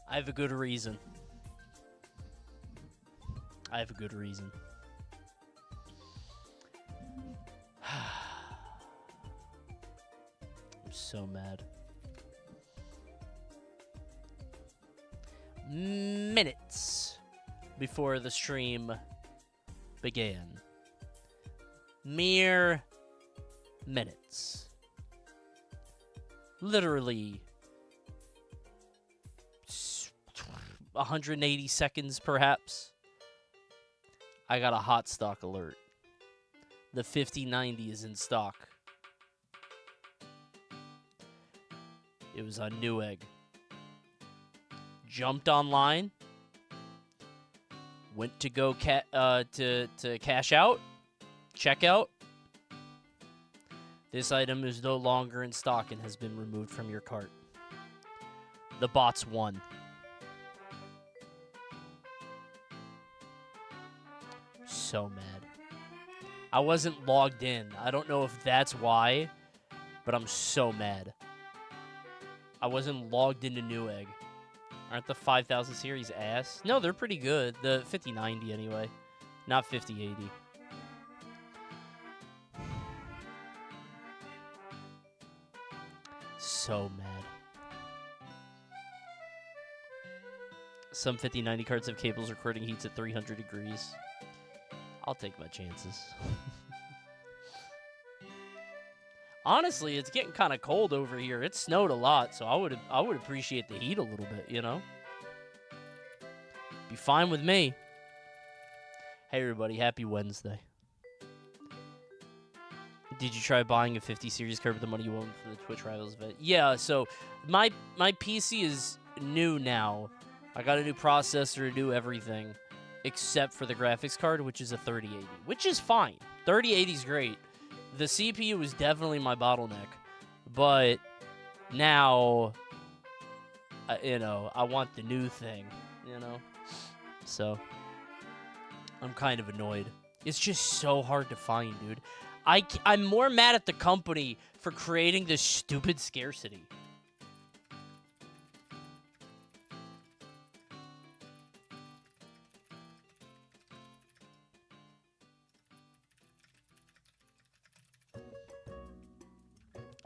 I have a good reason. I have a good reason. I'm so mad. Minutes before the stream began. Mere minutes. Literally 180 seconds, perhaps. I got a hot stock alert. The 5090 is in stock. It was on Newegg. Jumped online. Went to go to cash out. Check out. This item is no longer in stock and has been removed from your cart. The bots won. So mad. I wasn't logged in. I don't know if that's why, but I'm so mad. I wasn't logged into Newegg. Aren't the 5000 series ass? No, they're pretty good. The 5090 anyway, not 5080. So mad. Some 5090 cards have cables recording heats at 300 degrees. I'll take my chances. Honestly, it's getting kind of cold over here. It snowed a lot, so I would appreciate the heat a little bit, you know? Be fine with me. Hey everybody, happy Wednesday. Did you try buying a 50 series card with the money you won for the Twitch Rivals event? Yeah, so my PC is new now. I got a new processor, a new everything, except for the graphics card, which is a 3080, which is fine. 3080 is great. The CPU is definitely my bottleneck, but now, you know, I want the new thing, you know? So, I'm kind of annoyed. It's just so hard to find, dude. I'm more mad at the company for creating this stupid scarcity.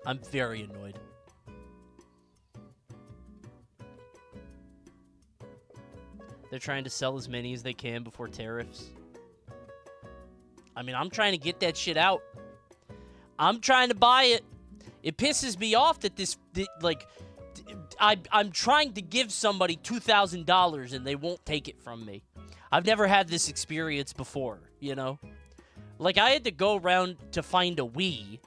I'm very annoyed. They're trying to sell as many as they can before tariffs. I mean, I'm trying to get that shit out. I'm trying to buy it. It pisses me off that I'm trying to give somebody $2,000 and they won't take it from me. I've never had this experience before, you know? Like, I had to go around to find a Wii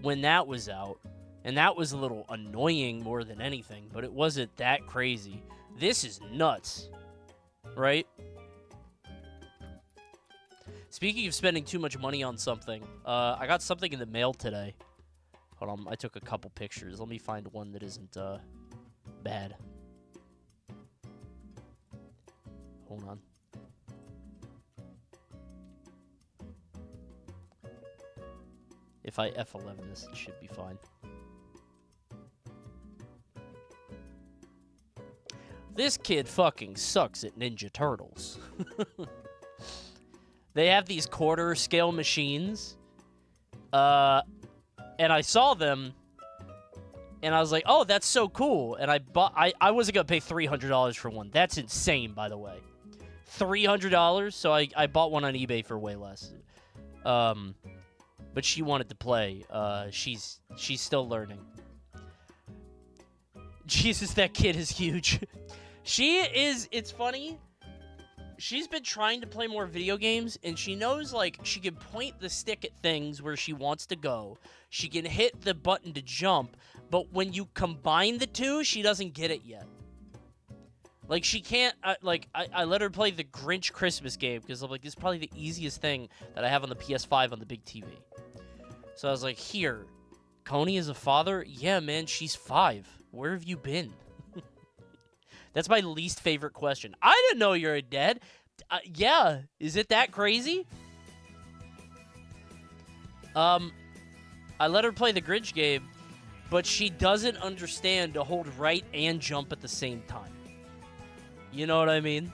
when that was out, and that was a little annoying more than anything, but it wasn't that crazy. This is nuts, right? Speaking of spending too much money on something, I got something in the mail today. Hold on, I took a couple pictures. Let me find one that isn't bad. Hold on. If I F11 this, it should be fine. This kid fucking sucks at Ninja Turtles. They have these quarter scale machines. And I saw them. And I was like, oh, that's so cool. And I wasn't going to pay $300 for one. That's insane, by the way. $300? So I bought one on eBay for way less. But she wanted to play. She's still learning. Jesus, that kid is huge. It's funny. She's been trying to play more video games, and she knows, like, she can point the stick at things where she wants to go. She can hit the button to jump, but when you combine the two, she doesn't get it yet. Like, she can't, I let her play the Grinch Christmas game, because I'm like, this is probably the easiest thing that I have on the PS5 on the big TV. So I was like, here, Coney is a father? Yeah, man, she's 5. Where have you been? That's my least favorite question. I didn't know you're a dad. Yeah, is it that crazy? I let her play the Grinch game, but she doesn't understand to hold right and jump at the same time. You know what I mean?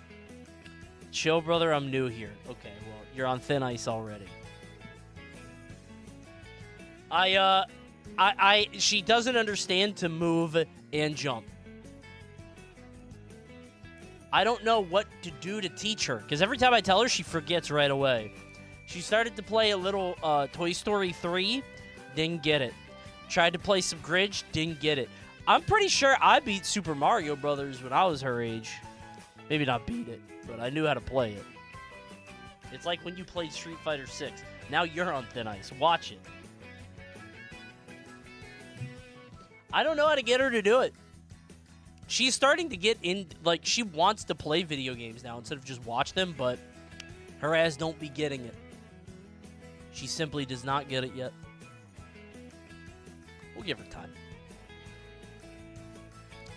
Chill, brother, I'm new here. Okay, well, you're on thin ice already. She doesn't understand to move and jump. I don't know what to do to teach her, because every time I tell her, she forgets right away. She started to play a little Toy Story 3, didn't get it. Tried to play some Grinch, didn't get it. I'm pretty sure I beat Super Mario Brothers when I was her age. Maybe not beat it, but I knew how to play it. It's like when you played Street Fighter 6. Now you're on thin ice. Watch it. I don't know how to get her to do it. She's starting to get in, like, she wants to play video games now instead of just watch them, but her ass don't be getting it. She simply does not get it yet. We'll give her time.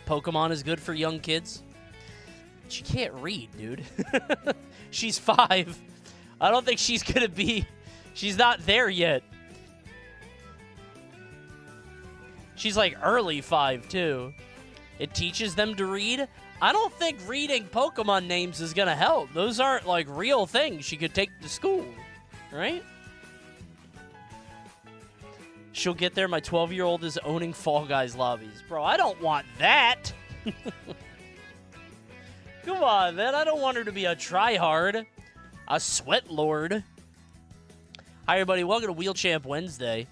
Pokemon is good for young kids. She can't read, dude. She's 5. I don't think she's gonna be... She's not there yet. She's like early 5, too. It teaches them to read. I don't think reading Pokemon names is gonna help. Those aren't, like, real things she could take to school, right? She'll get there. My 12-year-old is owning Fall Guys lobbies. Bro, I don't want that. Come on, man. I don't want her to be a tryhard. A sweat lord. Hi, everybody. Welcome to Wheel Champ Wednesday.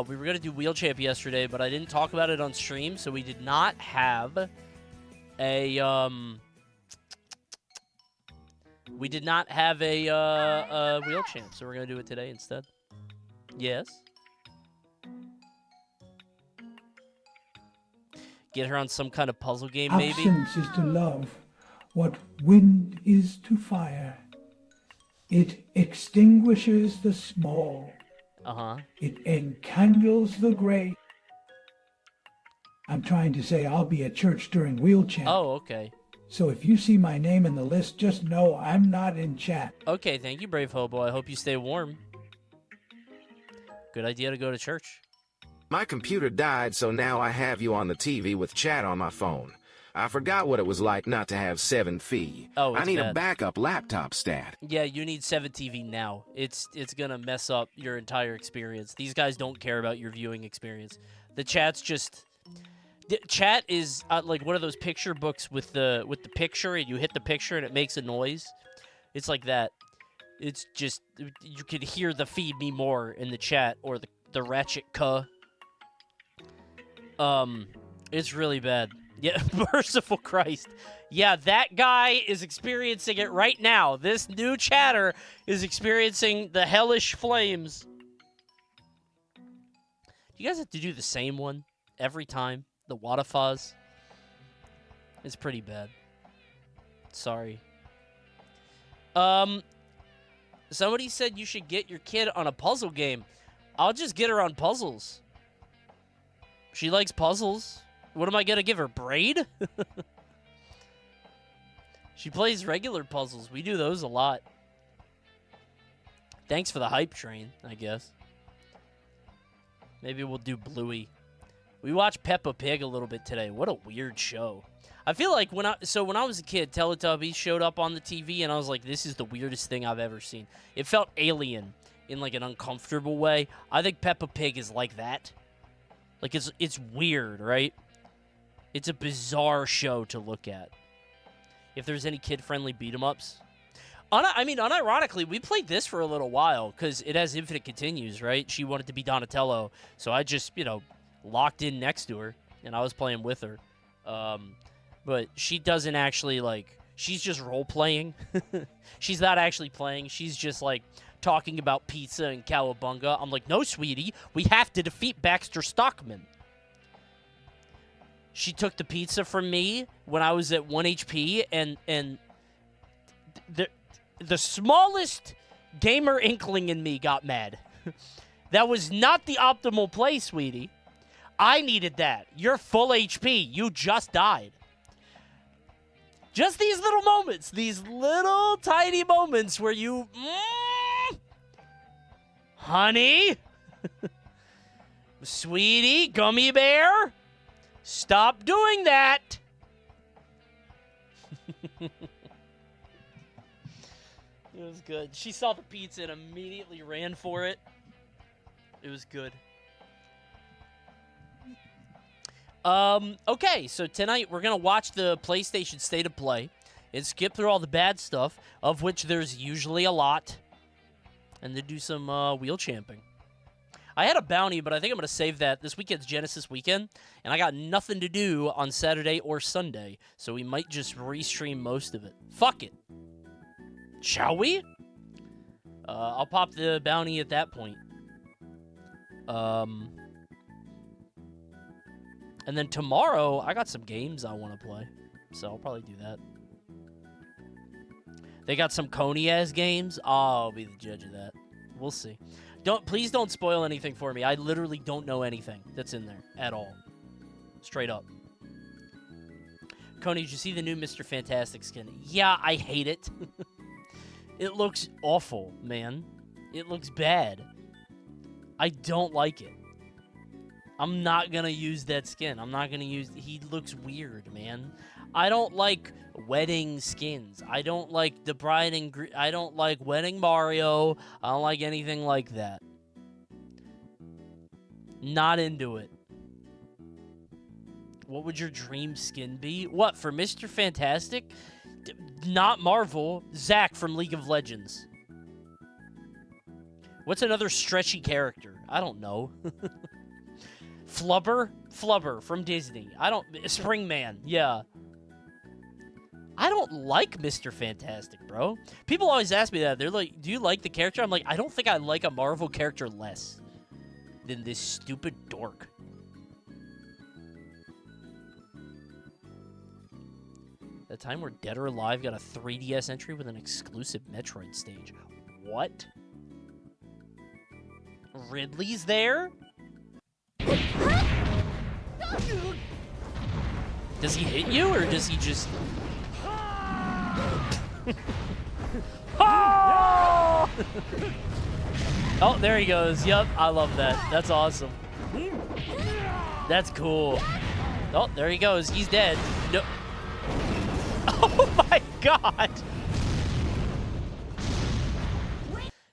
We were going to do Wheel Champ yesterday, but I didn't talk about it on stream, so we did not have a, We did not have a Wheel Champ, so we're going to do it today instead. Yes? Get her on some kind of puzzle game, maybe? Absence is to love what wind is to fire. It extinguishes the small. Uh-huh. It enkindles the great. I'm trying to say I'll be at church during Wheel Champ. Oh, okay. So if you see my name in the list, just know I'm not in chat. Okay, thank you, Brave Hobo. I hope you stay warm. Good idea to go to church. My computer died, so now I have you on the TV with chat on my phone. I forgot what it was like not to have 7 fee. Oh, it's I need bad. a backup laptop stat. Yeah, you need 7 TV now. It's gonna mess up your entire experience. These guys don't care about your viewing experience. The chat's just... The chat is like one of those picture books with the picture, and you hit the picture and it makes a noise. It's like that. It's just... You could hear the feed me more in the chat, or the ratchet cuh. It's really bad. Yeah, merciful Christ. Yeah, that guy is experiencing it right now. This new chatter is experiencing the hellish flames. You guys have to do the same one every time? The Wadafaz? It's pretty bad. Sorry. Somebody said you should get your kid on a puzzle game. I'll just get her on puzzles. She likes puzzles. What am I going to give her? Braid? She plays regular puzzles. We do those a lot. Thanks for the hype train, I guess. Maybe we'll do Bluey. We watched Peppa Pig a little bit today. What a weird show. I feel like when I was a kid, Teletubbies showed up on the TV, and I was like, this is the weirdest thing I've ever seen. It felt alien in, like, an uncomfortable way. I think Peppa Pig is like that. Like, it's weird, right? It's a bizarre show to look at. If there's any kid-friendly beat-em-ups. Unironically, we played this for a little while because it has infinite continues, right? She wanted to be Donatello, so I just, locked in next to her, and I was playing with her. But she doesn't actually, she's just role-playing. She's not actually playing. She's just, talking about pizza and cowabunga. I'm like, no, sweetie, we have to defeat Baxter Stockman. She took the pizza from me when I was at 1 HP, and the smallest gamer inkling in me got mad. That was not the optimal play, sweetie. I needed that. You're full HP. You just died. Just these little moments, these little tiny moments where you... honey? Sweetie, gummy bear? Stop doing that. It was good. She saw the pizza and immediately ran for it. It was good. Okay, so tonight we're going to watch the PlayStation State of Play and skip through all the bad stuff, of which there's usually a lot, and then do some wheel champing. I had a bounty, but I think I'm going to save that. This weekend's Genesis weekend, and I got nothing to do on Saturday or Sunday, so we might just restream most of it. Fuck it. Shall we? I'll pop the bounty at that point. And then tomorrow, I got some games I want to play, so I'll probably do that. They got some Coney-ass games. I'll be the judge of that. We'll see. Please don't spoil anything for me. I literally don't know anything that's in there at all. Straight up. Coney, did you see the new Mr. Fantastic skin? Yeah, I hate it. It looks awful, man. It looks bad. I don't like it. I'm not gonna use that skin. I'm not gonna use... He looks weird, man. I don't like wedding skins. I don't like the bride and... I don't like Wedding Mario. I don't like anything like that. Not into it. What would your dream skin be? What, for Mr. Fantastic? Not Marvel. Zach from League of Legends. What's another stretchy character? I don't know. Flubber? Flubber from Disney. Springman, yeah. I don't like Mr. Fantastic, bro. People always ask me that. They're like, do you like the character? I'm like, I don't think I like a Marvel character less than this stupid dork. The time where Dead or Alive got a 3DS entry with an exclusive Metroid stage. What? Ridley's there? Does he hit you, or does he just... Oh! Oh, there he goes. Yep, I love that. That's awesome. That's cool. Oh, there he goes. He's dead. No. Oh my god!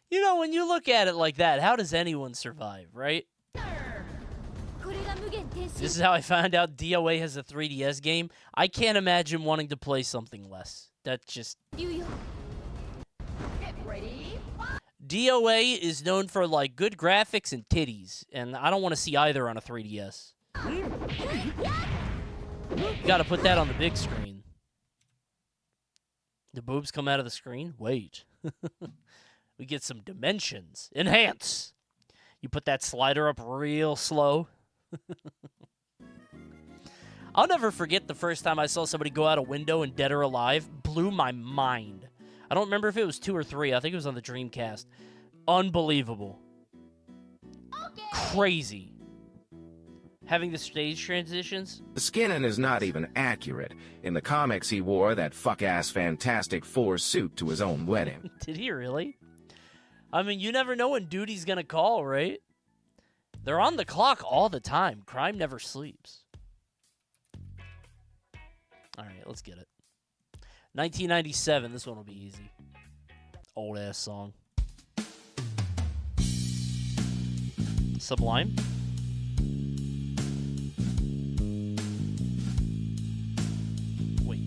You know, when you look at it like that, how does anyone survive, right? This is how I found out DOA has a 3DS game. I can't imagine wanting to play something less. That just... DOA is known for, like, good graphics and titties, and I don't want to see either on a 3DS. You gotta put that on the big screen. The boobs come out of the screen? Wait. We get some dimensions. Enhance! You put that slider up real slow. I'll never forget the first time I saw somebody go out a window in Dead or Alive. Blew my mind. I don't remember if it was 2 or 3. I think it was on the Dreamcast. Unbelievable. Okay. Crazy. Having the stage transitions. The skinning is not even accurate. In the comics, he wore that fuck-ass Fantastic Four suit to his own wedding. Did he really? I mean, you never know when duty's gonna call, right? They're on the clock all the time. Crime never sleeps. All right, let's get it. 1997. This one will be easy. Old-ass song. Sublime. Wait.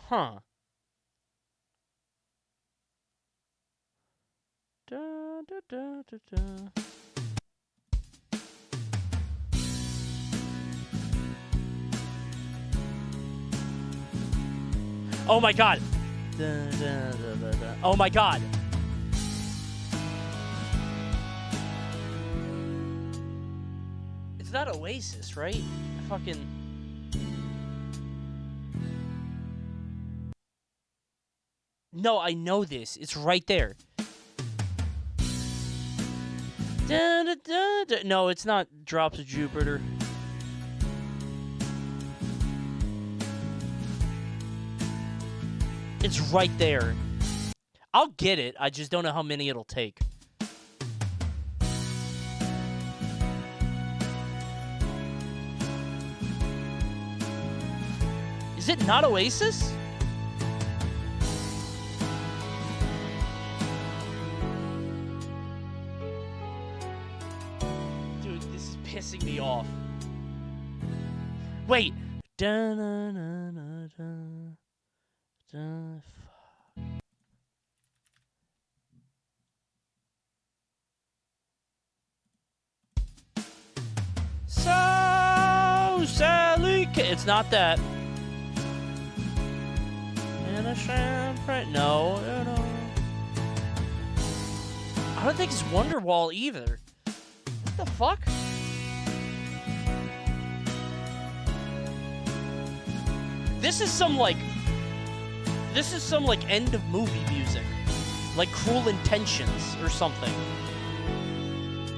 Huh. Da, da, da, da, da. Oh my god. Da, da, da, da, da. Oh my god. It's not Oasis, right? I fucking... No, I know this. It's right there. Da, da, da, da. No, it's not Drops of Jupiter. It's right there. I'll get it. I just don't know how many it'll take. Is it not Oasis? Dude, this is pissing me off. Wait. So Sally, it's not that. And a champagne. No. I don't think it's Wonderwall either. What the fuck? This is some like end of movie music. Like Cruel Intentions or something.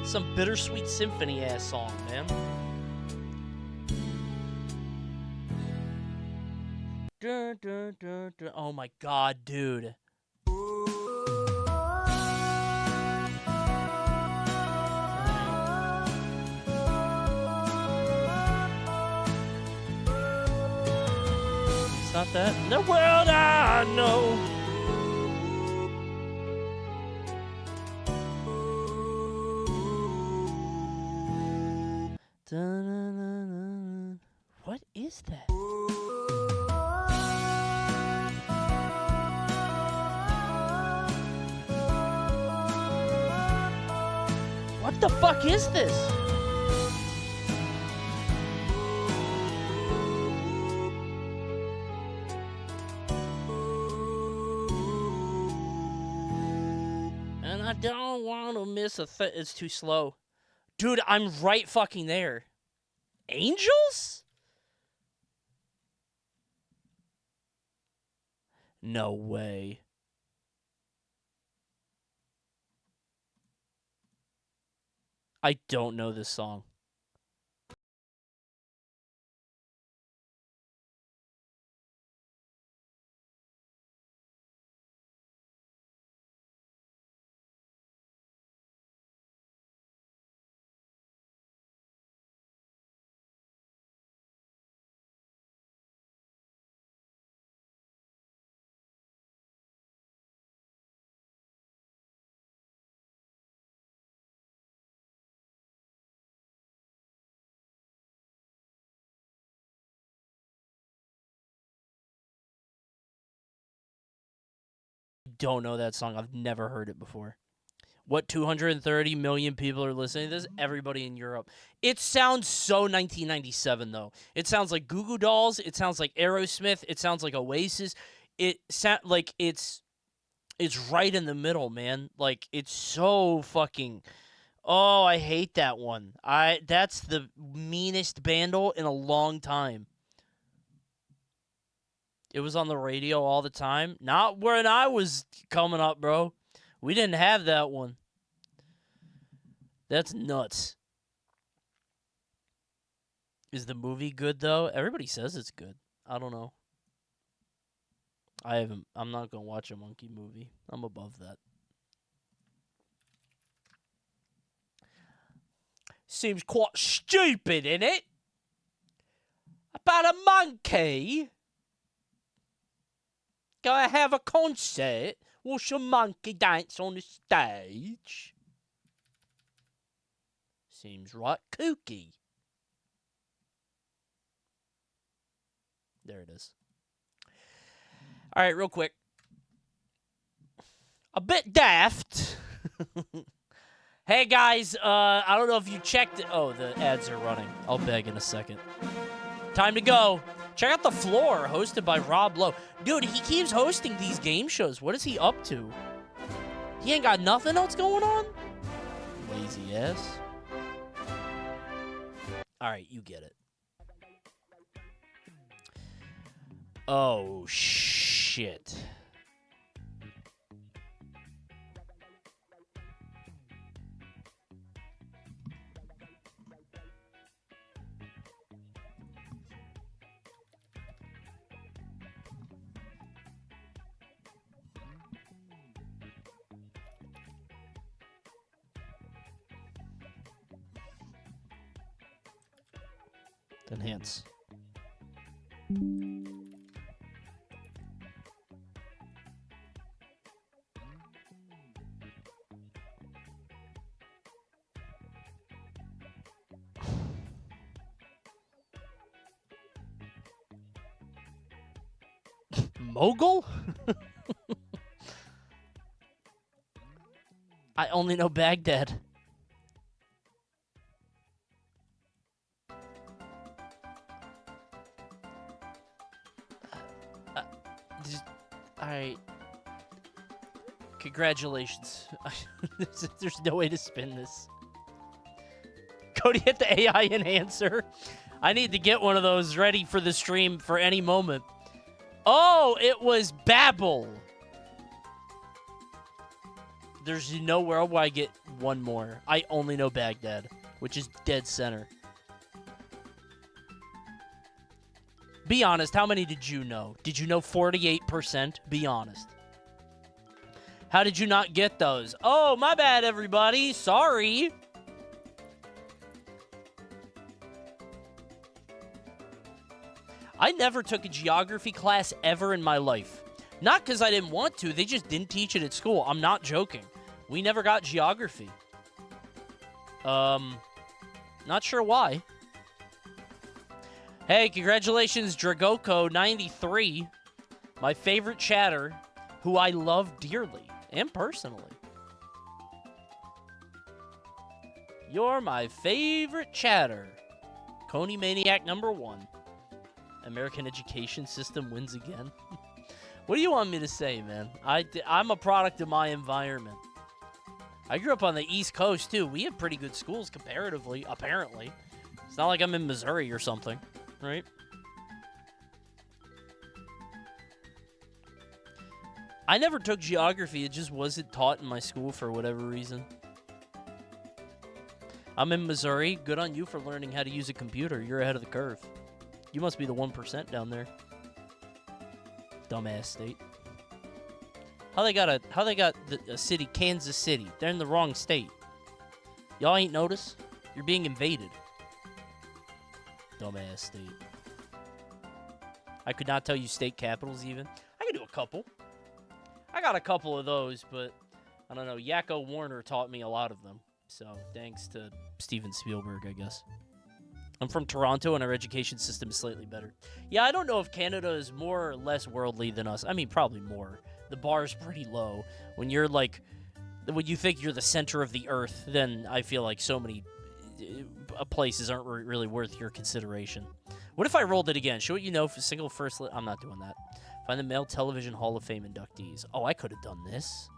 Some Bittersweet Symphony ass song, man. Dun, dun, dun, dun. Oh my god, dude. It's not that. The world I know. Dun-dun-dun-dun. What is that? What the fuck is this? And I don't want to miss a thing. It's too slow. Dude, I'm right fucking there. Angels? No way. I don't know this song. Don't know that song. I've never heard it before. What 230 million people are listening to this? Everybody in Europe. It sounds so 1997 though. It sounds like Goo Goo Dolls. It sounds like Aerosmith. It sounds like Oasis. It sound like it's right in the middle, man. Like it's so fucking. Oh, I hate that one. That's the meanest bandle in a long time. It was on the radio all the time. Not when I was coming up, bro. We didn't have that one. That's nuts. Is the movie good, though? Everybody says it's good. I don't know. I'm not going to watch a monkey movie. I'm above that. Seems quite stupid, innit? About a monkey? Gonna have a concert? Watch a monkey dance on the stage? Seems right kooky. There it is. All right, real quick. A bit daft. Hey, guys, I don't know if you checked it. Oh, the ads are running. I'll beg in a second. Time to go. Check out The Floor, hosted by Rob Lowe. Dude, he keeps hosting these game shows. What is he up to? He ain't got nothing else going on? Lazy ass. All right, you get it. Oh, shit. Enhance. Mogul? I only know Baghdad. Alright. Congratulations. There's no way to spin this. Cody hit the AI enhancer. I need to get one of those ready for the stream for any moment. Oh, it was Babel. There's nowhere where I get one more. I only know Baghdad, which is dead center. Be honest, how many did you know? Did you know 48%? Be honest. How did you not get those? Oh, my bad, everybody. Sorry. I never took a geography class ever in my life. Not because I didn't want to. They just didn't teach it at school. I'm not joking. We never got geography. Not sure why. Hey, congratulations, Dragoko93. My favorite chatter, who I love dearly and personally. You're my favorite chatter. Coney Maniac #1. American education system wins again. What do you want me to say, man? I'm a product of my environment. I grew up on the East Coast, too. We have pretty good schools comparatively, apparently. It's not like I'm in Missouri or something, right? I never took geography. It just wasn't taught in my school for whatever reason. I'm in Missouri. Good on you for learning how to use a computer. You're ahead of the curve. You must be the 1% down there. Dumbass state. How they got a city, Kansas City? They're in the wrong state. Y'all ain't notice? You're being invaded. Dumbass state. I could not tell you state capitals even. I could do a couple. I got a couple of those, but I don't know. Yakko Warner taught me a lot of them. So thanks to Steven Spielberg, I guess. I'm from Toronto, and our education system is slightly better. Yeah, I don't know if Canada is more or less worldly than us. I mean, probably more. The bar's pretty low. When you're like, when you think you're the center of the earth, then I feel like so many places aren't really worth your consideration. What if I rolled it again? Show what you know for single first. I'm not doing that. Find the Male Television Hall of Fame inductees. Oh, I could have done this.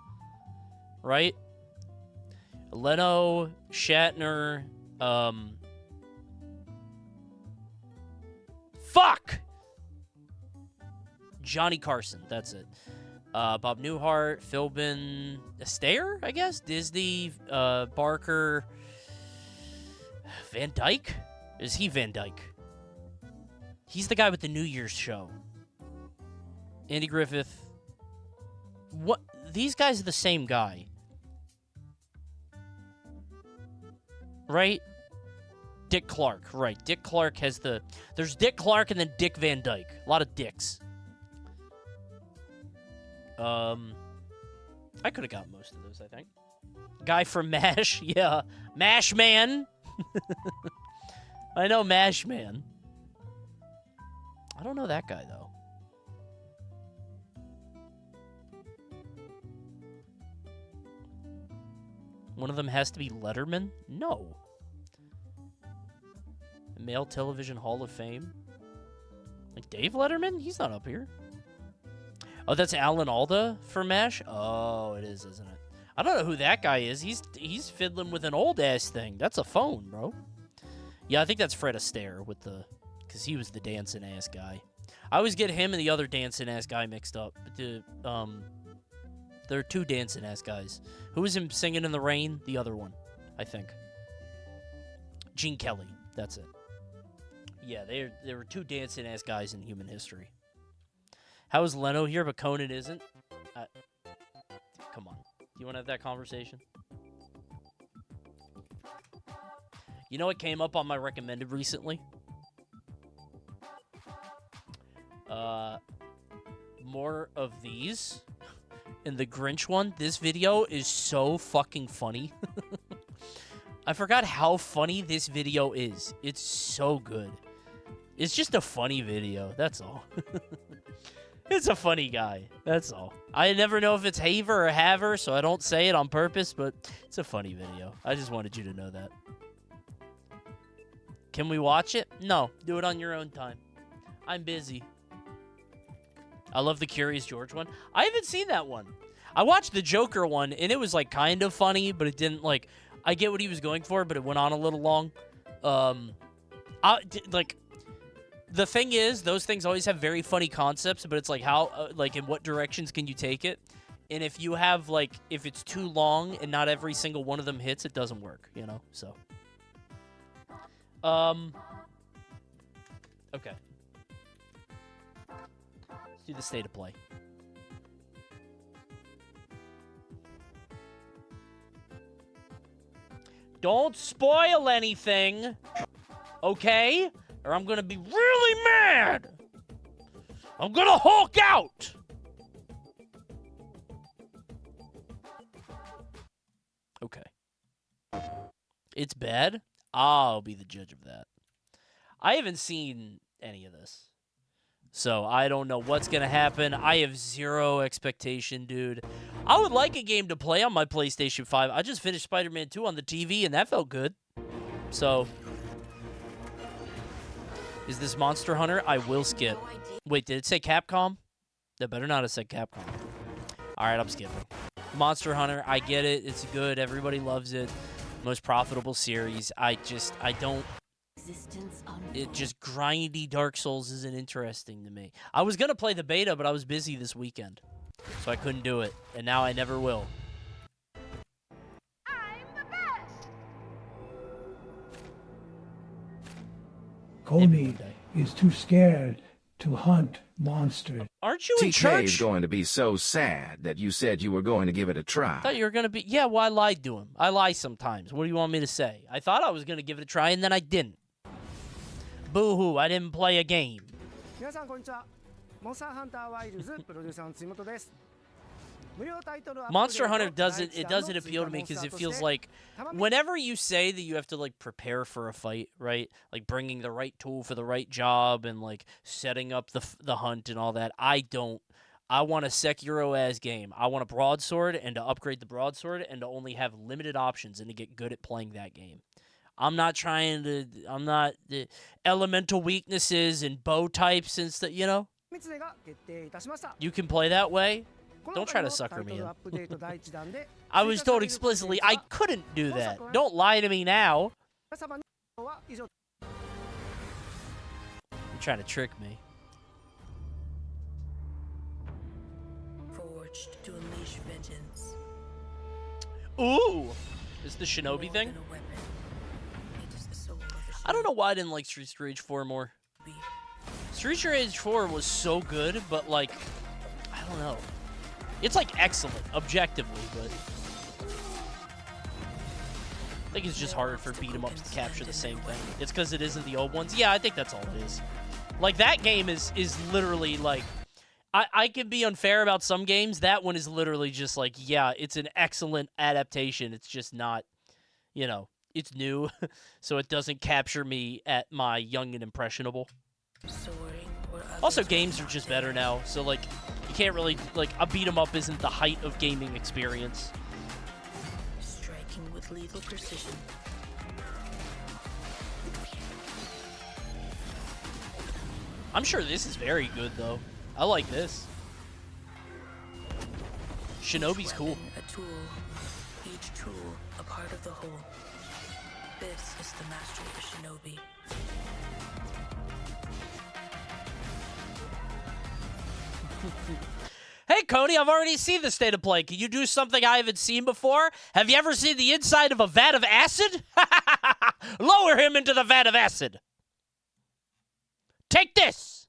Right? Leno, Shatner, Fuck! Johnny Carson, that's it. Bob Newhart, Philbin, Astaire, I guess? Disney, Barker, Van Dyke? Is he Van Dyke? He's the guy with the New Year's show. Andy Griffith. What? These guys are the same guy. Right? Dick Clark, right. Dick Clark has the... There's Dick Clark and then Dick Van Dyke. A lot of dicks. I could have got most of those, I think. Guy from MASH, yeah. MASH Man. I know MASH Man. I don't know that guy, though. One of them has to be Letterman? No. Male Television Hall of Fame? Like Dave Letterman? He's not up here. Oh, that's Alan Alda for MASH? Oh, it is, isn't it? I don't know who that guy is. He's fiddling with an old-ass thing. That's a phone, bro. Yeah, I think that's Fred Astaire with the... Because he was the dancing-ass guy. I always get him and the other dancing-ass guy mixed up. There are two dancing-ass guys. Who was him singing in the rain? The other one, I think. Gene Kelly. That's it. Yeah, there were two dancing-ass guys in human history. How is Leno here, but Conan isn't? Come on. Do you want to have that conversation? You know what came up on my recommended recently? More of these. And the Grinch one, this video is so fucking funny. I forgot how funny this video is. It's so good. It's just a funny video, that's all. It's a funny guy, that's all. I never know if it's Haver or Haver, so I don't say it on purpose, but it's a funny video. I just wanted you to know that. Can we watch it? No, do it on your own time. I'm busy. I love the Curious George one. I haven't seen that one. I watched the Joker one, and it was, like, kind of funny, but it didn't, like... I get what he was going for, but it went on a little long. The thing is, those things always have very funny concepts, but it's like how, in what directions can you take it? And if you have, like, if it's too long and not every single one of them hits, it doesn't work, you know? So. Okay. Let's do the state of play. Don't spoil anything, okay? Or I'm gonna be really mad. I'm gonna Hulk out. Okay. It's bad? I'll be the judge of that. I haven't seen any of this. So I don't know what's gonna happen. I have zero expectation, dude. I would like a game to play on my PlayStation 5. I just finished Spider-Man 2 on the TV, and that felt good. So, is this Monster Hunter? I will skip. Wait, did it say Capcom? That better not have said Capcom. Alright, I'm skipping. Monster Hunter, I get it. It's good. Everybody loves it. Most profitable series. I don't... It just grindy Dark Souls isn't interesting to me. I was going to play the beta, but I was busy this weekend. So I couldn't do it. And now I never will. I'm the best. Coney is too scared to hunt monsters. Aren't you in TK church? is going to be so sad that you said you were going to give it a try. I thought you were going to be... Yeah, well, I lied to him. I lie sometimes. What do you want me to say? I thought I was going to give it a try, and then I didn't. Boo-hoo, I didn't play a game. Monster Hunter doesn't appeal to me because it feels like whenever you say that you have to like prepare for a fight, right? Like bringing the right tool for the right job and like setting up the hunt and all that. I want a Sekiro-as game. I want a broadsword and to upgrade the broadsword and to only have limited options and to get good at playing that game. I'm not the elemental weaknesses and bow types and stuff, you know? You can play that way? Don't try to sucker me in. I was told explicitly I couldn't do that. Don't lie to me now. You're trying to trick me. Forged to unleash vengeance. Ooh! Is the Shinobi thing? I don't know why I didn't like Streets of Rage 4 more. Streets of Rage 4 was so good, but like, I don't know. It's like excellent, objectively, but I think it's just harder for beat 'em ups to capture the same thing. It's because it isn't the old ones. Yeah, I think that's all it is. Like that game is literally like, I can be unfair about some games. That one is literally just like, yeah, it's an excellent adaptation. It's just not, you know. It's new, so it doesn't capture me at my young and impressionable. Also, games are just better now, so, like, you can't really, like, a beat-em-up isn't the height of gaming experience. Striking with lethal precision. I'm sure this is very good, though. I like this. Shinobi's cool. A tool, each tool a part of the whole. This is the mastery of a shinobi. Hey, Coney, I've already seen the state of play. Can you do something I haven't seen before? Have you ever seen the inside of a vat of acid? Lower him into the vat of acid. Take this.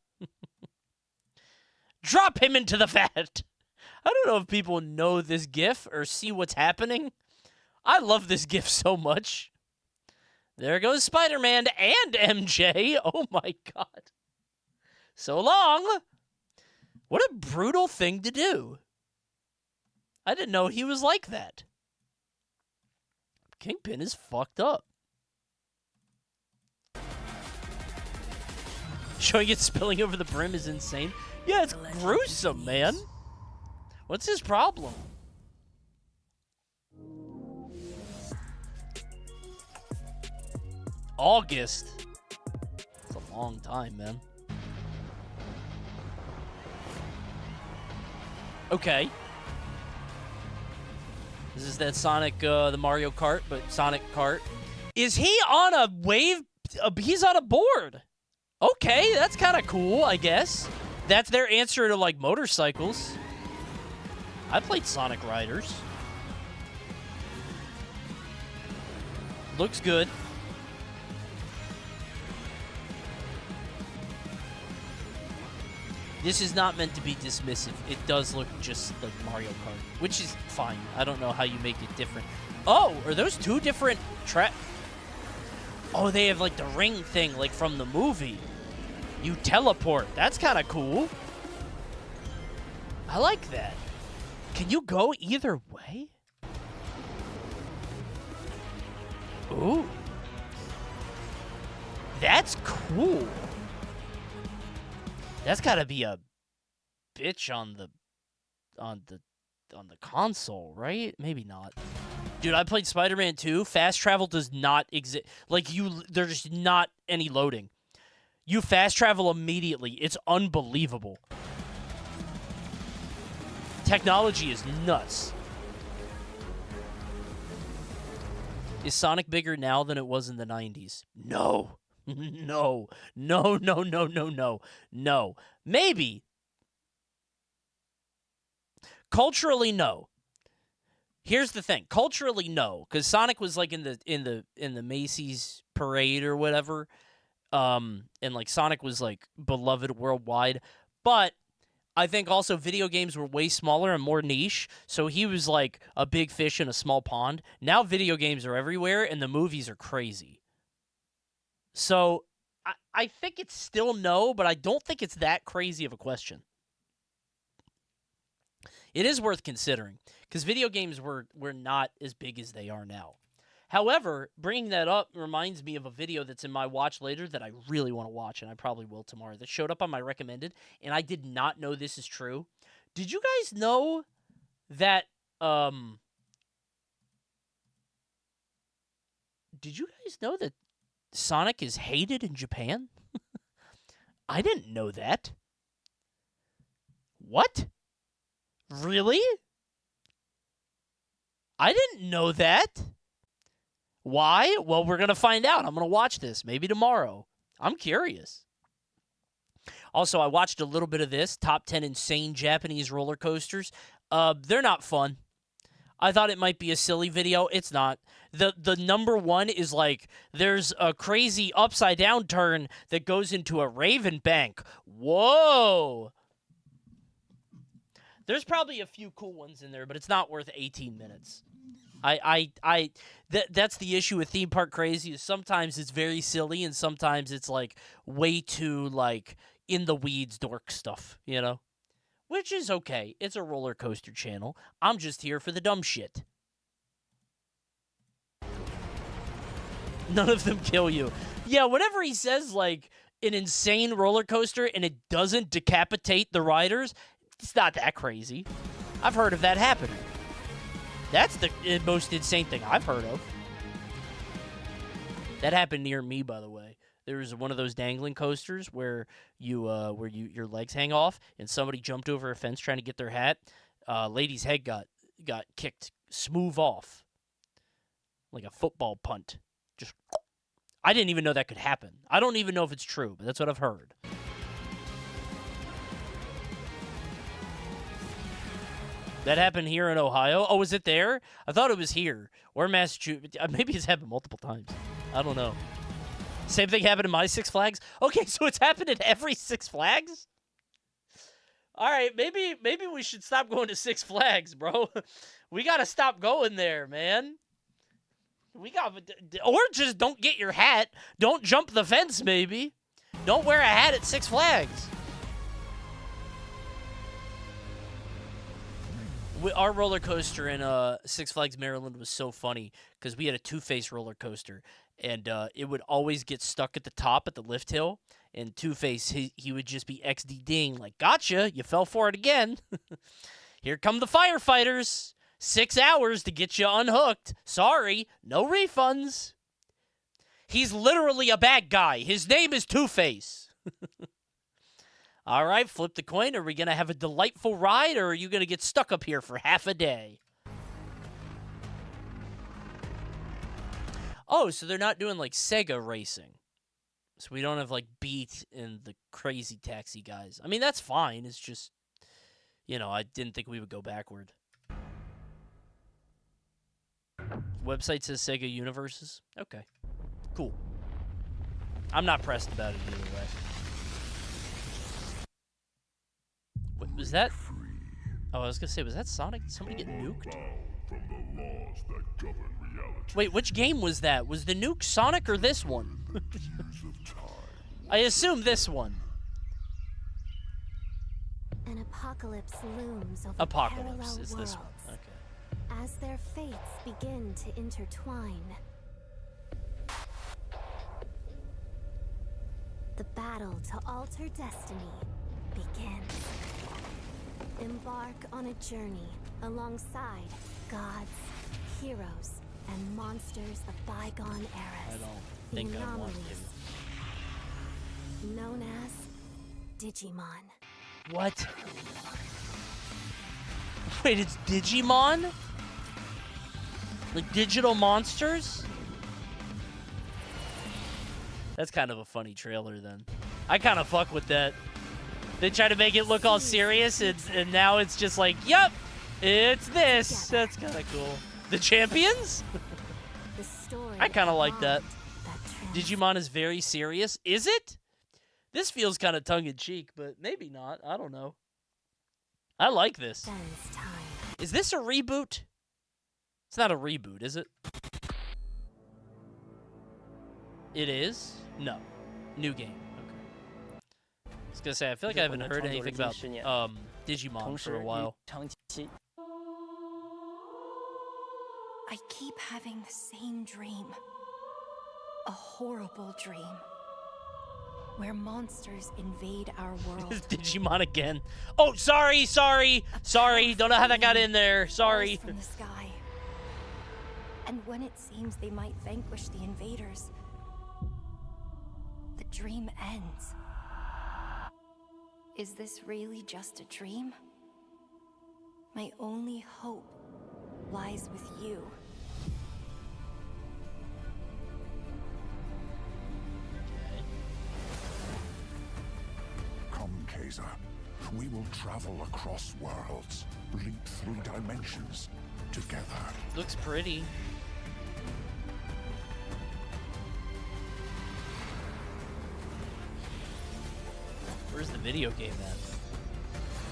Drop him into the vat. I don't know if people know this GIF or see what's happening. I love this GIF so much. There goes Spider-Man and MJ. Oh, my God. So long. What a brutal thing to do. I didn't know he was like that. Kingpin is fucked up. Showing it spilling over the brim is insane. Yeah, it's gruesome, man. What's his problem? August. It's a long time, man. Okay. This is that Sonic, the Mario Kart, but Sonic Kart. Is he on a wave? He's on a board. Okay, that's kind of cool, I guess. That's their answer to, like, motorcycles. I played Sonic Riders. Looks good. This is not meant to be dismissive. It does look just like Mario Kart, which is fine. I don't know how you make it different. Oh, are those two different Oh, they have like the ring thing, like from the movie. You teleport. That's kind of cool. I like that. Can you go either way? Ooh. That's cool. That's gotta be a bitch on the console, right? Maybe not. Dude, I played Spider-Man 2. Fast travel does not exist. Like, there's just not any loading. You fast travel immediately. It's unbelievable. Technology is nuts. Is Sonic bigger now than it was in the 90s? No. No. No, no, no, no, no. No. Maybe. Culturally, no. Here's the thing. Culturally, no. Because Sonic was like in the Macy's parade or whatever. And like Sonic was like beloved worldwide. But I think also video games were way smaller and more niche, so he was like a big fish in a small pond. Now video games are everywhere, and the movies are crazy. So I think it's still no, but I don't think it's that crazy of a question. It is worth considering, because video games were not as big as they are now. However, bringing that up reminds me of a video that's in my watch later that I really want to watch, and I probably will tomorrow, that showed up on my recommended, and I did not know this is true. Did you guys know that, Sonic is hated in Japan? I didn't know that. What? Really? I didn't know that. Why? Well, we're going to find out. I'm going to watch this maybe tomorrow. I'm curious. Also, I watched a little bit of this, top 10 insane Japanese roller coasters. They're not fun. I thought it might be a silly video. It's not. The number one is like, there's a crazy upside down turn that goes into a Raven Bank. Whoa. There's probably a few cool ones in there, but it's not worth 18 minutes. That's the issue with theme park crazy, is sometimes it's very silly and sometimes it's like way too like in the weeds dork stuff, you know? Which is okay. It's a roller coaster channel. I'm just here for the dumb shit. None of them kill you. Yeah, whenever he says like an insane roller coaster and it doesn't decapitate the riders, it's not that crazy. I've heard of that happening. That's the most insane thing I've heard of. That happened near me, by the way. There was one of those dangling coasters where your legs hang off, and somebody jumped over a fence trying to get their hat. Lady's head got kicked smooth off, like a football punt. Just, I didn't even know that could happen. I don't even know if it's true, but that's what I've heard. That happened here in Ohio? Oh, was it there? I thought it was here. Or Massachusetts. Maybe it's happened multiple times. I don't know. Same thing happened in my Six Flags? Okay, so it's happened at every Six Flags? All right, maybe we should stop going to Six Flags, bro. We got to stop going there, man. Or just don't get your hat. Don't jump the fence, maybe. Don't wear a hat at Six Flags. Our roller coaster in Six Flags Maryland was so funny because we had a Two-Face roller coaster, and it would always get stuck at the top at the lift hill. And Two-Face, he would just be XDDing like, "Gotcha, you fell for it again. Here come the firefighters. 6 hours to get you unhooked. Sorry, no refunds." He's literally a bad guy. His name is Two-Face. All right, flip the coin. Are we going to have a delightful ride, or are you going to get stuck up here for half a day? Oh, so they're not doing, like, Sega racing. So we don't have, like, Beat and the Crazy Taxi guys. I mean, that's fine. It's just, you know, I didn't think we would go backward. Website says Sega Universes. Okay. Cool. I'm not pressed about it either way. What was that? Oh, I was gonna say, was that Sonic? Did somebody get nuked? Wait, which game was that? Was the nuke Sonic or this one? I assume this one. An apocalypse looms over Apocalypse parallel is this one. worlds Okay. as their fates begin to intertwine. The battle to alter destiny begins. Embark on a journey alongside gods, heroes, and monsters of bygone I eras. don't think I want to. Known as Digimon. What? Wait, it's Digimon? Like digital monsters? That's kind of a funny trailer then. I kind of fuck with that. They try to make it look all serious, and now it's just like, yup, it's this. That's kind of cool. The Champions? I kind of like that. Digimon is very serious. Is it? This feels kind of tongue-in-cheek, but maybe not. I don't know. I like this. Is this a reboot? It's not a reboot, is it? It is? No. New game. Okay. I was gonna say, I feel like I haven't heard anything about Digimon for a while. I keep having the same dream. A horrible dream. Where monsters invade our world. Digimon again. Oh, sorry. Don't know how that got in there. Sorry. From the sky. And when it seems they might vanquish the invaders, the dream ends. Is this really just a dream? My only hope lies with you. Come, Kaiser. We will travel across worlds, leap through dimensions, together. Looks pretty. Where's the video game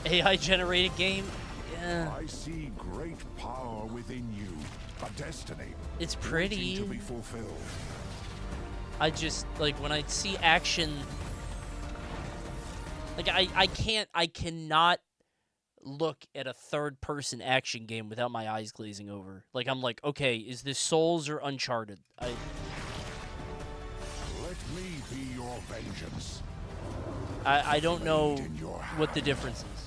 at? AI-generated game? Yeah. I see great power within you, a destiny. It's pretty. To be fulfilled. I just, like, when I see action, like, I cannot look at a third-person action game without my eyes glazing over. Like, I'm like, okay, is this Souls or Uncharted? Let me be your vengeance. I don't know what the difference is.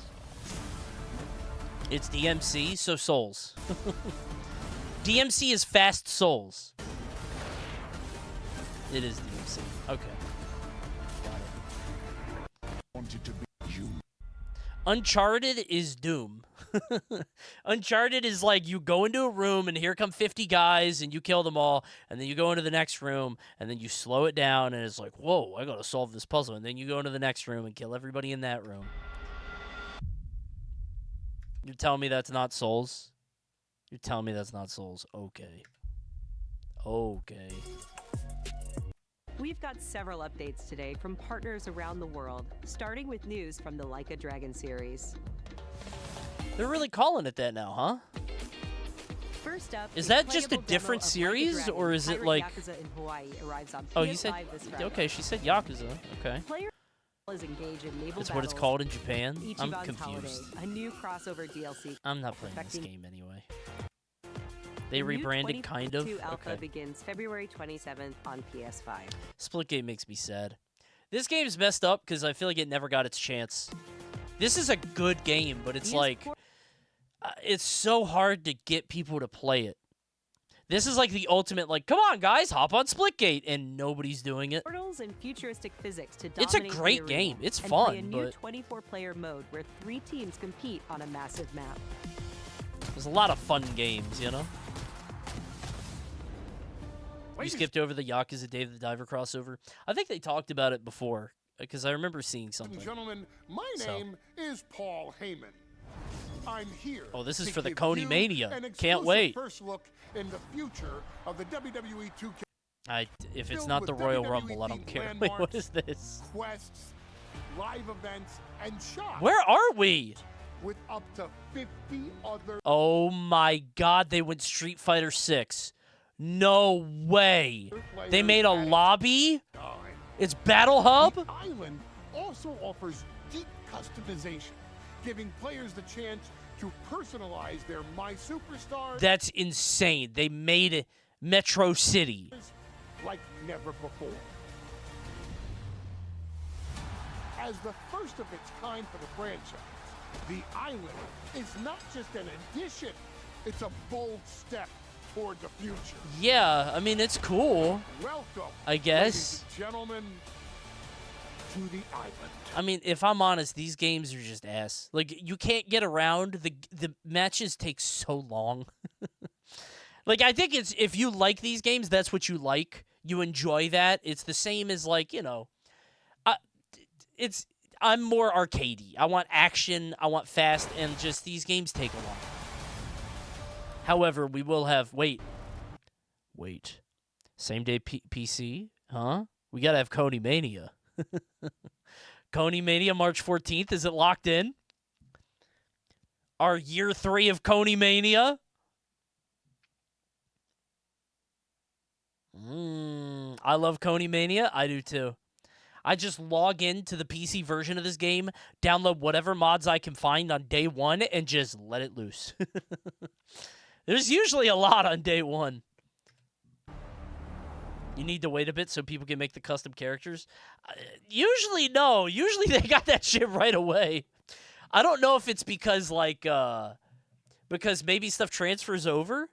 It's DMC, so Souls. DMC is Fast Souls. It is DMC. Okay. Got it. Wanted to be you. Uncharted is Doom. Uncharted is like you go into a room and here come 50 guys and you kill them all, and then you go into the next room and then you slow it down and it's like, whoa, I gotta solve this puzzle, and then you go into the next room and kill everybody in that room. You're telling me that's not Souls? You're telling me that's not Souls? Okay. Okay. We've got several updates today from partners around the world, starting with news from the Like a Dragon series. They're really calling it that now, huh? First up, is that just a different series, or is it like... Yakuza in Hawaii arrives on oh, you said... PS5 this Friday. Okay, she said Yakuza. Okay. Is engaged in naval That's what it's battles. called in Japan? I'm Ichiban's confused. Holiday, a new crossover DLC. I'm not playing this Perfecting- game anyway. They The new rebranded, kind of? 2022 Alpha Okay. begins February 27th on PS5. Splitgate makes me sad. This game's messed up because I feel like it never got its chance. This is a good game, but it's like... it's so hard to get people to play it. This is like the ultimate, like, come on, guys, hop on Splitgate, and nobody's doing it. Portals and futuristic physics to It's a dominate the great arena, game. It's and fun, play a new but 24-player mode where 3 teams compete on a massive map. there's a lot of fun games, you know? You skipped over the Yakuza Dave the Diver crossover. I think they talked about it before, because I remember seeing something. Gentlemen, my name is Paul Heyman. I'm here. Oh, this is to for the give Coney you Mania. an Can't exclusive wait. First look in the future of the WWE 2K. If it's Filled not the with Royal WWE Rumble, I don't themed care. Wait, what landmarks, is this? Quests, live events, and shops. Where are we? With up to 50 other. Oh my God, they went Street Fighter 6. No way. They made a lobby? It's Battle Hub? The island also offers deep customization, giving players the chance to personalize their My Superstars. That's insane. They made Metro City. Like never before. As the first of its kind for the franchise, the island is not just an addition, it's a bold step toward the future. Yeah, I mean, it's cool. Welcome, I guess. ladies and gentlemen, to the island. I mean, if I'm honest, these games are just ass. Like, you can't get around. The matches take so long. Like, I think it's, if you like these games, that's what you like. You enjoy that. It's the same as, like, you know, I'm more arcadey. I want action, I want fast, and just these games take a while. However, we will have, wait. Same day PC? Huh? We gotta have Coney Mania. Coney Mania, March 14th. Is it locked in? Our year 3 of Coney Mania? I love Coney Mania. I do too. I just log into the PC version of this game, download whatever mods I can find on day 1, and just let it loose. There's usually a lot on day 1. You need to wait a bit so people can make the custom characters? Usually, no. Usually they got that shit right away. I don't know if it's because, like, because maybe stuff transfers over.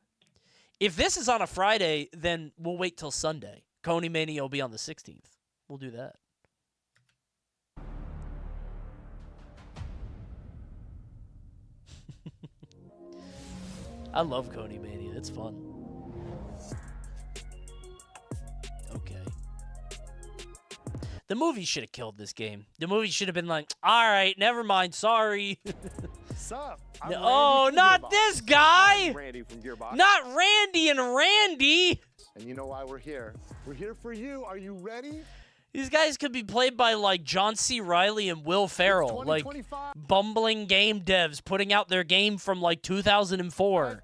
If this is on a Friday, then we'll wait till Sunday. Coney Mania will be on the 16th. We'll do that. I love Coney Mania. It's fun. Okay. The movie should have killed this game. The movie should have been like, all right, never mind, sorry. Sup? Oh, not this guy! I'm Randy from Gearbox. Not Randy and Randy! And you know why we're here. We're here for you. Are you ready? These guys could be played by, like, John C. Reilly and Will Ferrell. Like, bumbling game devs putting out their game from, like, 2004.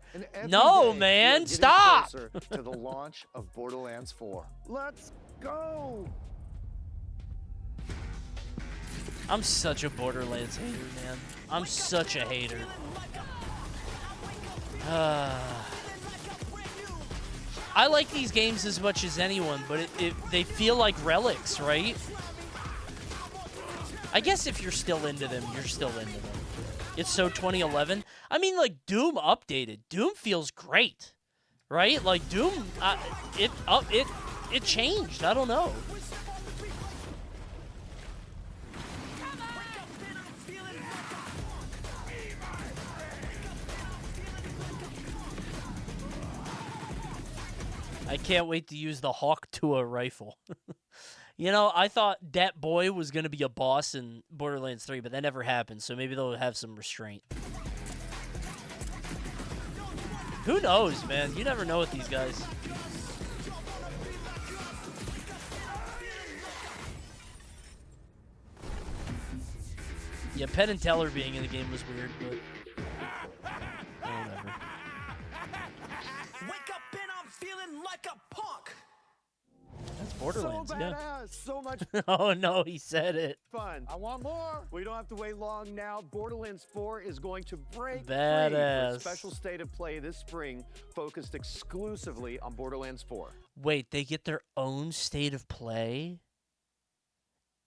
No, man, stop! To the launch of Borderlands 4. Let's go! I'm such a Borderlands hater, man. I'm such a hater. I like these games as much as anyone, but they feel like relics, right? I guess if you're still into them, you're still into them. It's so 2011. I mean, like, Doom updated. Doom feels great, right? Like, Doom, it changed. I don't know. I can't wait to use the Hawk Tua rifle. You know, I thought that boy was going to be a boss in Borderlands 3, but that never happened, so maybe they'll have some restraint. Who knows, man? You never know with these guys. Yeah, Penn and Teller being in the game was weird, but whatever. Wake up and I'm feeling like a punk. That's Borderlands, so yeah. badass, so much Oh no, he said it. fun. I want more. We don't have to wait long now. Borderlands 4 is going to break free for Badass. a special state of play this spring, focused exclusively on Borderlands 4. Wait, they get their own state of play?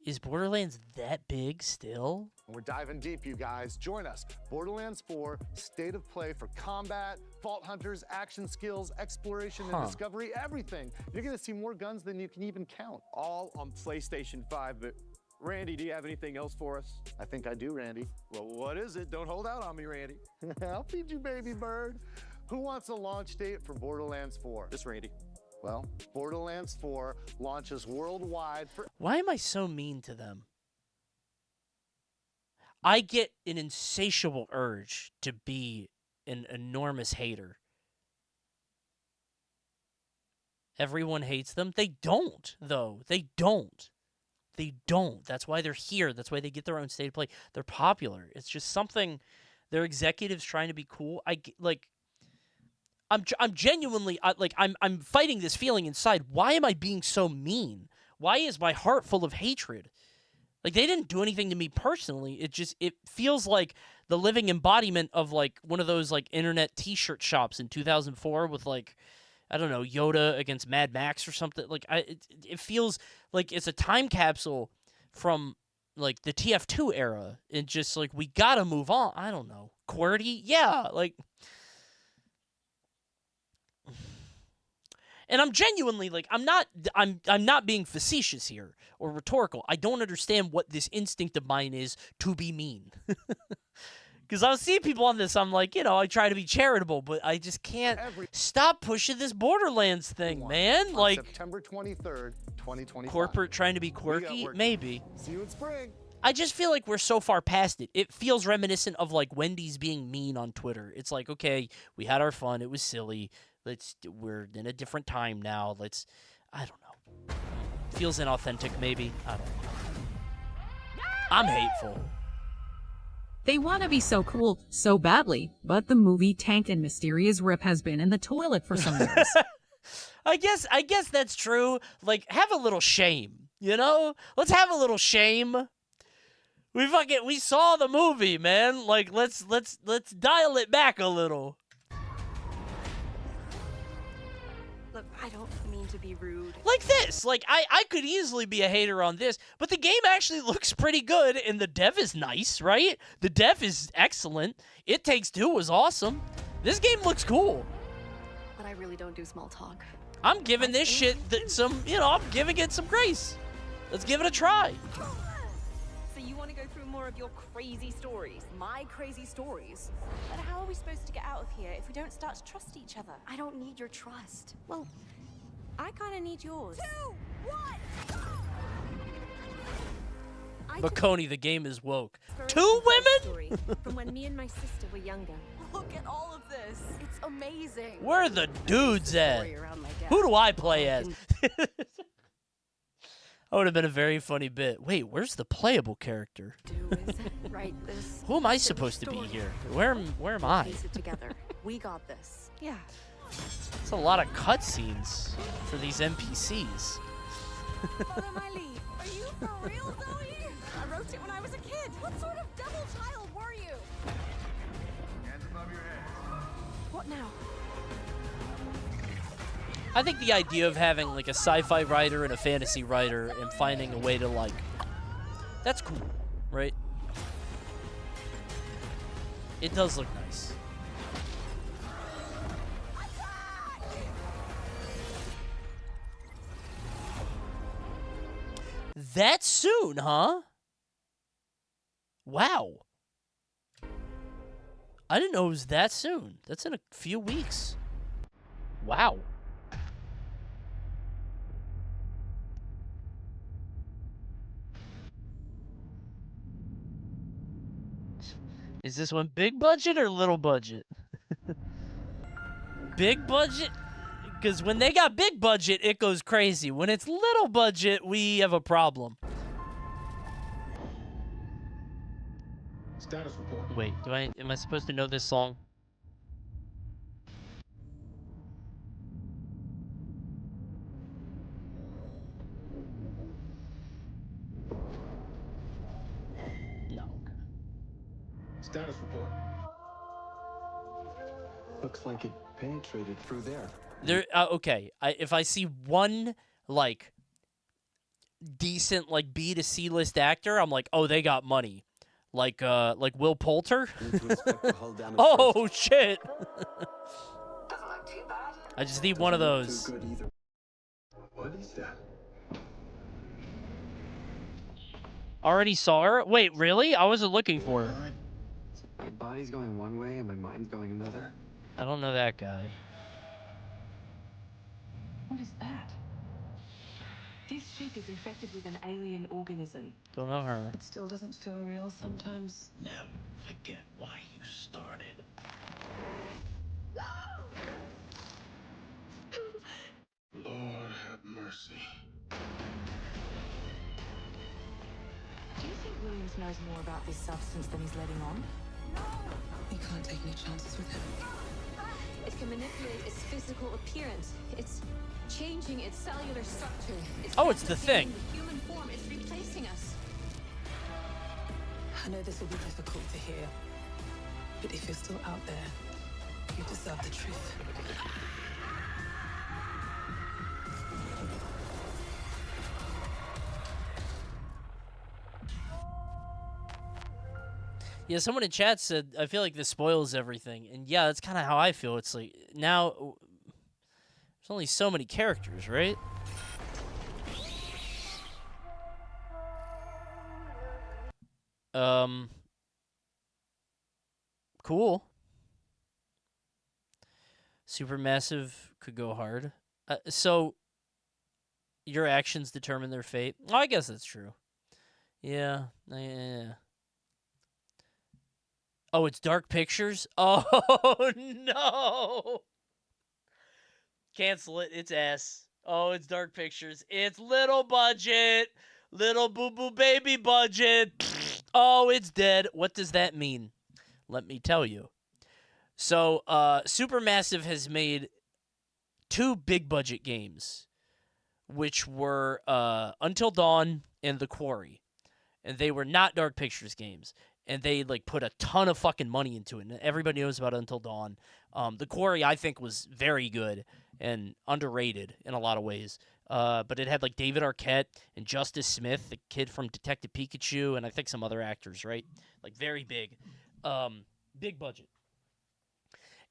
Is Borderlands that big still? We're diving deep, you guys. Join us. Borderlands 4, state of play for combat, vault hunters, action skills, exploration and discovery, everything. You're going to see more guns than you can even count, all on PlayStation 5. But Randy, do you have anything else for us? I think I do, Randy. Well, what is it? Don't hold out on me, Randy. I'll feed you, baby bird. Who wants a launch date for Borderlands 4? This Randy. Well, Borderlands 4 launches worldwide for... Why am I so mean to them? I get an insatiable urge to be an enormous hater. Everyone hates them. They don't, though. They don't. They don't. That's why they're here. That's why they get their own state of play. They're popular. It's just something. Their executives trying to be cool. I'm genuinely I'm fighting this feeling inside. Why am I being so mean? Why is my heart full of hatred? Like, they didn't do anything to me personally. It feels like the living embodiment of like one of those like internet t-shirt shops in 2004 with like, I don't know, Yoda against Mad Max or something. Like it feels like it's a time capsule from like the TF2 era. And just like, we gotta move on. I don't know. QWERTY? Yeah, like. And I'm genuinely like, I'm not being facetious here or rhetorical. I don't understand what this instinct of mine is to be mean. Because I'll see people on this, I'm like, I try to be charitable, but I just can't stop pushing this Borderlands thing, man. Like, September 23rd, 2025. Corporate trying to be quirky? Maybe. See you in spring. I just feel like we're so far past it. It feels reminiscent of like Wendy's being mean on Twitter. It's like, okay, we had our fun. It was silly. We're in a different time now. I don't know. Feels inauthentic, maybe. I don't know. I'm hateful. They want to be so cool so badly, but the movie tanked and Mysterious Rip has been in the toilet for some years. I guess that's true. Like, have a little shame, Let's have a little shame. We saw the movie, man. Like, let's dial it back a little. Look, I don't mean to be rude. Like this. Like, I could easily be a hater on this, but the game actually looks pretty good, and the dev is nice, right? The dev is excellent. It Takes Two was awesome. This game looks cool. But I really don't do small talk. I'm giving this shit I'm giving it some grace. Let's give it a try. So you want to go through more of your crazy stories? My crazy stories? But how are we supposed to get out of here if we don't start to trust each other? I don't need your trust. Well, I kind of need yours. 2, 1, But Coney, the game is woke. go! 2 women? Story from when me and my sister were younger. Look at all of this. It's amazing. Where are the dudes at? Who do I play as? That would have been a very funny bit. Wait, where's the playable character? Who am I supposed to be here? Where am I? Piece it together. We got this. Yeah. It's a lot of cutscenes for these NPCs. Follow my lead. Are you for real, Zoe? I wrote it when I was a kid. What sort of devil child were you? Hands above your head. What now? I think the idea of having like a sci-fi writer and a fantasy writer and finding a way to like, that's cool, right? It does look nice. That soon, huh? Wow. I didn't know it was that soon. That's in a few weeks. Wow. Is this one big budget or little budget? Big budget? Because when they got big budget, it goes crazy. When it's little budget, we have a problem. Status report. Wait, am I supposed to know this song? Status report. Looks like it penetrated through there. Okay. If I see one like decent like B to C list actor, I'm like, oh, they got money. Like Will Poulter. Oh shit! I just need one of those. What is that? Already saw her? Wait, really? I wasn't looking for her. My body's going one way and my mind's going another. I don't know that guy. What is that? This ship is infected with an alien organism. Don't know her. It still doesn't feel real sometimes. Never forget why you started. Lord have mercy. Do you think Williams knows more about this substance than he's letting on? You can't take any chances with him. It can manipulate its physical appearance. It's changing its cellular structure. Oh, it's the thing. The human form is replacing us. I know this will be difficult to hear, but if you're still out there, you deserve the truth. Yeah, someone in chat said, I feel like this spoils everything. And yeah, that's kind of how I feel. It's like, now, there's only so many characters, right? Cool. Supermassive could go hard. So, your actions determine their fate. Oh, I guess that's true. Yeah. Oh, it's Dark Pictures? Oh, no! Cancel it. It's ass. Oh, it's Dark Pictures. It's little budget. Little boo-boo baby budget. Oh, it's dead. What does that mean? Let me tell you. So, Supermassive has made 2 big-budget games, which were Until Dawn and The Quarry. And they were not Dark Pictures games. And they, like, put a ton of fucking money into it. And everybody knows about Until Dawn. The Quarry, I think, was very good and underrated in a lot of ways. But it had, like, David Arquette and Justice Smith, the kid from Detective Pikachu, and I think some other actors, right? Like, very big. Big budget.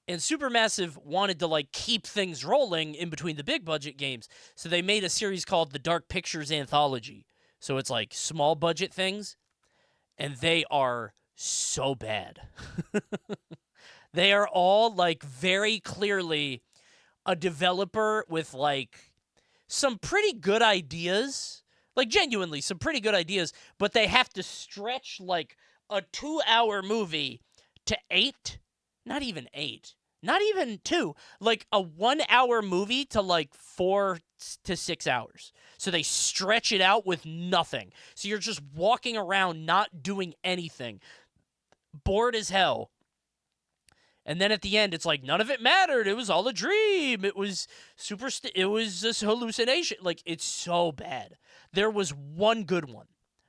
And Supermassive wanted to, like, keep things rolling in between the big budget games. So they made a series called the Dark Pictures Anthology. So it's, like, small budget things. And they are so bad. They are all, like, very clearly a developer with, like, some pretty good ideas. Like, genuinely, some pretty good ideas. But they have to stretch, like, a 2-hour movie to 8. Not even 8. Not even 2. Like, a 1-hour movie to, like, 4 to 6 hours. So they stretch it out with nothing. So you're just walking around not doing anything. Bored as hell. And then at the end, it's like, none of it mattered. It was all a dream. It was it was this hallucination. Like, it's so bad. There was one good one.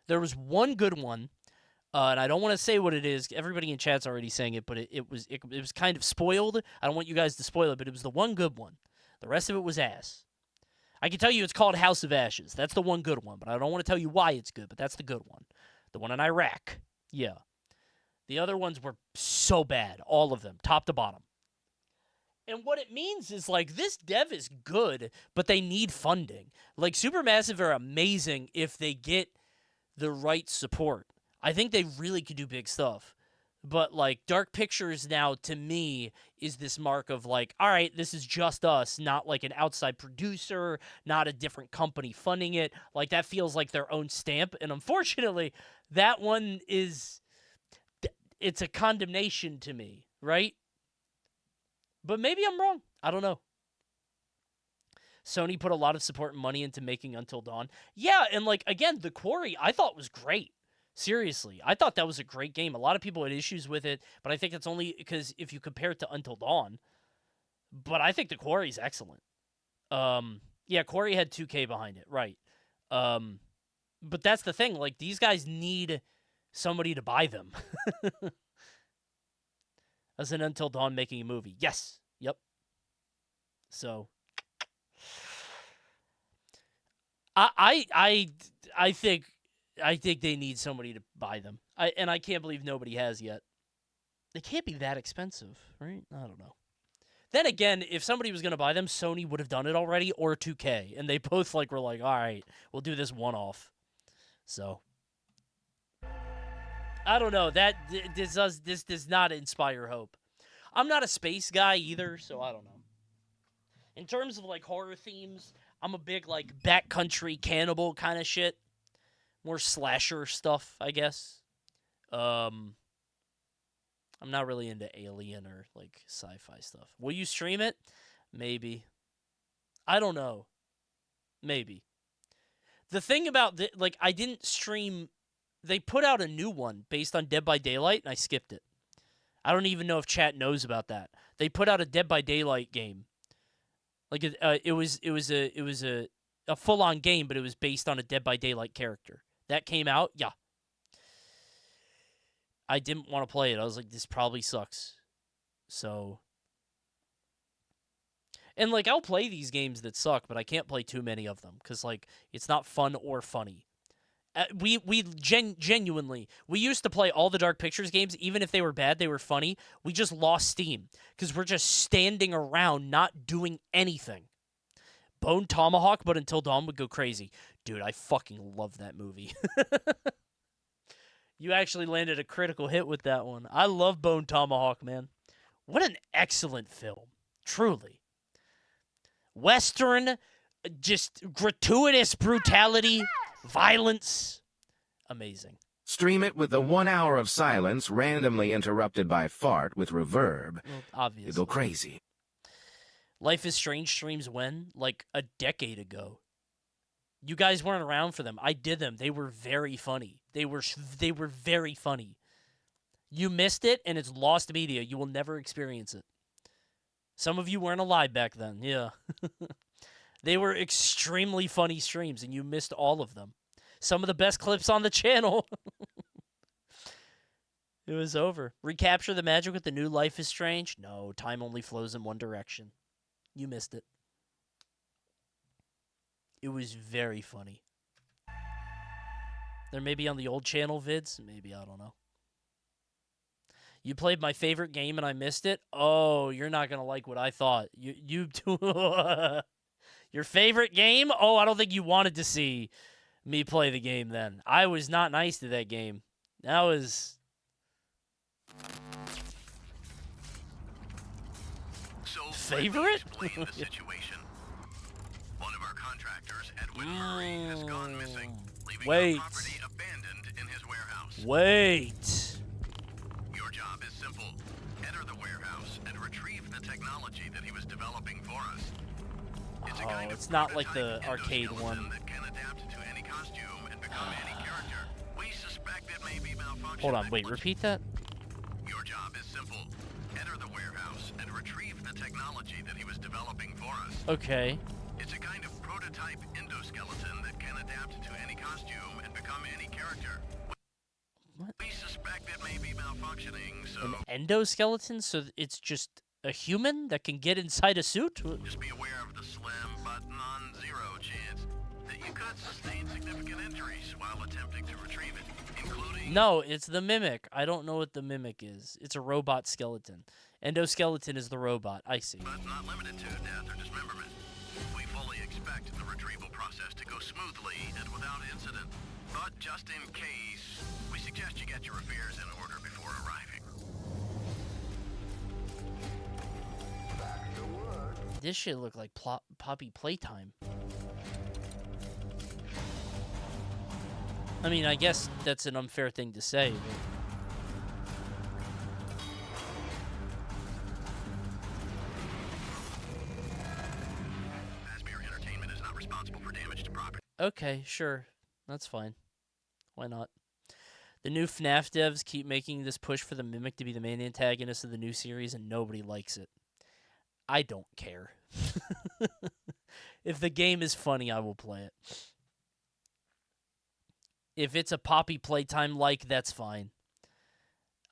And I don't want to say what it is. Everybody in chat's already saying it, but it was kind of spoiled. I don't want you guys to spoil it, but it was the one good one. The rest of it was ass. I can tell you it's called House of Ashes. That's the one good one, but I don't want to tell you why it's good, but that's the good one. The one in Iraq. Yeah. The other ones were so bad. All of them. Top to bottom. And what it means is, like, this dev is good, but they need funding. Like, Supermassive are amazing if they get the right support. I think they really could do big stuff. But, like, Dark Pictures now, to me, is this mark of, like, all right, this is just us, not, like, an outside producer, not a different company funding it. Like, that feels like their own stamp. And unfortunately, that one is, it's a condemnation to me, right? But maybe I'm wrong. I don't know. Sony put a lot of support and money into making Until Dawn. Yeah, and, like, again, The Quarry, I thought was great. Seriously, I thought that was a great game. A lot of people had issues with it, but I think it's only because if you compare it to Until Dawn. But I think The Quarry is excellent. Yeah, Quarry had 2K behind it, right. But that's the thing. Like, these guys need somebody to buy them. As in Until Dawn making a movie. Yes. Yep. So I think they need somebody to buy them. I can't believe nobody has yet. They can't be that expensive, right? I don't know. Then again, if somebody was going to buy them, Sony would have done it already, or 2K, and they both were like, all right, we'll do this one-off. So I don't know. This does not inspire hope. I'm not a space guy either, so I don't know. In terms of like horror themes, I'm a big like backcountry cannibal kind of shit. More slasher stuff, I guess. I'm not really into alien or like sci-fi stuff. Will you stream it? Maybe. I don't know. Maybe. The thing about I didn't stream. They put out a new one based on Dead by Daylight, and I skipped it. I don't even know if chat knows about that. They put out a Dead by Daylight game. Like it was a full-on game, but it was based on a Dead by Daylight character. That came out, yeah. I didn't want to play it. I was like, this probably sucks. So, and like I'll play these games that suck, but I can't play too many of them because like it's not fun or funny. Genuinely, we used to play all the Dark Pictures games, even if they were bad, they were funny. We just lost steam because we're just standing around not doing anything. Bone Tomahawk, but Until Dawn would go crazy. Dude, I fucking love that movie. You actually landed a critical hit with that one. I love Bone Tomahawk, man. What an excellent film. Truly. Western, just gratuitous brutality, violence. Amazing. Stream it with the 1 hour of silence randomly interrupted by fart with reverb. Well, obviously. You go crazy. Life is Strange streams when? Like a decade ago. You guys weren't around for them. I did them. They were very funny. They were very funny. You missed it, and it's lost media. You will never experience it. Some of you weren't alive back then. Yeah. They were extremely funny streams, and you missed all of them. Some of the best clips on the channel. It was over. Recapture the magic with the new Life is Strange? No, time only flows in one direction. You missed it. It was very funny. There may be on the old channel vids. Maybe, I don't know. You played my favorite game and I missed it? Oh, you're not going to like what I thought. You Your favorite game? Oh, I don't think you wanted to see me play the game then. I was not nice to that game. That was... favorite? One of our contractors, Edwin Murray, has gone missing, leaving Wait. the property abandoned in his warehouse. Wait. Your job is simple. Enter the warehouse and retrieve the technology that he was developing for us. It's a kind it's not like the arcade one. that can adapt to any costume and become any character. We suspect it may be malfunctioning. Hold on, wait, repeat that? Your job is simple. Enter the warehouse and retrieve the technology that he was developing for us. Okay. It's a kind of prototype endoskeleton that can adapt to any costume and become any character. What? We suspect it may be malfunctioning, so... An endoskeleton? So it's just a human that can get inside a suit? Just be aware of the slim but non-zero chance that you could sustain significant injuries while attempting to retrieve it, including... No, it's the Mimic. I don't know what the Mimic is. It's a robot skeleton. Endoskeleton is the robot. I see. But not limited to death or dismemberment. We fully expect the retrieval process to go smoothly and without incident. But just in case, we suggest you get your affairs in order before arriving. This shit look like Poppy Playtime. I mean, I guess that's an unfair thing to say, but... Okay, sure. That's fine. Why not? The new FNAF devs keep making this push for the Mimic to be the main antagonist of the new series, and nobody likes it. I don't care. If the game is funny, I will play it. If it's a Poppy Playtime-like, that's fine.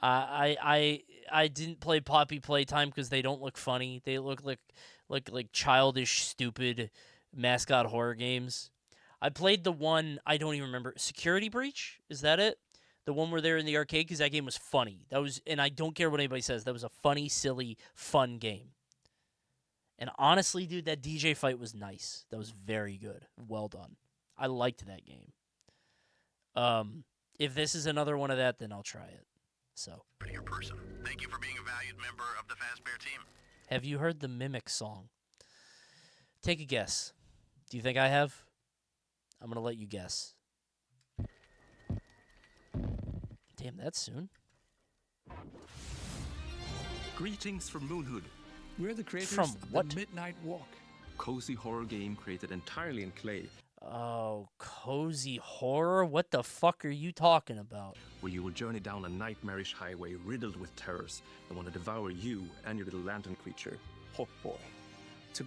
I didn't play Poppy Playtime because they don't look funny. They look like childish, stupid mascot horror games. I played the one, I don't even remember. Security Breach? Is that it? The one where they're in the arcade? Because that game was funny. And I don't care what anybody says. That was a funny, silly, fun game. And honestly, dude, that DJ fight was nice. That was very good. Well done. I liked that game. If this is another one of that, then I'll try it. So. Your person. Thank you for being a valued member of the Fazbear team. Have you heard the Mimic song? Take a guess. Do you think I have? I'm going to let you guess. Damn, that's soon. Greetings from Moonhood. We're the creators From of what? the Midnight Walk. Cozy horror game created entirely in clay. Oh, cozy horror? What the fuck are you talking about? Where you will journey down a nightmarish highway riddled with terrors that want to devour you and your little lantern creature, Hawk Boy.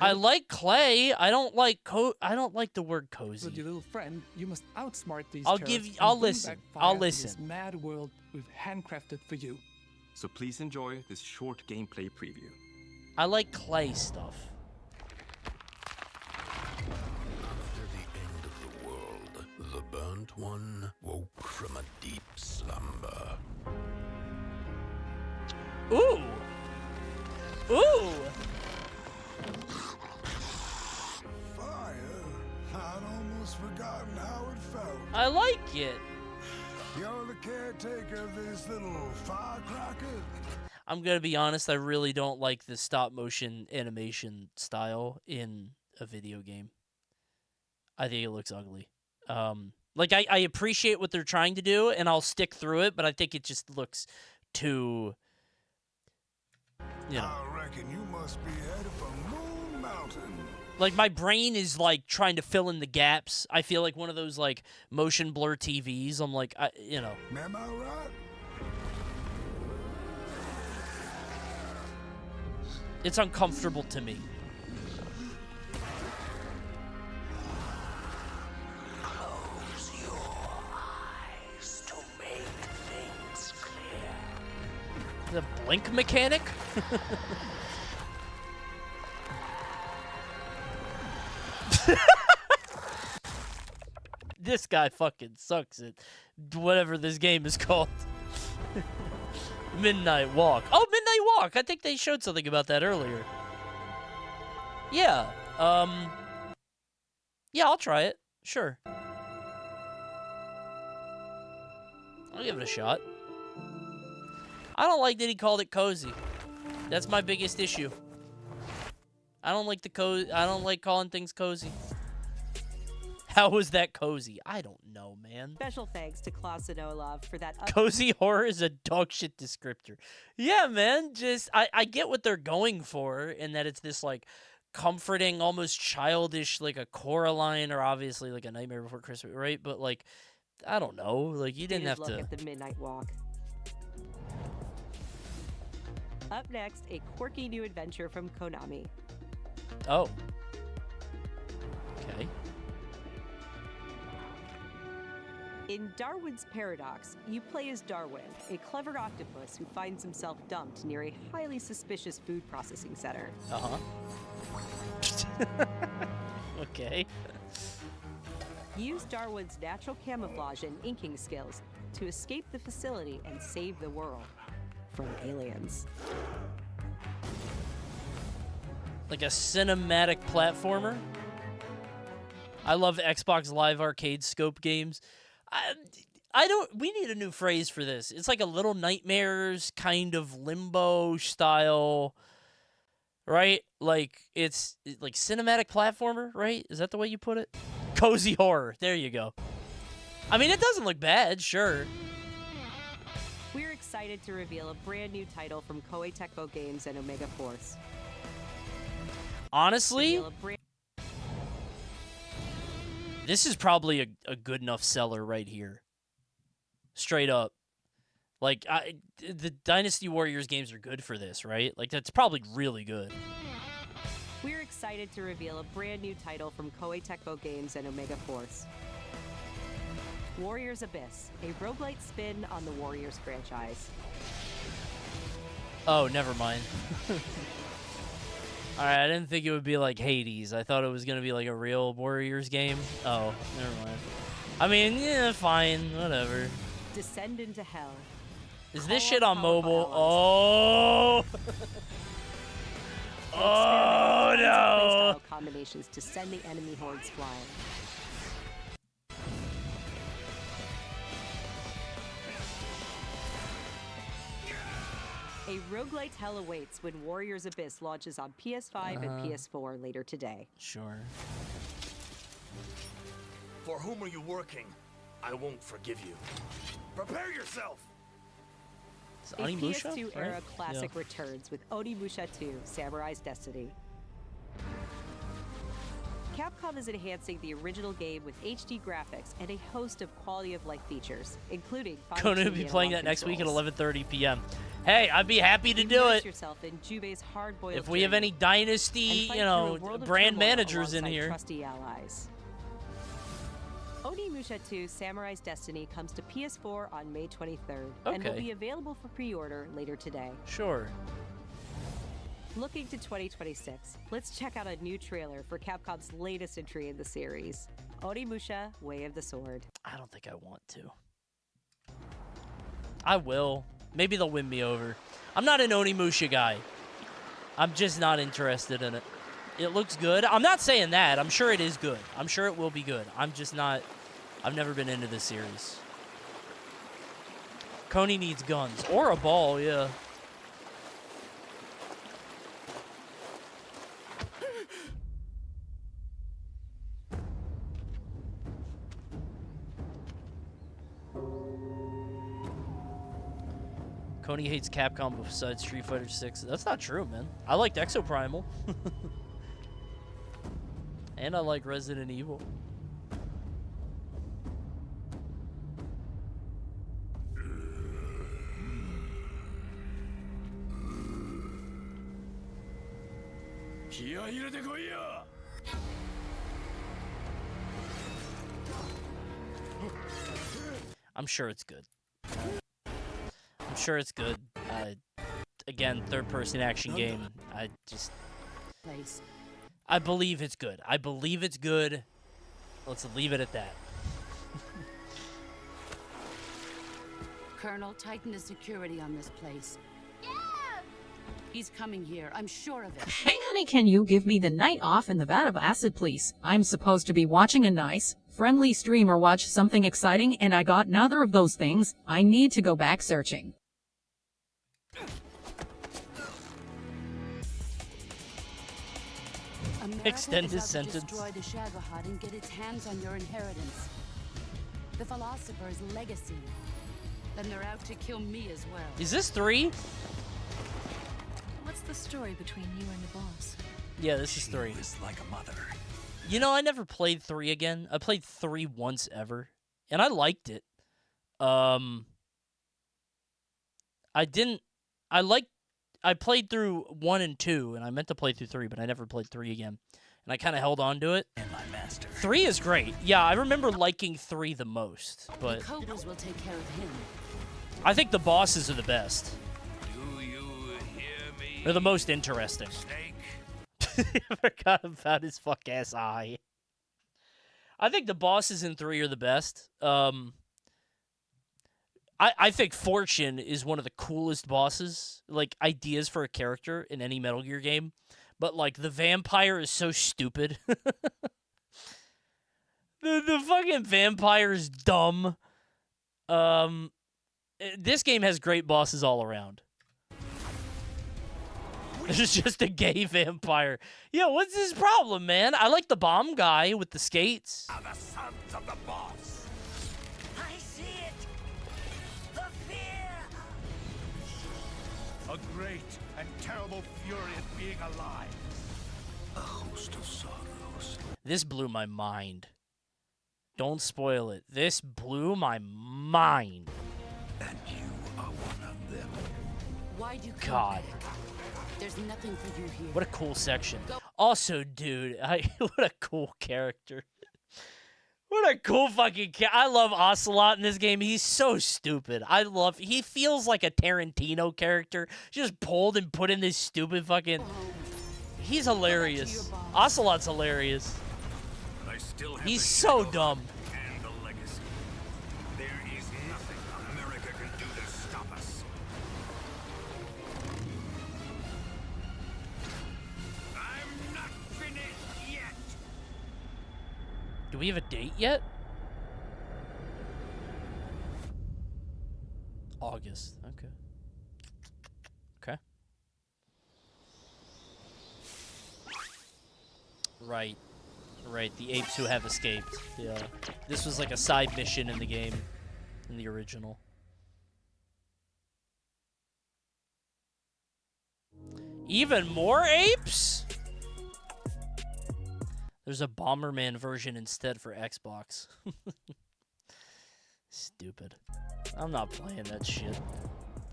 I like clay. I don't like the word cozy. With your little friend, you must outsmart these I'll terrors give you- and I'll bring listen. back fire I'll to listen. This mad world we've handcrafted for you. So please enjoy this short gameplay preview. I like clay stuff. After the end of the world, the burnt one woke from a deep slumber. Ooh. Ooh. Fire? I'd almost forgotten how it felt. I like it. You're the caretaker of this little firecracker? I'm going to be honest, I really don't like the stop motion animation style in a video game. I think it looks ugly. Like, I appreciate what they're trying to do, and I'll stick through it, but I think it just looks too, you know. I reckon you must be headed for Moon Mountain. Like, my brain is, like, trying to fill in the gaps. I feel like one of those, like, motion blur TVs. I'm like, you know. Am I right? It's uncomfortable to me. Close your eyes to make things clear. The blink mechanic? This guy fucking sucks at whatever this game is called. Midnight Walk. Oh, Midnight Walk! I think they showed something about that earlier. Yeah. Yeah, I'll try it. Sure. I'll give it a shot. I don't like that he called it cozy. That's my biggest issue. I don't like I don't like calling things cozy. How was that cozy? I don't know, man. Special thanks to Klaus and Olaf for that. Cozy horror is a dog shit descriptor. Yeah, man. Just I get what they're going for, in that it's this like comforting, almost childish, like a Coraline, or obviously like a Nightmare Before Christmas, right? But like, I don't know. Like, you didn't have look to. At the Midnight Walk. Up next, a quirky new adventure from Konami. Oh. Okay. In Darwin's Paradox, you play as Darwin, a clever octopus who finds himself dumped near a highly suspicious food processing center. Uh-huh. Okay. Use Darwin's natural camouflage and inking skills to escape the facility and save the world from aliens. Like a cinematic platformer. I love Xbox Live Arcade scope games. We need a new phrase for this. It's like a Little Nightmares kind of Limbo style, right? Like, it's like cinematic platformer, right? Is that the way you put it? Cozy horror. There you go. I mean, it doesn't look bad, sure. We're excited to reveal a brand new title from Koei Tecmo Games and Omega Force. Honestly, this is probably a good enough seller right here. Straight up. Like, the Dynasty Warriors games are good for this, right? Like, that's probably really good. We're excited to reveal a brand new title from Koei Tecmo Games and Omega Force. Warriors Abyss, a roguelite spin on the Warriors franchise. Oh, never mind. Alright, I didn't think it would be like Hades. I thought it was going to be like a real Warriors game. Oh, never mind. I mean, yeah, fine. Whatever. Descend into hell. Is this shit on mobile? Oh! Oh, no! Combinations to send the enemy hordes flying. A roguelite hell awaits when Warriors Abyss launches on PS5 and PS4 later today. Sure. For whom are you working? I won't forgive you. Prepare yourself! A PS2-era classic returns with Onimusha 2, Samurai's Destiny. Capcom is enhancing the original game with HD graphics and a host of quality-of-life features, including Coney will be playing that next week at 11:30 p.m. Hey, I'd be happy to do it. If we have any Dynasty, you know, brand managers in here. Trusty allies. Onimusha 2 Samurai's Destiny comes to PS4 on May 23rd and will be available for pre-order later today. Sure. Looking to 2026, let's check out a new trailer for Capcom's latest entry in the series, Onimusha Way of the Sword. I don't think I want to. I will. Maybe they'll win me over. I'm not an Onimusha guy. I'm just not interested in it. It looks good. I'm not saying that. I'm sure it is good. I'm sure it will be good. I'm just not... I've never been into this series. Coney needs guns. Or a ball, yeah. Coney hates Capcom besides Street Fighter 6. That's not true, man. I liked Exoprimal. And I like Resident Evil. I'm sure it's good. I'm sure it's good. Again, third-person action game. I believe it's good. I believe it's good. Let's leave it at that. Colonel, tighten the security on this place. Yeah! He's coming here. I'm sure of it. Hey, honey, can you give me the night off in the vat of acid, please? I'm supposed to be watching a nice, friendly stream or watch something exciting, and I got neither of those things. I need to go back searching. Extend his sentence. Destroy the Shagohod and get its hands on your inheritance. The philosopher's legacy. Then they're out to kill me as well. Is this 3? What's the story between you and the boss? Yeah, this is 3. She was like a mother. You know, I never played 3 again. I played 3 once ever, and I liked it. I played through 1 and 2, and I meant to play through 3, but I never played 3 again. And I kind of held on to it. And my master. 3 is great. Yeah, I remember liking 3 the most, but The Cobras will take care of him. I think the bosses are the best. Do you hear me? They're the most interesting. Snake. I forgot about his fuck-ass eye. I think the bosses in 3 are the best. I think Fortune is one of the coolest bosses, like, ideas for a character in any Metal Gear game. But, like, the vampire is so stupid. the fucking vampire is dumb. This game has great bosses all around. There's just a gay vampire. Yeah, what's his problem, man? I like the bomb guy with the skates. Are the sons of the boss. I see it. The fear. A great and terrible fury at being alive. A host of sorrows. This blew my mind. Don't spoil it. This blew my mind. And you are one of them. Why'd you come God. back? There's nothing for you here. What a cool section. Also, dude, what a cool character. What What a cool fucking cat. I love Ocelot in this game. He's so stupid. He feels like a Tarantino character. Just pulled and put in this stupid fucking... He's hilarious. Ocelot's hilarious. He's so dumb. And the legacy. There is nothing America can do to stop us. I'm not finished yet. Do we have a date yet? August. Okay. Okay. Right. Right, the apes who have escaped. Yeah. This was like a side mission in the game, in the original. Even more apes? There's a Bomberman version instead for Xbox. Stupid. I'm not playing that shit.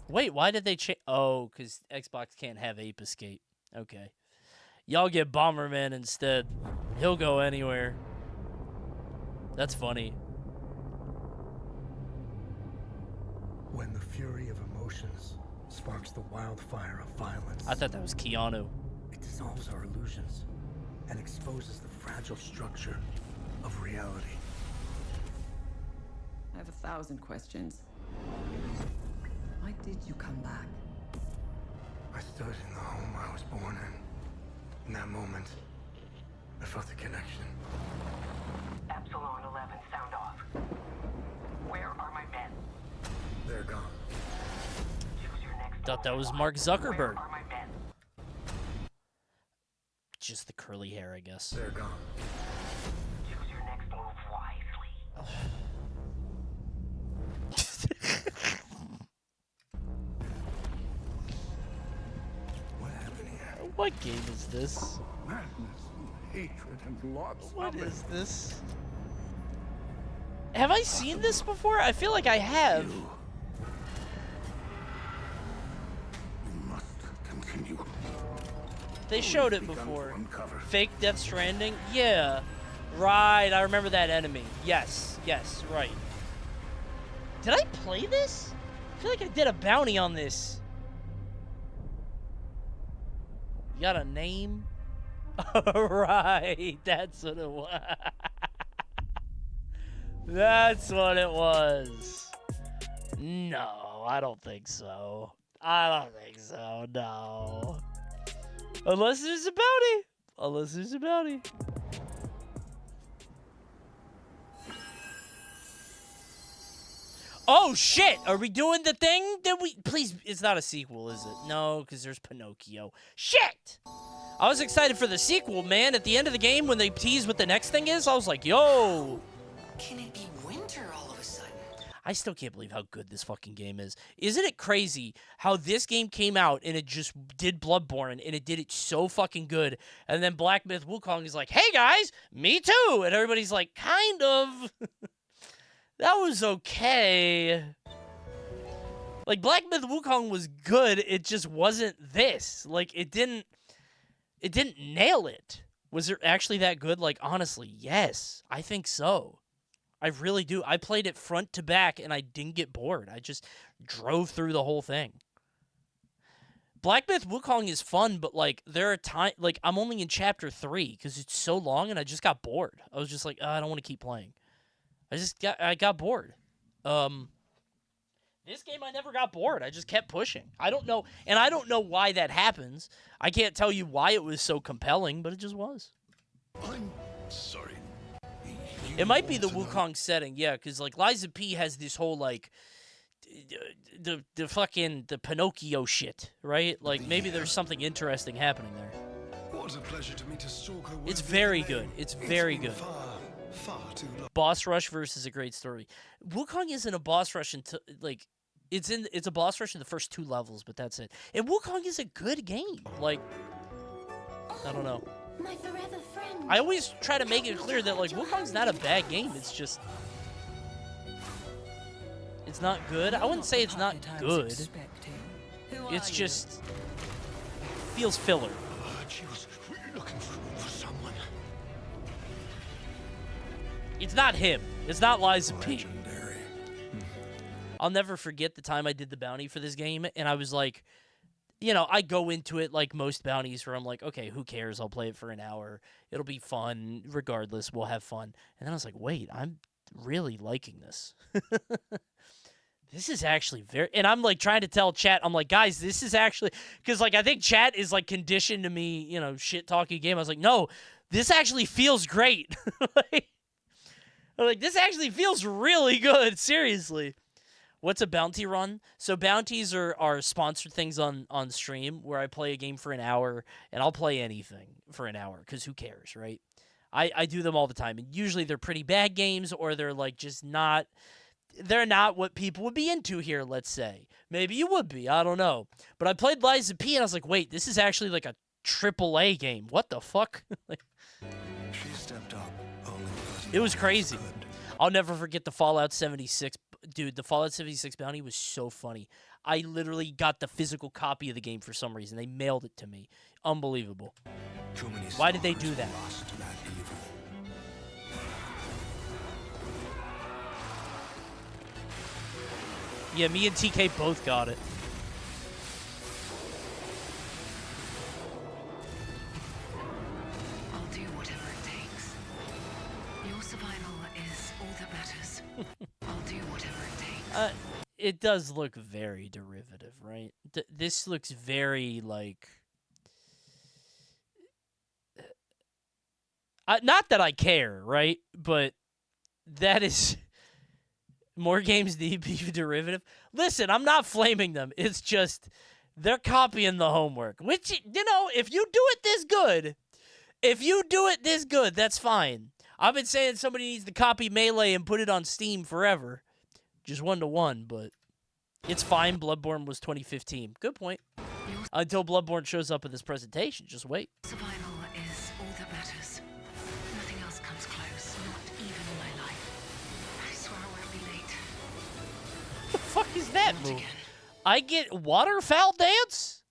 Wait, why did they change? Oh, because Xbox can't have ape escape. Okay. Y'all get Bomberman instead. He'll go anywhere. That's funny. When the fury of emotions sparks the wildfire of violence, I thought that was Keanu. it dissolves our illusions and exposes the fragile structure of reality. I have 1,000 questions. Why did you come back? I stood in the home I was born in. In that moment, I felt a connection. Epsilon 11, sound off. Where are my men? They're gone. Thought that was Mark Zuckerberg. Where are my men? Just the curly hair, I guess. They're gone. Choose your next move wisely. What happened here? What game is this? Madness, hatred, and lots What of it. is this? Have I seen this before? I feel like I have. You must continue. They showed it before. Fake Death Stranding? Yeah. Right, I remember that enemy. Yes, yes, right. Did I play this? I feel like I did a bounty on this. You got a name? Right, that's what it was. That's what it was. No, I don't think so. I don't think so, no. Unless there's a bounty. Unless there's a bounty. Oh, shit! Are we doing the thing that we... Please, it's not a sequel, is it? No, because there's Pinocchio. Shit! I was excited for the sequel, man. At the end of the game, when they tease what the next thing is, I was like, yo! Can it be winter all of a sudden? I still can't believe how good this fucking game is. Isn't it crazy how this game came out and it just did Bloodborne and it did it so fucking good, and then Black Myth Wukong is like, hey guys, me too! And everybody's like, kind of... That was okay. Like, Black Myth Wukong was good, it just wasn't this. Like, it didn't nail it. Was it actually that good? Like, honestly, yes. I think so. I really do. I played it front to back, and I didn't get bored. I just drove through the whole thing. Black Myth Wukong is fun, but, like, there are times... Like, I'm only in Chapter 3, because it's so long, and I just got bored. I was just like, I don't want to keep playing. I got bored. This game I never got bored. I just kept pushing. I don't know, and I don't know why that happens. I can't tell you why it was so compelling, but it just was. I'm sorry. It might be the Wukong setting, yeah, because like Liza P has this whole like the Pinocchio shit, right? Like maybe there's something interesting happening there. What a pleasure to meet a stalker. It's very good. It's very good. Far too long. Boss rush versus a great story. Wukong isn't a boss rush until like it's a boss rush in the first 2 levels, but that's it. And Wukong is a good game. Like I don't know. My forever friend. I always try to make it clear that like Wukong's not a bad game. It's just it's not good. I wouldn't say it's not good. It's just feels filler. She was looking for someone. It's not him. It's not Liza P. I'll never forget the time I did the bounty for this game, and I was like, you know, I go into it like most bounties where I'm like, okay, who cares? I'll play it for an hour. It'll be fun. Regardless, we'll have fun. And then I was like, wait, I'm really liking this. This is actually very... And I'm like trying to tell chat, I'm like, guys, this is actually... Because like I think chat is like conditioned to me, you know, shit-talking game. I was like, no, this actually feels great. like, this actually feels really good. Seriously. What's a bounty run? So bounties are sponsored things on stream where I play a game for an hour, and I'll play anything for an hour, because who cares, right? I do them all the time, and usually they're pretty bad games, or they're like just not... They're not what people would be into here, let's say. Maybe you would be, I don't know. But I played Liza P, and I was like, wait, this is actually like a AAA game. What the fuck? She stepped up only because it was crazy. I'll never forget the Fallout 76. Dude, the Fallout 76 bounty was so funny. I literally got the physical copy of the game for some reason. They mailed it to me. Unbelievable. Why did they do that? Yeah, me and TK both got it. I'll do whatever it takes. Your survival is all that matters. I'll do whatever it takes. It does look very derivative, right? This looks very, like... not that I care, right? But that is... More games need to be derivative. Listen, I'm not flaming them. It's just they're copying the homework. Which, you know, if you do it this good, that's fine. I've been saying somebody needs to copy Melee and put it on Steam forever. Just 1-to-1, but it's fine. Bloodborne was 2015. Good point. Until Bloodborne shows up in this presentation. Just wait. Survival is all that matters. Nothing else comes close, not even my life. I swear I won't be late. What the fuck is that move? I get waterfowl dance?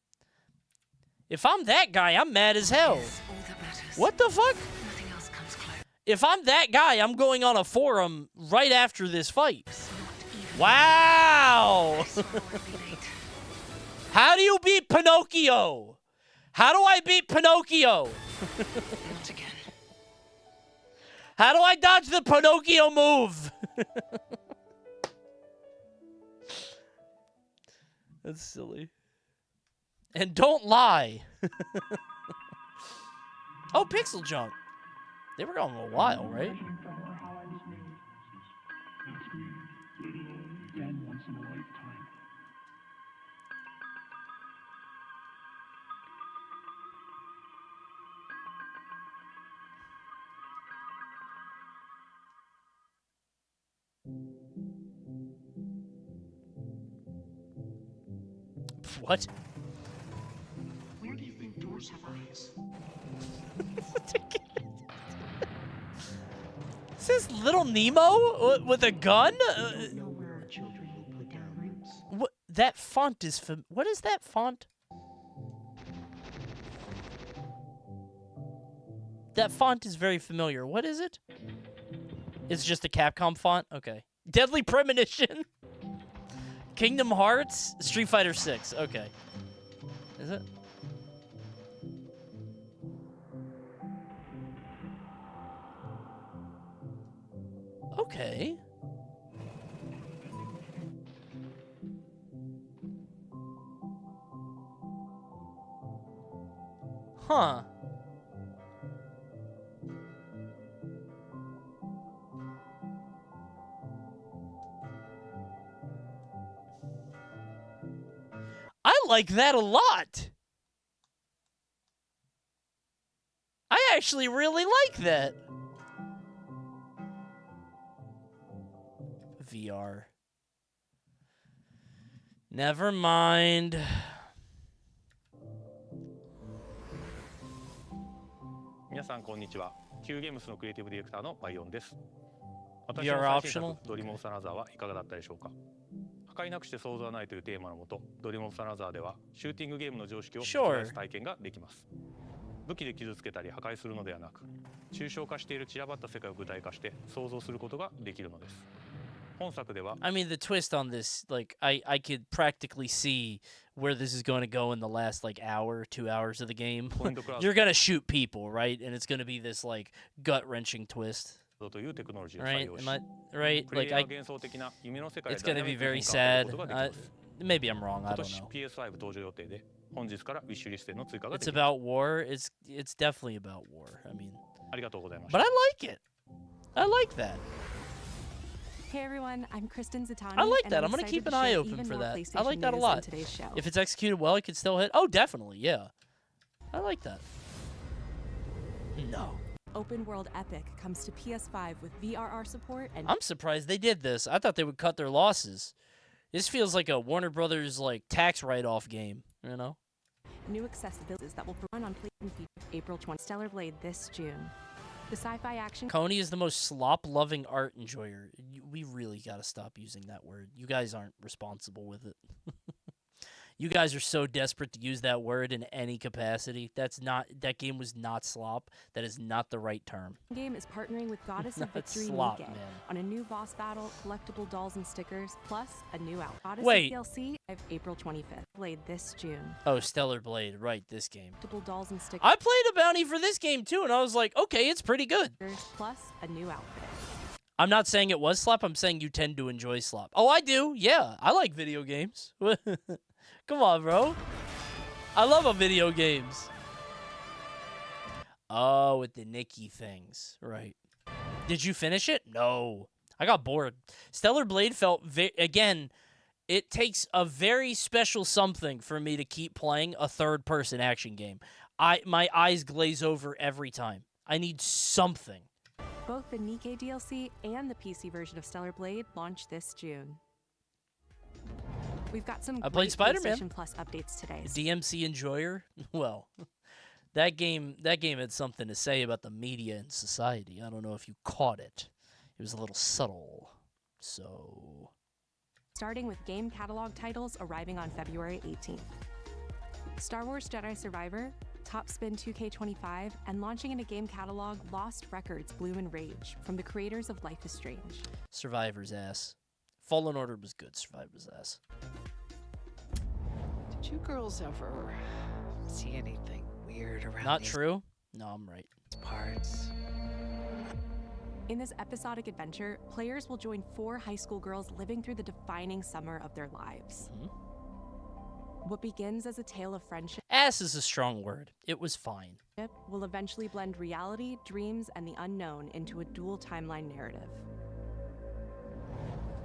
If I'm that guy, I'm mad as hell. What the fuck? Nothing else comes close. If I'm that guy, I'm going on a forum right after this fight. Wow! How do you beat Pinocchio? How do I beat Pinocchio? Not again. How do I dodge the Pinocchio move? That's silly. And don't lie. Oh, Pixel Junk. They were going a while, right? What? Where do you think doors have eyes? Is this Little Nemo with a gun? What? That font is what is that font? That font is very familiar. What is it? It's just a Capcom font? Okay. Deadly Premonition? Kingdom Hearts? Street Fighter 6. Okay. Is it? Okay. Huh. I like that a lot. I actually really like that. VR. Never mind.皆さんこんにちは。Qゲームスのクリエイティブディレクターのバイオンです。 VR optional? ドリームオブサナザーはいかがだったでしょうか。破壊なくして想像はないというテーマのもと、ドリームオブサナザーではシューティングゲームの常識を覆す体験ができます。武器で傷つけたり破壊するのではなく、抽象化している散らばった世界を具体化して想像することができるのです。本作では I mean, the twist on this, like, I could practically see where this is going to go in the last, like, hour, 2 hours of the game. You're going to shoot people, right? And it's going to be this, like, gut-wrenching twist. というテクノロジーを採 Right? 用し、 Am I right? プレイ Like, ヤーが幻想的な夢の世界 it's で going ダ to イナ be ミックに very 変わる sad. ことができます。 Maybe I'm wrong. 今 I don't 年 know. PS5 登場予定で、本日からウィッシュリストへの追加がで It's きます。 about war. It's definitely about war. I mean, ありがとうございました。 but I like it. I like that. Hey everyone, I'm Kristen Zatani. I like and that. I'm going to excited keep an to eye share open even for more that. I PlayStation like that a news lot. in today's show. If it's executed well, it could still hit. Oh, definitely. Yeah. I like that. No. Open World Epic comes to PS5 with VRR support and I'm surprised they did this. I thought they would cut their losses. This feels like a Warner Brothers like tax write-off game, you know? new accessibilities that will run on PlayStation April 20. Stellar Blade this June. The sci-fi action Coney is the most slop-loving art enjoyer. We really got to stop using that word. You guys aren't responsible with it. You guys are so desperate to use that word in any capacity. That game was not slop. That is not the right term. game is partnering with Goddess of That's Victory slop, Nike man. on a new boss battle, collectible dolls and stickers, plus a new out. Goddess Wait. of DLC April 25th. Blade this June. Oh, Stellar Blade, right, this game. Collectible dolls and stickers. I played a bounty for this game too, and I was like, okay, it's pretty good. Plus a new outfit. I'm not saying it was slop, I'm saying you tend to enjoy slop. Oh, I do, yeah. I like video games. Come on, bro. I love video games. Oh, with the Nikki things. Right. Did you finish it? No. I got bored. Stellar Blade felt, again, it takes a very special something for me to keep playing a third-person action game. My eyes glaze over every time. I need something. Both the Nikkei DLC and the PC version of Stellar Blade launch this June. We've got some I played great Spider-Man. PlayStation Plus updates today. DMC enjoyer? Well, that game had something to say about the media and society. I don't know if you caught it. It was a little subtle. So, Starting with game catalog titles arriving on February 18th. Star Wars Jedi Survivor, Top Spin 2K25, and launching in a game catalog, Lost Records Bloom and Rage from the creators of Life is Strange. Survivor's ass. Fallen Order was good. Survivor's ass. Did you girls ever see anything weird around Not these true? No, I'm right. parts? In this episodic adventure, players will join 4 high school girls living through the defining summer of their lives. What begins as a tale of friendship Ass is a strong word. It was fine. will eventually blend reality, dreams, and the unknown into a dual timeline narrative.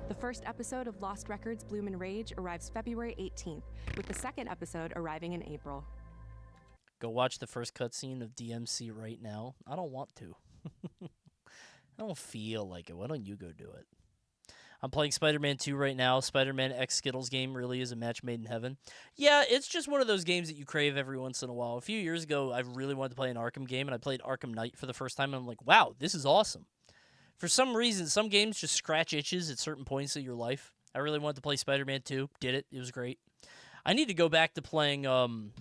The first episode of Lost Records Bloom and Rage arrives February 18th, with the second episode arriving in April. Go watch the first cutscene of DMC right now. I don't want to. I don't feel like it. Why don't you go do it? I'm playing Spider-Man 2 right now. Spider-Man X Skittles game really is a match made in heaven. Yeah, it's just one of those games that you crave every once in a while. A few years ago, I really wanted to play an Arkham game, and I played Arkham Knight for the first time, and I'm like, wow, this is awesome. For some reason, some games just scratch itches at certain points of your life. I really wanted to play Spider-Man 2. Did it. It was great. I need to go back to playing Final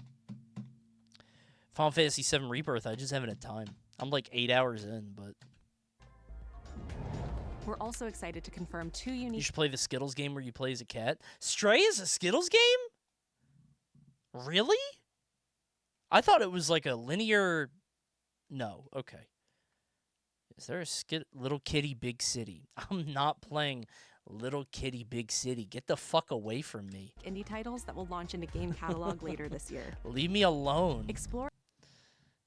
Fantasy VII Rebirth. I just haven't had time. I'm like 8 hours in, but We're also excited to confirm 2 you unique should play the Skittles game where you play as a cat. Stray is a Skittles game? Really? I thought it was like a linear... No, okay. Is there a Little Kitty Big City? I'm not playing Little Kitty Big City. Get the fuck away from me. indie titles that will launch in a game catalog later this year. Leave me alone. Explore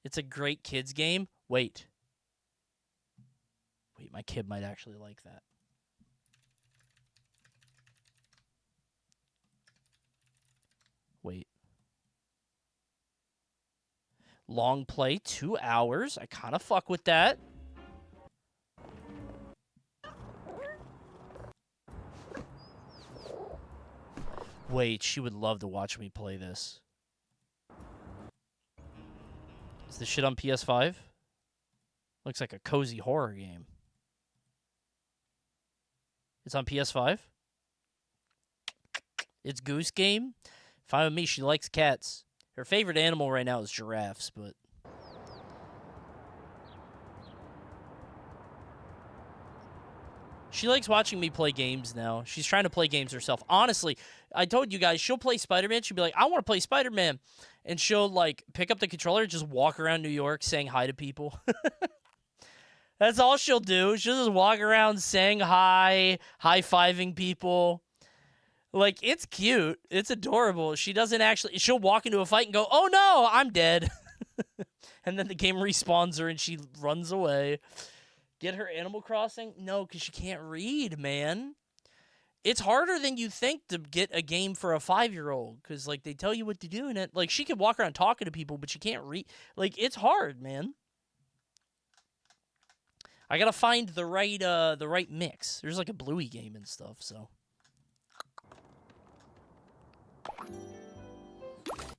It's a great kids game. Wait, my kid might actually like that. Wait. Long play, 2 hours. I kind of fuck with that. Wait, she would love to watch me play this. Is this shit on PS5? Looks like a cozy horror game. It's on PS5? It's Goose Game? Fine with me, she likes cats. Her favorite animal right now is giraffes, but She likes watching me play games now. She's trying to play games herself. Honestly, I told you guys, she'll play Spider-Man. She'll be like, I want to play Spider-Man. And she'll, like, pick up the controller and just walk around New York saying hi to people. That's all she'll do. She'll just walk around saying hi, high-fiving people. Like, it's cute. It's adorable. She doesn't actually... She'll walk into a fight and go, oh, no, I'm dead. And then the game respawns her and she runs away. Get her Animal Crossing? No, because she can't read, man. It's harder than you think to get a game for a 5-year-old because, like, they tell you what to do in it. Like, she can walk around talking to people, but she can't read. Like, it's hard, man. I gotta find the right mix. There's, like, a Bluey game and stuff, so...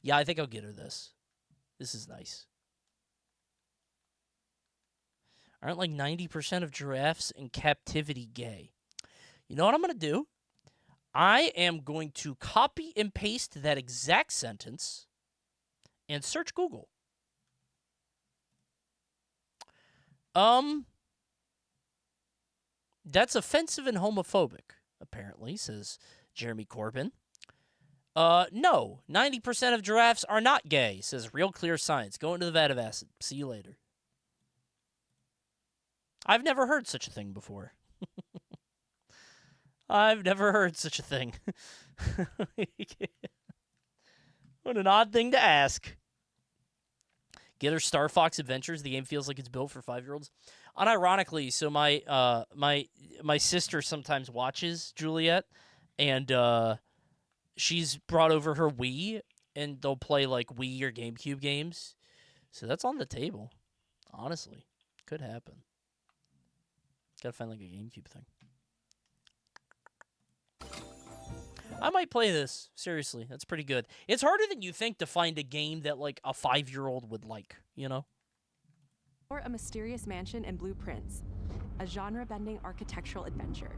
Yeah, I think I'll get her this. This is nice. Aren't like 90% of giraffes in captivity gay? You know what I'm going to do? I am going to copy and paste that exact sentence and search Google. That's offensive and homophobic, apparently, says Jeremy Corbyn. No, 90% of giraffes are not gay, says Real Clear Science. Go into the vat of acid. See you later. I've never heard such a thing before. I've never heard such a thing. What an odd thing to ask. Get her Star Fox Adventures. The game feels like it's built for 5-year-olds. Unironically, so my sister sometimes watches Juliet, and she's brought over her Wii, and they'll play like Wii or GameCube games. So that's on the table. Honestly, could happen. Gotta find like a GameCube thing. I might play this. Seriously, that's pretty good. It's harder than you think to find a game that like a 5-year-old would like, you know? Or A Mysterious Mansion and Blueprints, a genre-bending architectural adventure.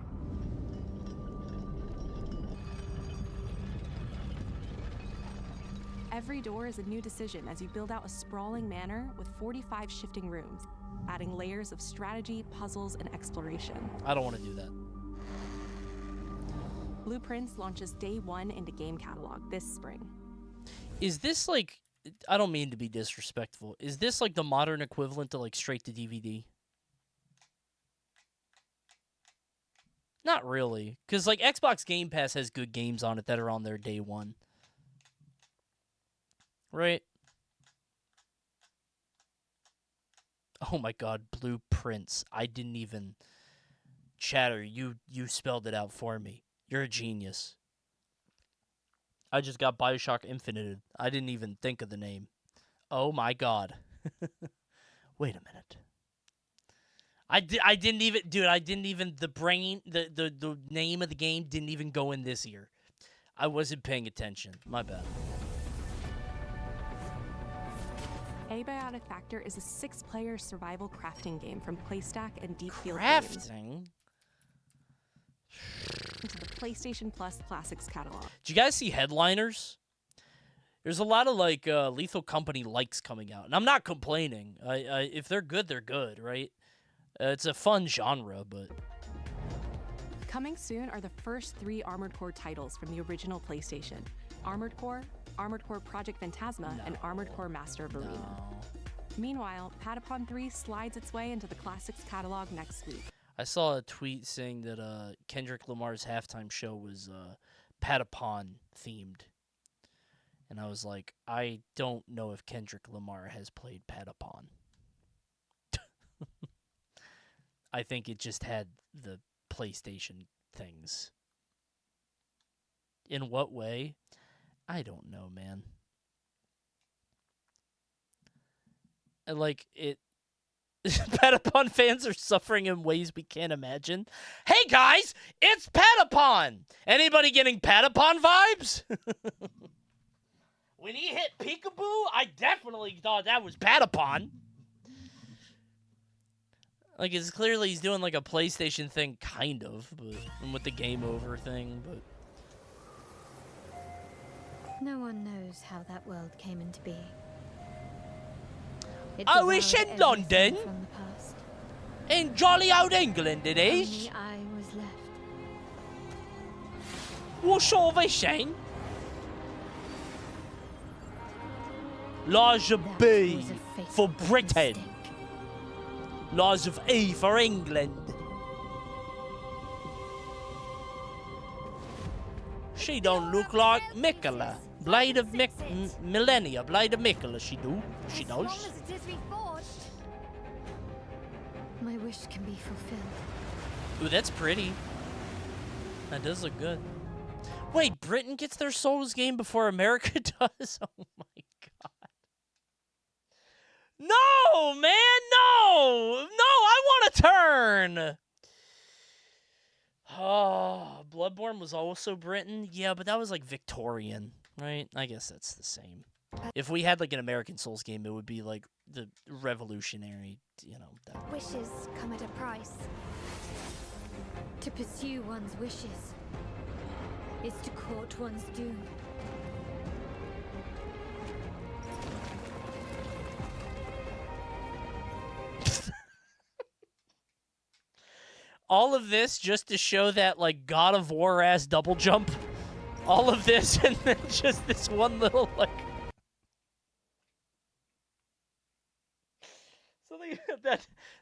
Every door is a new decision as you build out a sprawling manor with 45 shifting rooms, adding layers of strategy, puzzles, and exploration. I don't want to do that. Blueprints launches day 1 into Game Catalog this spring. Is this like... I don't mean to be disrespectful. Is this like the modern equivalent to like straight to DVD? Not really. Because like Xbox Game Pass has good games on it that are on there day 1. Right? Oh my god, Blueprints. I didn't even... Chatter, you spelled it out for me. You're a genius. I just got Bioshock Infinite. I didn't even think of the name. Oh my god. Wait a minute. I didn't even... Dude, I didn't even... The name of the game didn't even go in this ear. I wasn't paying attention. My bad. Abiotic Factor is a 6-player survival crafting game from PlayStack and Deep Field Crafting? Games. Into the PlayStation Plus Classics catalog. Did you guys see Headliners? There's a lot of like Lethal Company likes coming out, and I'm not complaining. If they're good, they're good, right? It's a fun genre, but... Coming soon are the first 3 Armored Core titles from the original PlayStation. Armored Core Project Phantasma, and Armored Core Master of Arena. Meanwhile, Patapon 3 slides its way into the Classics catalog next week. I saw a tweet saying that Kendrick Lamar's halftime show was Patapon themed. And I was like, I don't know if Kendrick Lamar has played Patapon. I think it just had the PlayStation things. In what way? I don't know, man. And like it Patapon fans are suffering in ways we can't imagine. Hey guys, it's Patapon! Anybody getting Patapon vibes? When he hit Peekaboo, I definitely thought that was Patapon. Like, it's clearly he's doing like a PlayStation thing, kind of, but and with the game over thing, but... No one knows how that world came into being. Oh, it's in London? In jolly old England it is. Only I was What shall we saying? Laws of B for Britain. Laws of E for England. She don't look like Mikola. Blade of Millennia. Blade of Mikola, she do. She does. As long as it is reforged, my wish can be fulfilled. Ooh, that's pretty. That does look good. Wait, Britain gets their Souls game before America does? Oh my god. No, man, no! No, I want to turn! Oh, Bloodborne was also Britain? Yeah, but that was like Victorian, right? I guess that's the same. If we had like an American Souls game, it would be like the revolutionary, you know. That. Wishes come at a price. To pursue one's wishes is to court one's doom. All of this just to show that, like, God of War ass double jump. All of this, and then just this one little, like...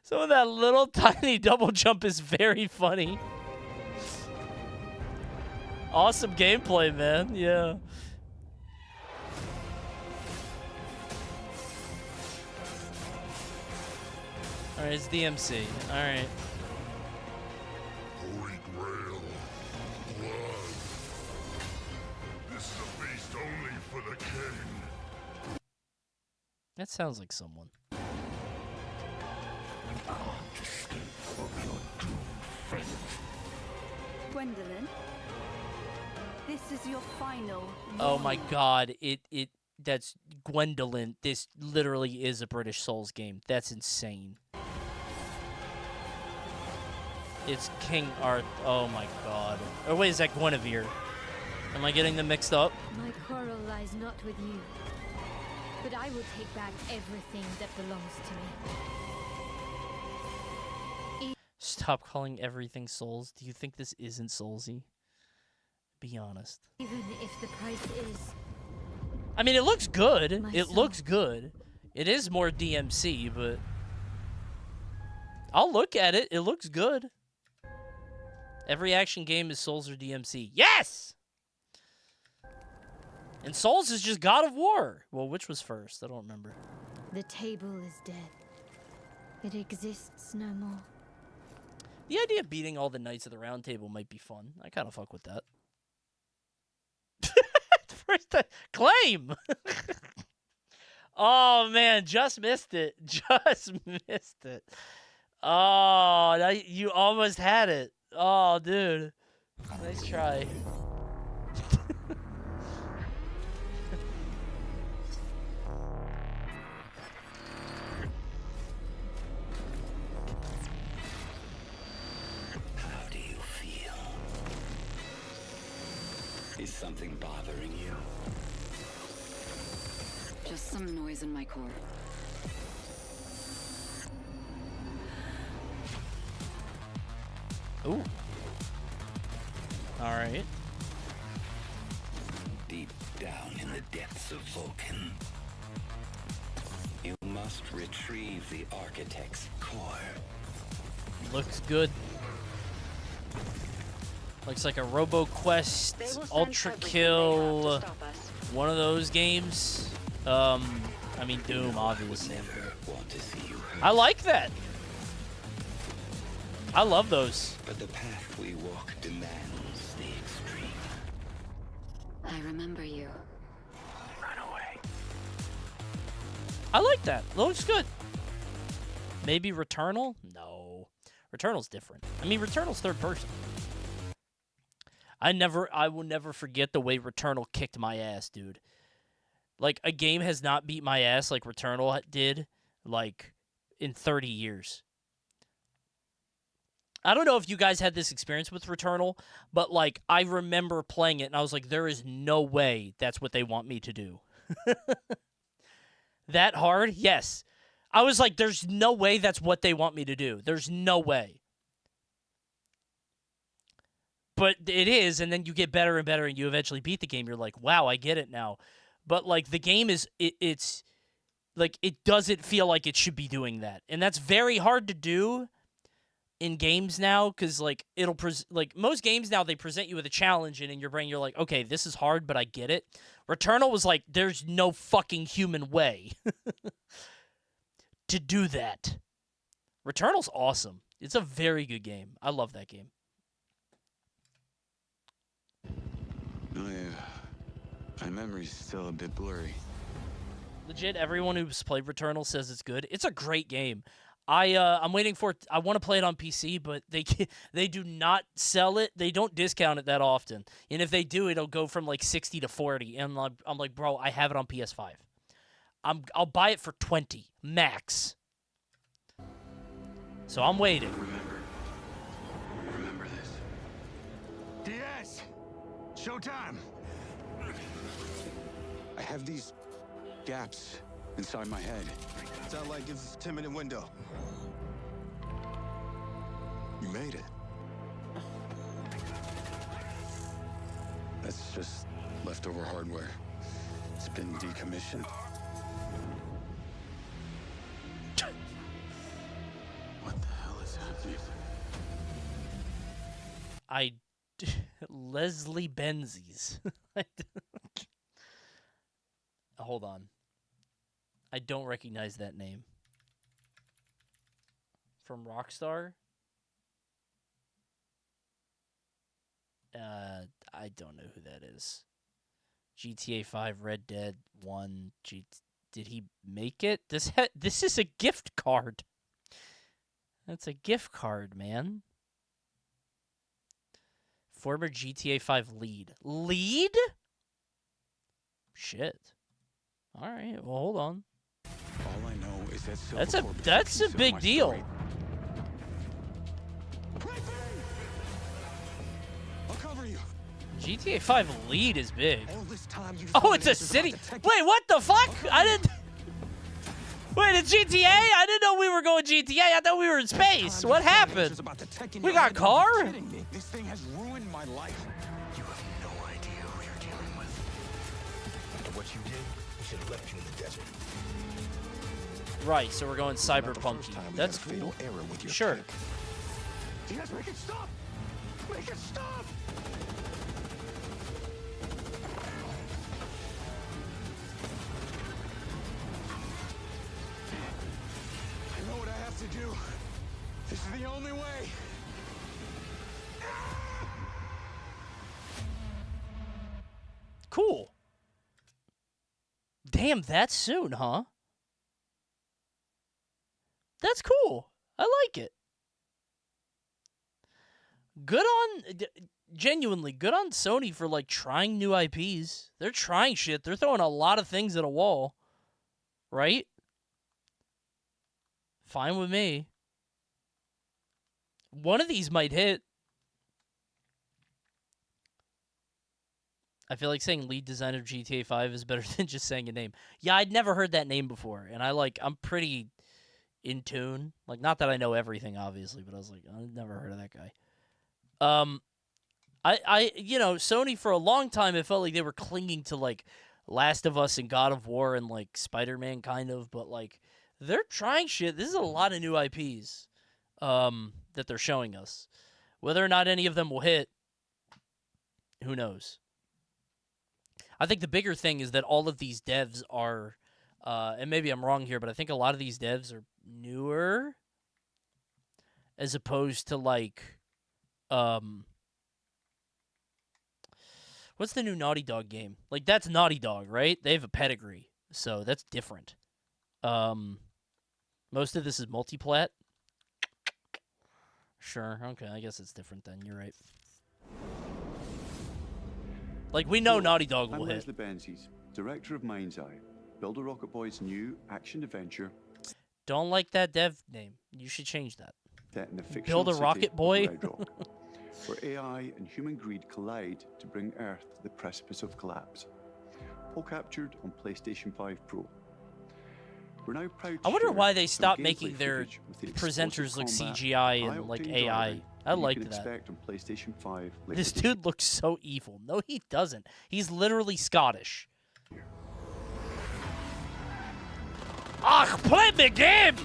Some of that little tiny double jump is very funny. Awesome gameplay, man. Yeah. Alright, it's DMC. Alright. Holy Grail. Blood. This is a feast only for the king. That sounds like someone. Gwendolyn, this is your final. Oh my god, that's Gwendolyn. This literally is a British Souls game. That's insane. It's King Arthur. Oh my god. Or wait, is that Guinevere? Am I getting them mixed up? My quarrel lies not with you, but I will take back everything that belongs to me. Stop calling everything Souls. Do you think this isn't Soulsy? Be honest. Even if the price is... I mean, it looks good. My It soul. looks good. It is more DMC, but... I'll look at it. It looks good. Every action game is Souls or DMC. Yes! And Souls is just God of War. Well, which was first? I don't remember. The table is dead. It exists no more. The idea of beating all the Knights of the Round Table might be fun. I kind of fuck with that. First time. Claim! Oh, man. Just missed it. Just missed it. Oh, now you almost had it. Oh, dude. Nice try. How do you feel? Is something bothering you? Just some noise in my core. Ooh. All right. Deep down in the depths of Vulcan, you must retrieve the Architect's core. Looks good. Looks like a RoboQuest Ultra Kill. One of those games. I mean Doom, obviously. I like that. I love those. But the path we walk demands the extreme. I remember you. Run away. I like that. Looks good. Maybe Returnal? No. Returnal's different. I mean, Returnal's third person. I will never forget the way Returnal kicked my ass, dude. Like, a game has not beat my ass like Returnal did, like, in 30 years. I don't know if you guys had this experience with Returnal, but, like, I remember playing it, and I was like, there is no way that's what they want me to do. That hard? Yes. I was like, there's no way that's what they want me to do. There's no way. but it is, and then you get better and better, and you eventually beat the game. You're like, wow, I get it now. But like the game is, it's like it doesn't feel like it should be doing that, and that's very hard to do in games now, because like it'll like most games now, they present you with a challenge, and in your brain you're like, okay, this is hard, but I get it. Returnal was like, there's no fucking human way to do that. Returnal's awesome. It's a very good game. I love that game. My memory's still a bit blurry. Legit, everyone who's played Returnal says it's good. It's a great game. I'm waiting for it. I want to play it on PC, but they do not sell it. They don't discount it that often. And if they do, it'll go from like 60 to 40. And I'm like, bro, I have it on PS5. I'll buy it for 20 max. So I'm waiting. Remember this. DS! Showtime! I have these gaps inside my head. Sound like it's a 10-minute window. You made it. That's just leftover hardware. It's been decommissioned. What the hell is happening? Leslie Benzies. Hold on. I don't recognize that name. From Rockstar? I don't know who that is. GTA 5, Red Dead 1. Did he make it? This is a gift card. That's a gift card, man. Former GTA 5 lead. Lead? Shit. All right. Well, hold on. All I know is that That's a big deal. I'll cover you. GTA 5 lead is big. Oh, it's a city. Wait, what the fuck? I didn't. Wait, it's GTA? I didn't know we were going GTA. I thought we were in space. What happened? We got a car? This thing has ruined my life. You have no idea who you're dealing with. And what you did, you should have left you in the desert. Right, so we're going cyberpunky. That's cool. Sure. DS, make it stop! Make it stop! I know what I have to do. This is the only way. Cool. Damn, that soon, huh? That's cool. I like it. Good on, genuinely, good on Sony for, like, trying new IPs. They're trying shit. They're throwing a lot of things at a wall. Right? Fine with me. One of these might hit. I feel like saying lead designer of GTA 5 is better than just saying a name. Yeah, I'd never heard that name before, and I'm pretty in tune. Like, not that I know everything, obviously, but I was like, I've never heard of that guy. Sony for a long time, it felt like they were clinging to, like, Last of Us and God of War and, like, Spider-Man kind of, but, like, they're trying shit. This is a lot of new IPs that they're showing us. Whether or not any of them will hit, who knows? I think the bigger thing is that all of these devs are, and maybe I'm wrong here, but I think a lot of these devs are newer as opposed to, like, what's the new Naughty Dog game? Like, that's Naughty Dog, right? They have a pedigree, so that's different. Most of this is multiplat. Sure, okay, I guess it's different then. You're right. Like, we know Naughty Dog will hit. Leslie Benzies, director of Mind's Eye, Build a Rocket Boy's new action adventure. Don't like that dev name. You should change that. Set in the fictional Build a Rocket Boy? Red Rock, where AI and human greed collide to bring Earth to the precipice of collapse. All captured on PlayStation 5 Pro. We're now proud I to wonder share why they some stopped gameplay making their footage with the explosive presenters look combat, CGI and high-octane like driving AI. I that you liked can that. expect on PlayStation 5 later This this year. dude looks so evil. No, he doesn't. He's literally Scottish. Ah, play the game!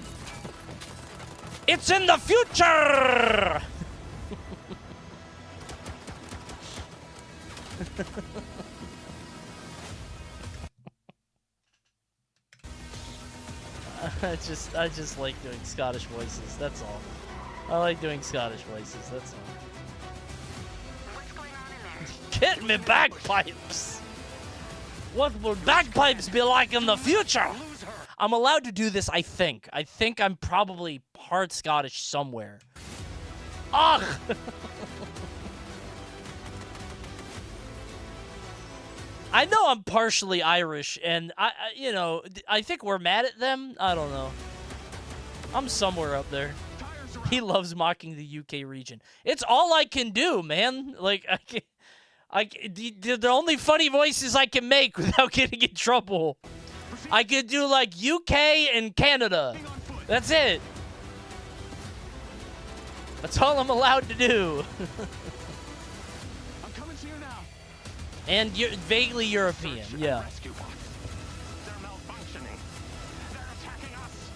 It's in the future! I just like doing Scottish voices, that's all. I like doing Scottish voices, that's all. Get me bagpipes! What will bagpipes be like in the future? I'm allowed to do this, I think. I think I'm probably part Scottish somewhere. Ugh! I know I'm partially Irish, and you know, I think we're mad at them. I don't know. I'm somewhere up there. He loves mocking the UK region. It's all I can do, man. Like, the only funny voices I can make without getting in trouble. I could do, like, UK and Canada. That's it. That's all I'm allowed to do. I'm coming to you now. And vaguely European, yeah. Rescue bots. They're malfunctioning. They're attacking us.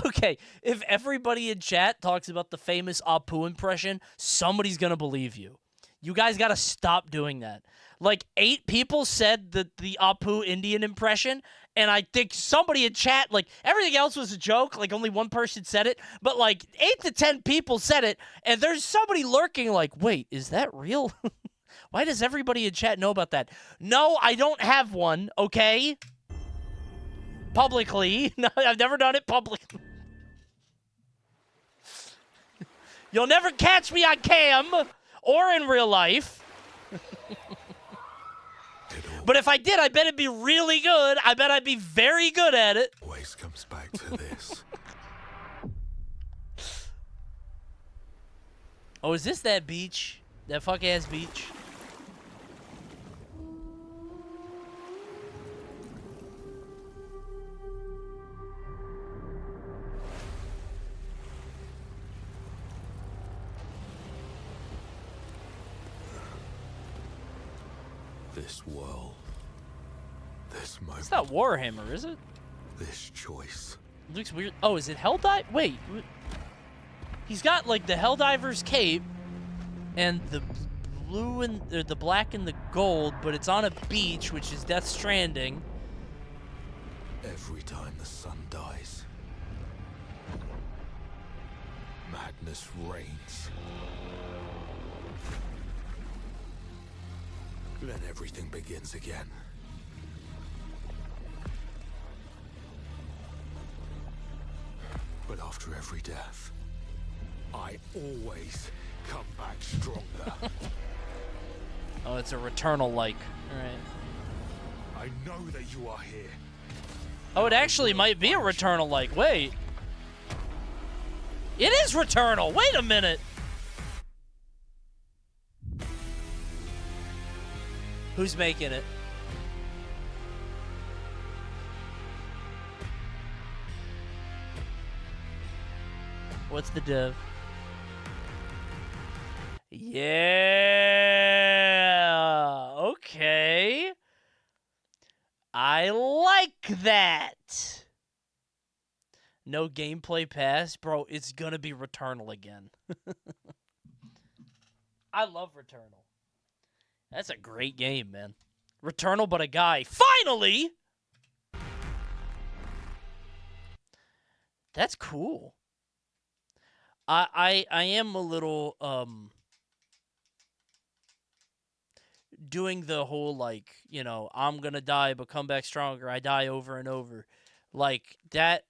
Okay, if everybody in chat talks about the famous Apu impression, somebody's gonna believe you. You guys gotta stop doing that. Like, 8 people said the Apu Indian impression, and I think somebody in chat, like, everything else was a joke, like, only one person said it, but, like, 8 to 10 people said it, and there's somebody lurking like, wait, is that real? Why does everybody in chat know about that? No, I don't have one, okay? Publicly. No, I've never done it publicly. You'll never catch me on cam or in real life. But if I did, I bet it'd be really good. I bet I'd be very good at it. Always comes back to this. Oh, is this that beach? That fuck-ass beach? This world. This moment. It's not Warhammer, is it? This choice. It looks weird. Oh, is it Helldive? Wait. He's got, like, the Helldiver's cape and the blue and the black and the gold, but it's on a beach, which is Death Stranding. Every time the sun dies, madness reigns. Then everything begins again. But after every death, I always come back stronger. Oh, it's a Returnal-like. All right. I know that you are here. Oh, it actually might be a Returnal-like. Wait. It is Returnal. Wait a minute. Who's making it? What's the dev? Yeah. Okay. I like that. No gameplay pass? Bro, it's gonna be Returnal again. I love Returnal. That's a great game, man. Returnal, but a guy. Finally! That's cool. I am a little, doing the whole, like, you know, I'm gonna die, but come back stronger. I die over and over. Like, that,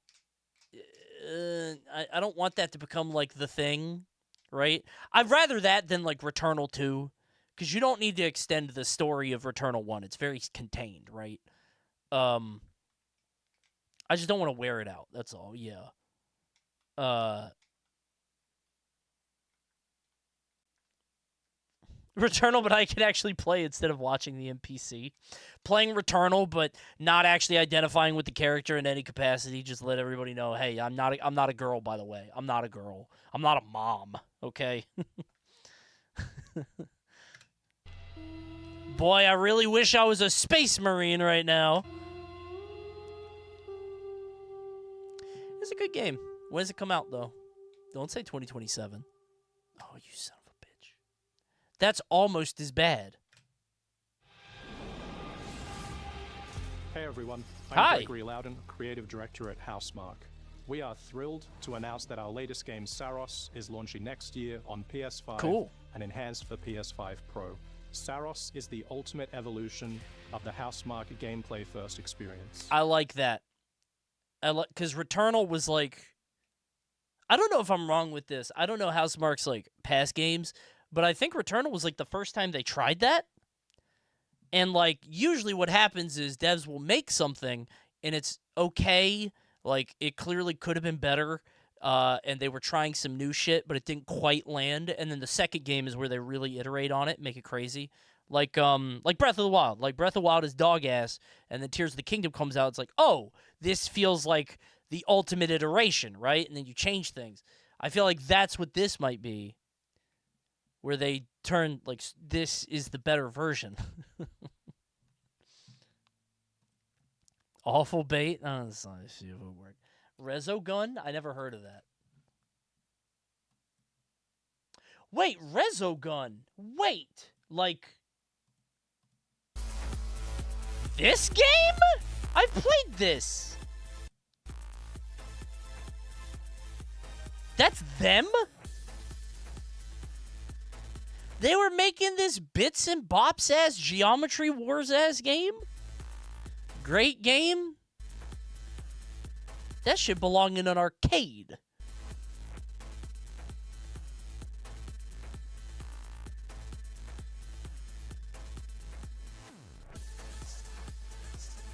I don't want that to become, like, the thing, right? I'd rather that than, like, Returnal 2. Because you don't need to extend the story of Returnal 1. It's very contained, right? I just don't want to wear it out. That's all, yeah. Returnal, but I can actually play instead of watching the NPC. Playing Returnal, but not actually identifying with the character in any capacity. Just let everybody know, hey, I'm not a girl, by the way. I'm not a girl. I'm not a mom, okay? Boy, I really wish I was a space marine right now. It's a good game. When does it come out, though? Don't say 2027. Oh, you son of a bitch. That's almost as bad. Hey everyone, I'm Hi. Gregory Loudon, Creative Director at Housemarque. We are thrilled to announce that our latest game, Saros, is launching next year on PS5 Cool. and enhanced for PS5 Pro. Saros is the ultimate evolution of the Housemarque gameplay-first experience. I like that. Because Returnal was like... I don't know if I'm wrong with this. I don't know Housemarque's like past games, but I think Returnal was like the first time they tried that. And like usually what happens is devs will make something and it's okay. Like it clearly could have been better. And they were trying some new shit, but it didn't quite land. And then the second game is where they really iterate on it, make it crazy. Like Breath of the Wild. Like Breath of the Wild is dog ass, and then Tears of the Kingdom comes out. It's like, oh, this feels like the ultimate iteration, right? And then you change things. I feel like that's what this might be, where they turn like this is the better version. Awful bait. Oh, that's not a stupid word. Resogun? I never heard of that. Wait, Resogun. Wait, like this game? I've played this. That's them? They were making this bits and bops ass Geometry Wars ass game? Great game? That should belong in an arcade.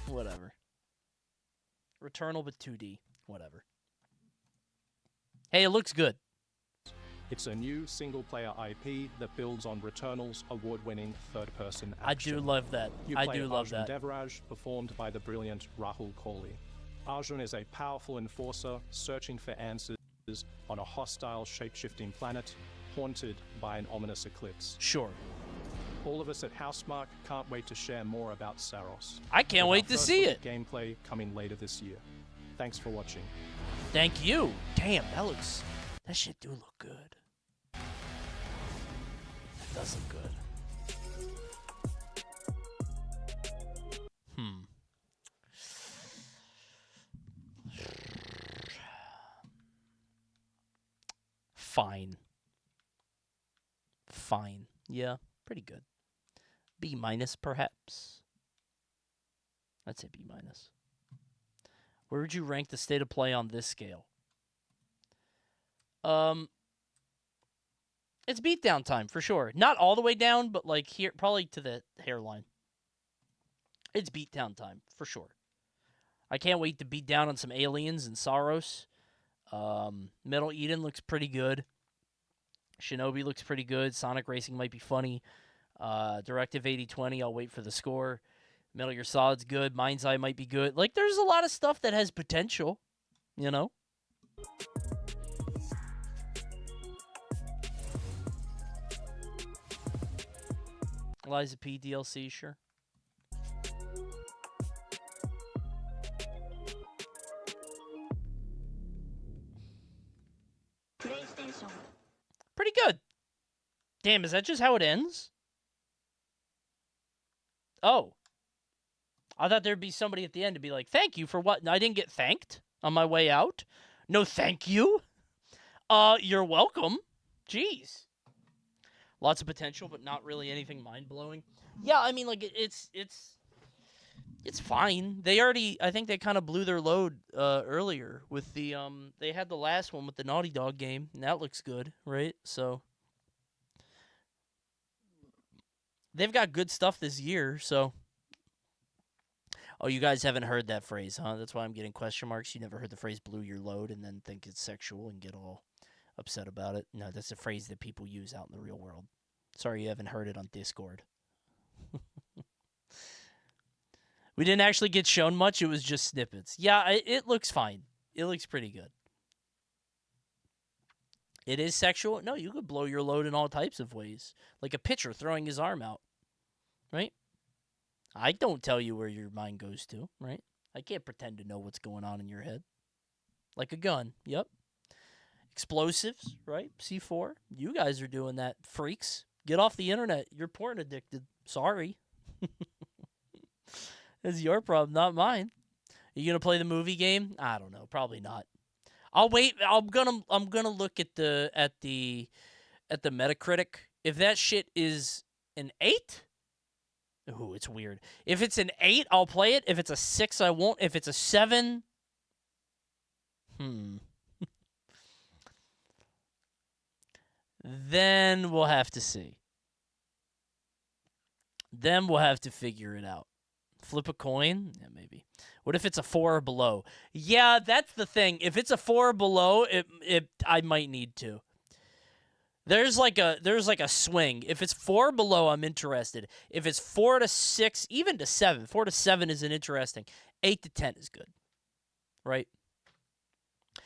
Whatever. Returnal but 2D. Whatever. Hey, it looks good. It's a new single-player IP that builds on Returnal's award-winning third-person action. I do love that. I do love that. Devraj, performed by the brilliant Rahul Kohli. Arjun is a powerful enforcer searching for answers on a hostile, shape-shifting planet haunted by an ominous eclipse. Sure. All of us at Housemarque can't wait to share more about Saros. I can't wait to see it. Gameplay coming later this year. Thanks for watching. Thank you. Damn, that shit do look good. That does look good. Fine. Fine. Yeah, pretty good. B minus, perhaps. I'd say B minus. Where would you rank the state of play on this scale? It's beatdown time for sure. Not all the way down, but like here, probably to the hairline. It's beatdown time for sure. I can't wait to beat down on some aliens and Saros. Metal Eden looks pretty good. Shinobi looks pretty good. Sonic Racing might be funny. Directive 8020, I'll wait for the score. Metal Gear Solid's good. Mind's Eye might be good. Like, there's a lot of stuff that has potential, you know? Liza P DLC, sure. Pretty good. Damn, is that just how it ends? Oh. I thought there'd be somebody at the end to be like, thank you for what? I didn't get thanked on my way out. No, thank you. You're welcome. Jeez. Lots of potential, but not really anything mind-blowing. Yeah, I mean, like, it's fine. They already, I think they kind of blew their load earlier with the, they had the last one with the Naughty Dog game, and that looks good, right? So, they've got good stuff this year, so. Oh, you guys haven't heard that phrase, huh? That's why I'm getting question marks. You never heard the phrase blew your load and then think it's sexual and get all upset about it. No, that's a phrase that people use out in the real world. Sorry you haven't heard it on Discord. We didn't actually get shown much. It was just snippets. Yeah, it looks fine. It looks pretty good. It is sexual. No, you could blow your load in all types of ways. Like a pitcher throwing his arm out. Right? I don't tell you where your mind goes to. Right? I can't pretend to know what's going on in your head. Like a gun. Yep. Explosives. Right? C4. You guys are doing that. Freaks. Get off the internet. You're porn addicted. Sorry. It's your problem, not mine. Are you gonna play the movie game? I don't know. Probably not. I'll wait. I'm gonna look at the Metacritic. If that shit is an 8, ooh, it's weird. If it's an 8, I'll play it. If it's a 6, I won't. If it's a 7, then we'll have to see. Then we'll have to figure it out. Flip a coin? Yeah, maybe. What if it's a 4 or below? Yeah, that's the thing. If it's a 4 or below, I might need to. There's like a swing. If it's 4 or below, I'm interested. If it's 4 to 6, even to 7, 4 to 7 isn't interesting. 8 to 10 is good. Right?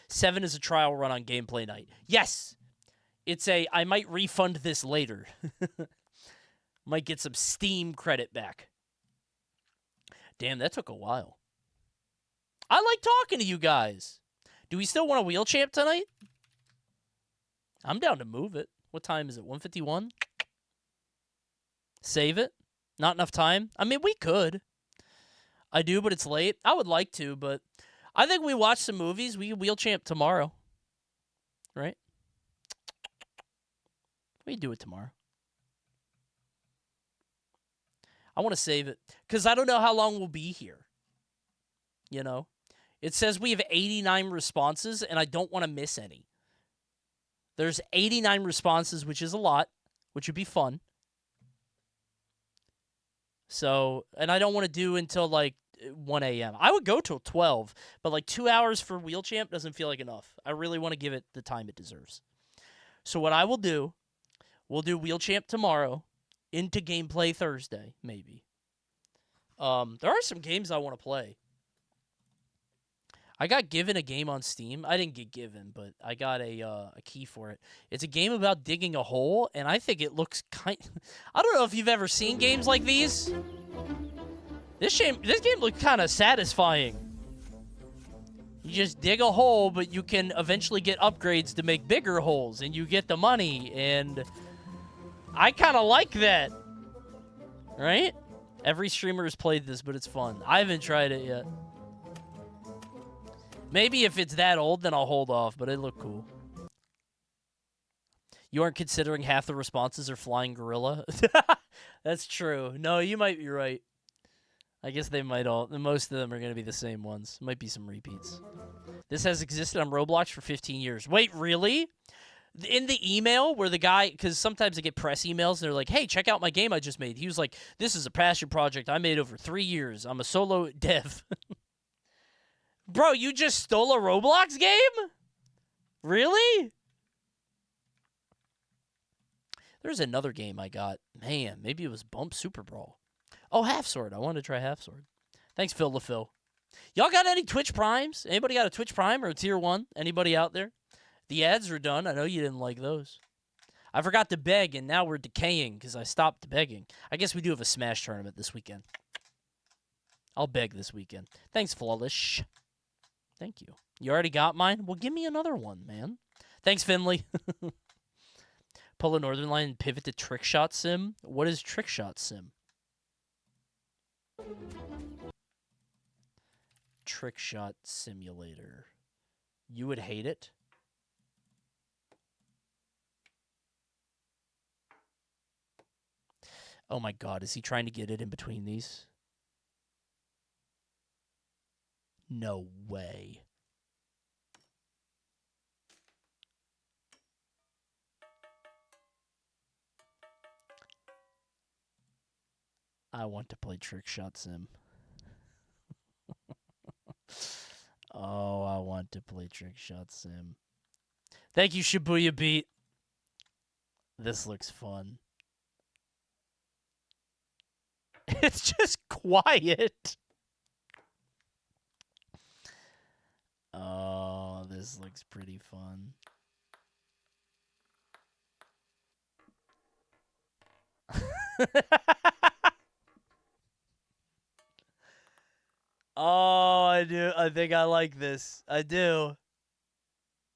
7 is a trial run on gameplay night. Yes. It's I might refund this later. Might get some Steam credit back. Damn, that took a while. I like talking to you guys. Do we still want a wheel champ tonight? I'm down to move it. What time is it? 1:51? Save it? Not enough time? I mean, we could. I do, but it's late. I would like to, but I think we watch some movies. We wheel champ tomorrow. Right? We do it tomorrow. I want to save it because I don't know how long we'll be here. You know? It says we have 89 responses, and I don't want to miss any. There's 89 responses, which is a lot, which would be fun. So, and I don't want to do until like 1 a.m. I would go till 12, but like 2 hours for wheel champ doesn't feel like enough. I really want to give it the time it deserves. So what I will do, we'll do wheel champ tomorrow. Into gameplay Thursday, maybe. There are some games I want to play. I got given a game on Steam. I didn't get given, but I got a key for it. It's a game about digging a hole, and I think it looks kind... I don't know if you've ever seen games like these. This game looks kind of satisfying. You just dig a hole, but you can eventually get upgrades to make bigger holes, and you get the money, and... I kind of like that, right? Every streamer has played this, but it's fun. I haven't tried it yet. Maybe if it's that old, then I'll hold off, but it looked cool. You aren't considering half the responses are flying gorilla? That's true. No, you might be right. I guess they might all... Most of them are going to be the same ones. Might be some repeats. This has existed on Roblox for 15 years. Wait, really? In the email where the guy, because sometimes I get press emails, and they're like, hey, check out my game I just made. He was like, this is a passion project I made over 3 years. I'm a solo dev. Bro, you just stole a Roblox game? Really? There's another game I got. Man, maybe it was Bump Super Brawl. Oh, Half Sword. I wanted to try Half Sword. Thanks, Phil LaPhil. Y'all got any Twitch Primes? Anybody got a Twitch Prime or a Tier 1? Anybody out there? The ads are done. I know you didn't like those. I forgot to beg, and now we're decaying because I stopped begging. I guess we do have a Smash tournament this weekend. I'll beg this weekend. Thanks, Flawless. Thank you. You already got mine? Well, give me another one, man. Thanks, Finley. Pull a Northern Line and pivot to Trickshot Sim? What is Trickshot Sim? Trickshot Simulator. You would hate it? Oh my god, is he trying to get it in between these? No way. I want to play Trickshot Sim. Oh, I want to play Trickshot Sim. Thank you, Shibuya Beat. This looks fun. It's just quiet. Oh, this looks pretty fun. Oh, I do. I think I like this. I do.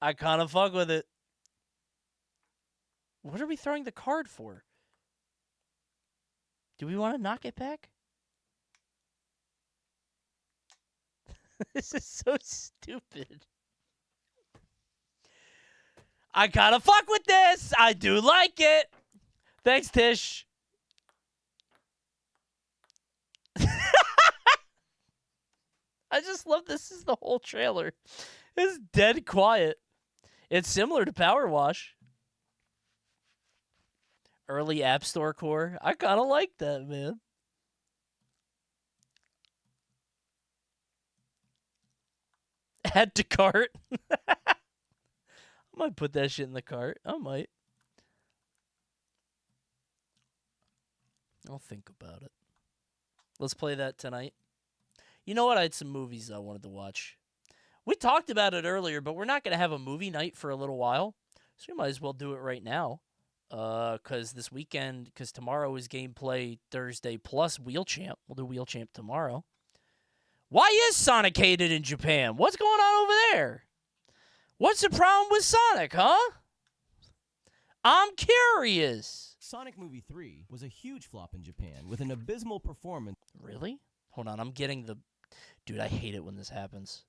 I kind of fuck with it. What are we throwing the card for? Do we want to knock it back? This is so stupid. I kind of fuck with this. I do like it. Thanks, Tish. I just love this is the whole trailer. It's dead quiet. It's similar to Power Wash. Early App Store core. I kind of like that, man. Add to cart. I might put that shit in the cart. I might. I'll think about it. Let's play that tonight. You know what? I had some movies I wanted to watch. We talked about it earlier, but we're not going to have a movie night for a little while. So we might as well do it right now. Because this weekend, because tomorrow is gameplay Thursday plus Wheel Champ. We'll do Wheel Champ tomorrow. Why is Sonic hated in Japan? What's going on over there? What's the problem with Sonic, huh? I'm curious. Sonic Movie 3 was a huge flop in Japan with an abysmal performance. Really? Hold on, I'm getting the... Dude, I hate it when this happens.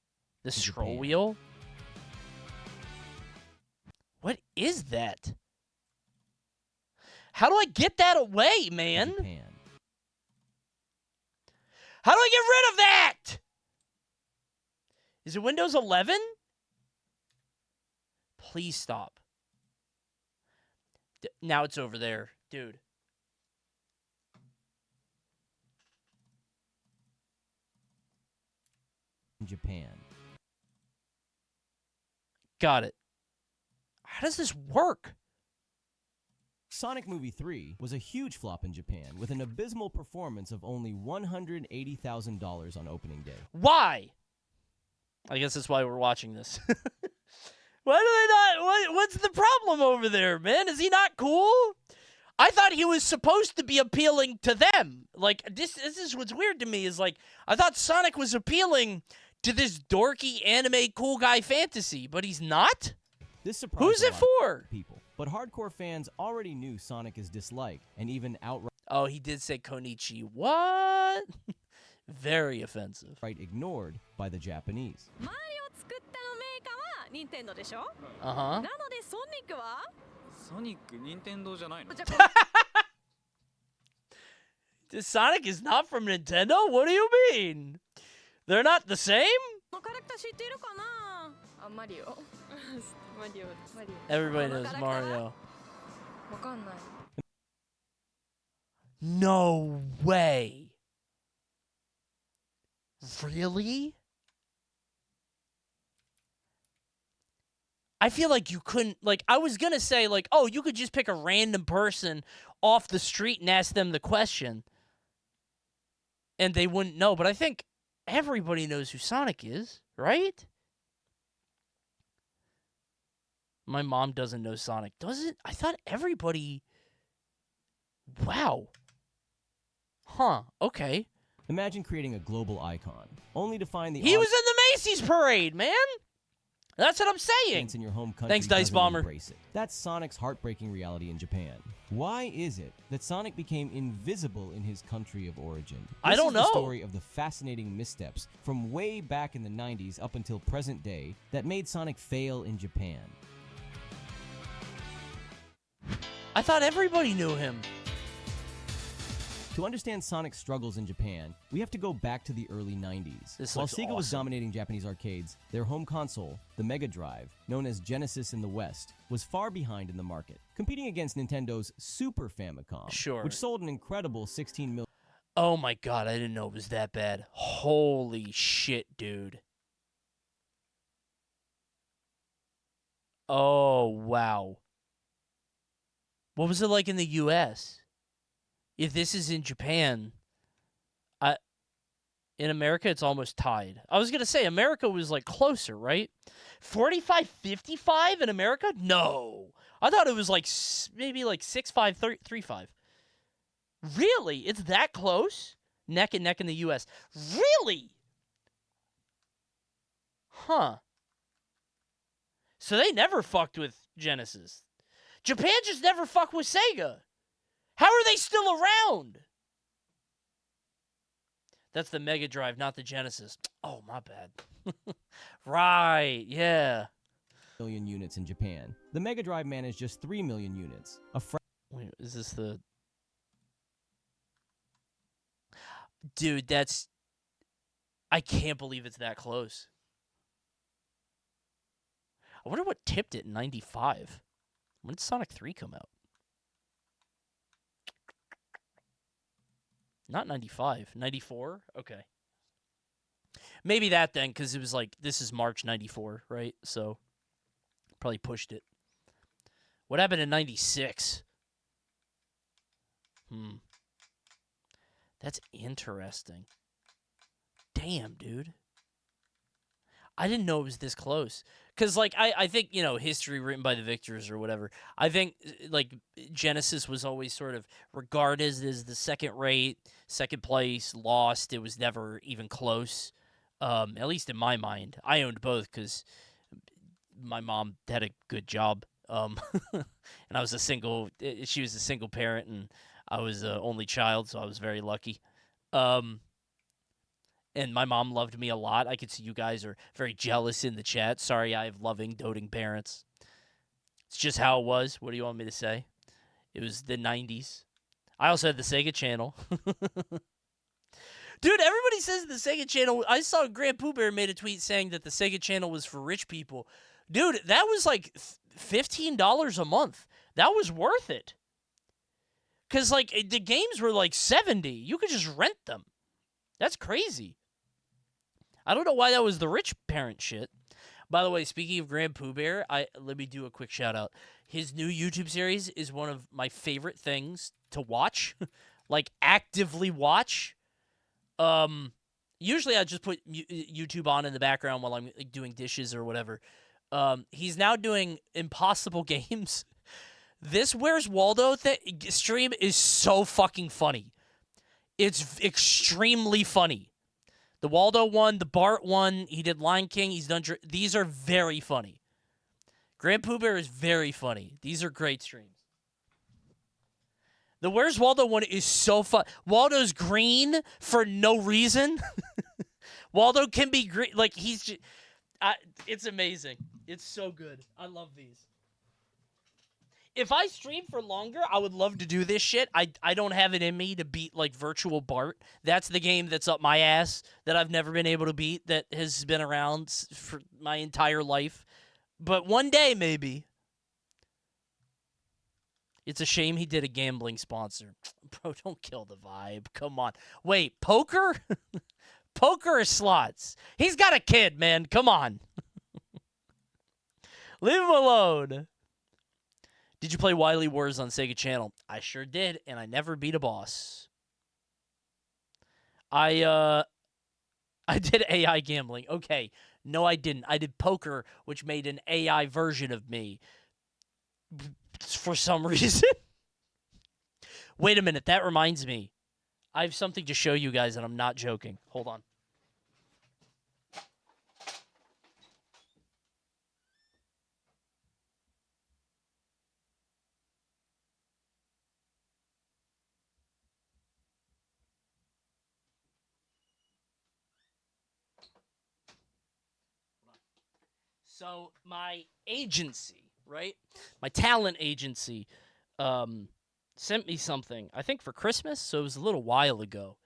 The scroll wheel? What is that? How do I get that away, man? Japan. How do I get rid of that? Is it Windows 11? Please stop. Now it's over there. Dude. Japan. Got it. How does this work? Sonic Movie 3 was a huge flop in Japan with an abysmal performance of only $180,000 on opening day. Why? I guess that's why we're watching this. Why do they not? What's the problem over there, man? Is he not cool? I thought he was supposed to be appealing to them. Like, this is what's weird to me is, like, I thought Sonic was appealing to this dorky anime cool guy fantasy, but he's not? This surprised Who's it for? People. But hardcore fans already knew Sonic is disliked and even outright... Oh, he did say Konichi. What? Very offensive. Right, ignored by the Japanese. Uh-huh. This Sonic is not from Nintendo? What do you mean? They're not the same? Everybody knows Mario. No way. Really? I feel like you couldn't, like, I was gonna say, like, oh, you could just pick a random person off the street and ask them the question. And they wouldn't know, but I think everybody knows who Sonic is, right? My mom doesn't know Sonic. Doesn't? I thought everybody... Wow. Huh, okay. Imagine creating a global icon, only to find the... He was in the Macy's parade, man! That's what I'm saying. In your home country Thanks, Dice Bomber. Embrace it. That's Sonic's heartbreaking reality in Japan. Why is it that Sonic became invisible in his country of origin? I don't know. This is the story of the fascinating missteps from way back in the 90s up until present day that made Sonic fail in Japan. I thought everybody knew him. To understand Sonic's struggles in Japan, we have to go back to the early 90s. While Sega was dominating Japanese arcades, their home console, the Mega Drive, known as Genesis in the West, was far behind in the market, competing against Nintendo's Super Famicom, which sold an incredible 16 million. Oh my god, I didn't know it was that bad. Holy shit, dude. Oh, wow. What was it like in the US? If this is in Japan, In America, it's almost tied. I was going to say, America was, like, closer, right? 45-55 in America? No. I thought it was, like, maybe, like, 6-5, 3-5. Really? It's that close? Neck and neck in the U.S. Really? Huh. So they never fucked with Genesis. Japan just never fucked with Sega. How are they still around? That's the Mega Drive, not the Genesis. Oh, my bad. Right, yeah. Million units in Japan. The Mega Drive managed just 3 million units. Wait, is this the... Dude, that's... I can't believe it's that close. I wonder what tipped it in 95. When did Sonic 3 come out? Not 95. 94? Okay. Maybe that then, because it was like, this is March 94, right? So, probably pushed it. What happened in 96? That's interesting. Damn, dude. I didn't know it was this close. Because, like, I think, you know, history written by the victors or whatever. I think, like, Genesis was always sort of regarded as the second place, lost. It was never even close, at least in my mind. I owned both because my mom had a good job. And I was she was a single parent, and I was the only child, so I was very lucky. And my mom loved me a lot. I could see you guys are very jealous in the chat. Sorry, I have loving, doting parents. It's just how it was. What do you want me to say? It was the 90s. I also had the Sega Channel. Dude, everybody says the Sega Channel. I saw Grand Pooh Bear made a tweet saying that the Sega Channel was for rich people. Dude, that was like $15 a month. That was worth it. Because, like, the games were like $70. You could just rent them. That's crazy. I don't know why that was the rich parent shit. By the way, speaking of Grand Pooh Bear, let me do a quick shout out. His new YouTube series is one of my favorite things to watch, like actively watch. Usually I just put YouTube on in the background while I'm like, doing dishes or whatever. He's now doing Impossible Games. This Where's Waldo stream is so fucking funny. It's extremely funny. The Waldo one, the Bart one, he did Lion King, he's done... These are very funny. Grand Pooh Bear is very funny. These are great streams. The Where's Waldo one is so fun. Waldo's green for no reason. Waldo can be green. Like, he's just... it's amazing. It's so good. I love these. If I stream for longer, I would love to do this shit. I don't have it in me to beat, like, Virtual Bart. That's the game that's up my ass that I've never been able to beat, that has been around for my entire life. But one day, maybe. It's a shame he did a gambling sponsor. Bro, don't kill the vibe. Come on. Wait, poker? Poker or slots? He's got a kid, man. Come on. Leave him alone. Did you play Wily Wars on Sega Channel? I sure did, and I never beat a boss. I did AI gambling. Okay, no, I didn't. I did poker, which made an AI version of me. For some reason. Wait a minute, that reminds me. I have something to show you guys, and I'm not joking. Hold on. So my agency, right? My talent agency sent me something, I think for Christmas, so it was a little while ago.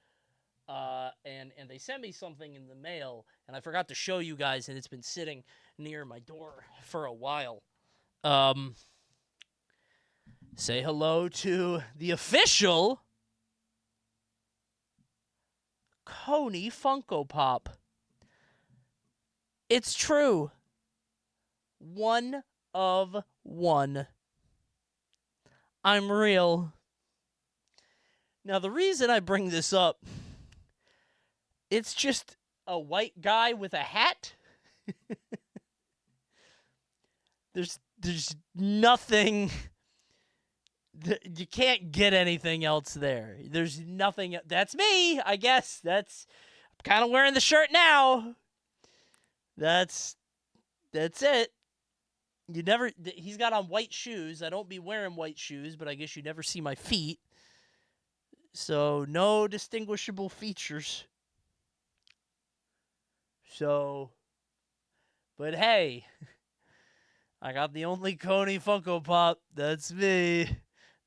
And they sent me something in the mail, and I forgot to show you guys, and it's been sitting near my door for a while. Say hello to the official Coney Funko Pop. It's true. 1 of 1. I'm real. Now, the reason I bring this up It's just a white guy with a hat. There's nothing. You can't get anything else there. There's nothing. That's me, I guess. I'm kind of wearing the shirt now. That's it. He's got on white shoes. I don't be wearing white shoes, but I guess you never see my feet. So, no distinguishable features. So, but hey, I got the only Coney Funko Pop. That's me.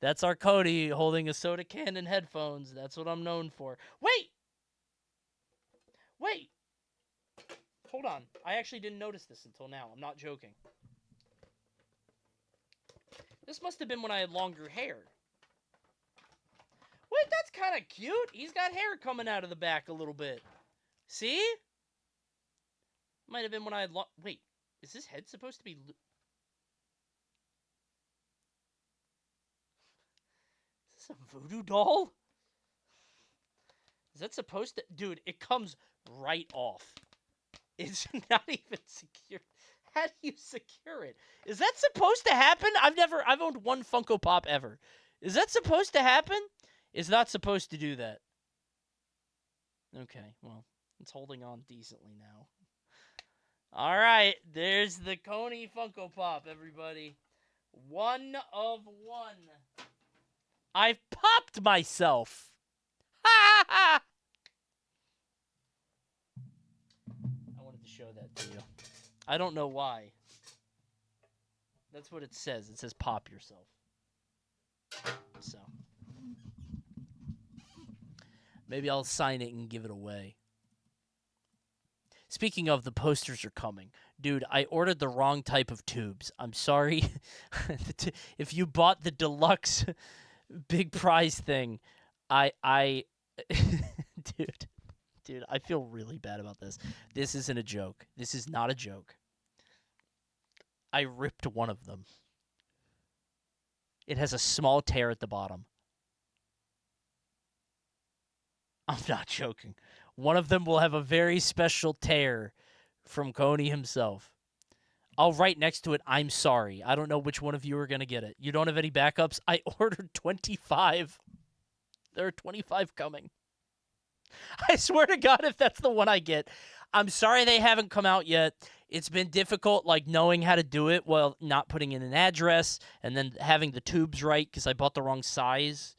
That's our Coney holding a soda can and headphones. That's what I'm known for. Wait! Hold on. I actually didn't notice this until now. I'm not joking. This must have been when I had longer hair. Wait, that's kind of cute. He's got hair coming out of the back a little bit. See? Might have been when I had Wait, is this head supposed to be... Is this a voodoo doll? Is that supposed to... Dude, it comes right off. It's not even secure. How do you secure it? Is that supposed to happen? I've owned one Funko Pop ever. Is that supposed to happen? It's not supposed to do that. Okay, well, it's holding on decently now. All right, there's the Coney Funko Pop, everybody. 1 of 1. I've popped myself. Ha ha! I wanted to show that to you. I don't know why. That's what it says. It says pop yourself. So. Maybe I'll sign it and give it away. Speaking of, the posters are coming. Dude, I ordered the wrong type of tubes. I'm sorry. If you bought the deluxe big prize thing, Dude, I feel really bad about this. This isn't a joke. This is not a joke. I ripped one of them. It has a small tear at the bottom. I'm not joking. One of them will have a very special tear from Coney himself. I'll write next to it, I'm sorry. I don't know which one of you are going to get it. You don't have any backups? I ordered 25. There are 25 coming. I swear to God, if that's the one I get. I'm sorry they haven't come out yet. It's been difficult, like, knowing how to do it while not putting in an address and then having the tubes right because I bought the wrong size.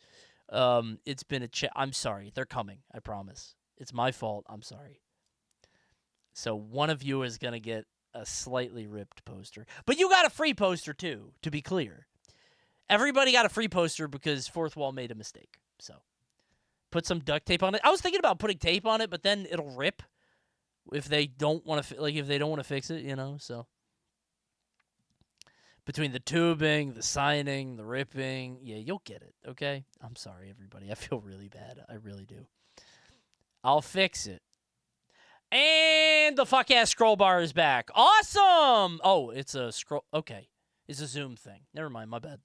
It's been I'm sorry. They're coming. I promise. It's my fault. I'm sorry. So one of you is going to get a slightly ripped poster. But you got a free poster, too, to be clear. Everybody got a free poster because Fourth Wall made a mistake. So put some duct tape on it. I was thinking about putting tape on it, but then it'll rip if they don't want to if they don't want to fix it, you know, so between the tubing, the signing, the ripping, yeah, you'll get it, okay? I'm sorry, everybody. I feel really bad. I really do. I'll fix it. And the fuck-ass scroll bar is back. Awesome! Oh, it's a scroll. Okay. It's a Zoom thing. Never mind, my bad.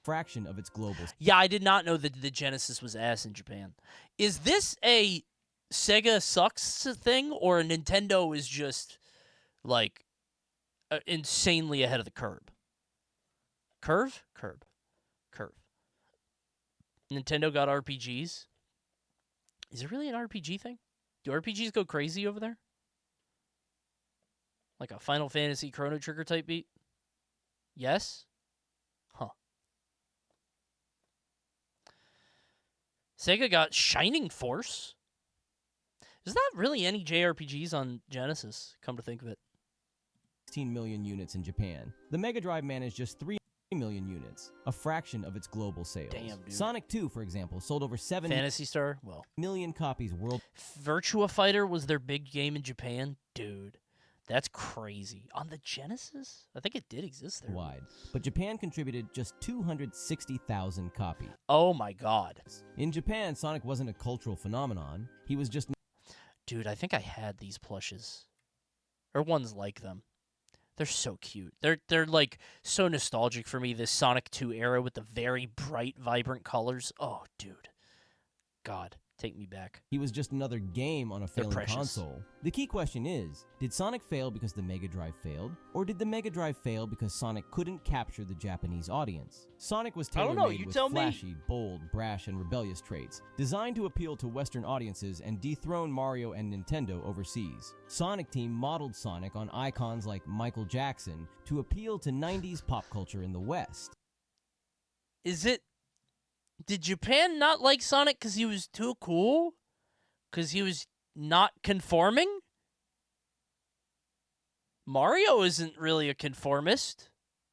Fraction of its global. Yeah, I did not know that the Genesis was ass in Japan. Is this a Sega sucks thing, or Nintendo is just, like, insanely ahead of the curve? Curve? Curve. Nintendo got RPGs. Is it really an RPG thing? Do RPGs go crazy over there? Like a Final Fantasy Chrono Trigger type beat? Yes? Huh. Sega got Shining Force. There's not really any JRPGs on Genesis, come to think of it. 16 million units in Japan. The Mega Drive managed just 3 million units, a fraction of its global sales. Damn, dude. Sonic 2, for example, sold over 7 Phantasy Star, well, million copies world. Virtua Fighter was their big game in Japan. Dude, that's crazy. On the Genesis? I think it did exist there. Wide. But Japan contributed just 260,000 copies. Oh my God. In Japan, Sonic wasn't a cultural phenomenon. He was just... Dude, I think I had these plushes. Or ones like them. They're so cute. They're like so nostalgic for me, this Sonic 2 era with the very bright, vibrant colors. Oh, dude. God. Take me back. He was just another game on a failing console. The key question is, did Sonic fail because the Mega Drive failed? Or did the Mega Drive fail because Sonic couldn't capture the Japanese audience? Sonic was tailor-made with flashy, bold, brash, and rebellious traits, designed to appeal to Western audiences and dethrone Mario and Nintendo overseas. Sonic Team modeled Sonic on icons like Michael Jackson to appeal to 90s pop culture in the West. Did Japan not like Sonic because he was too cool? Because he was not conforming? Mario isn't really a conformist,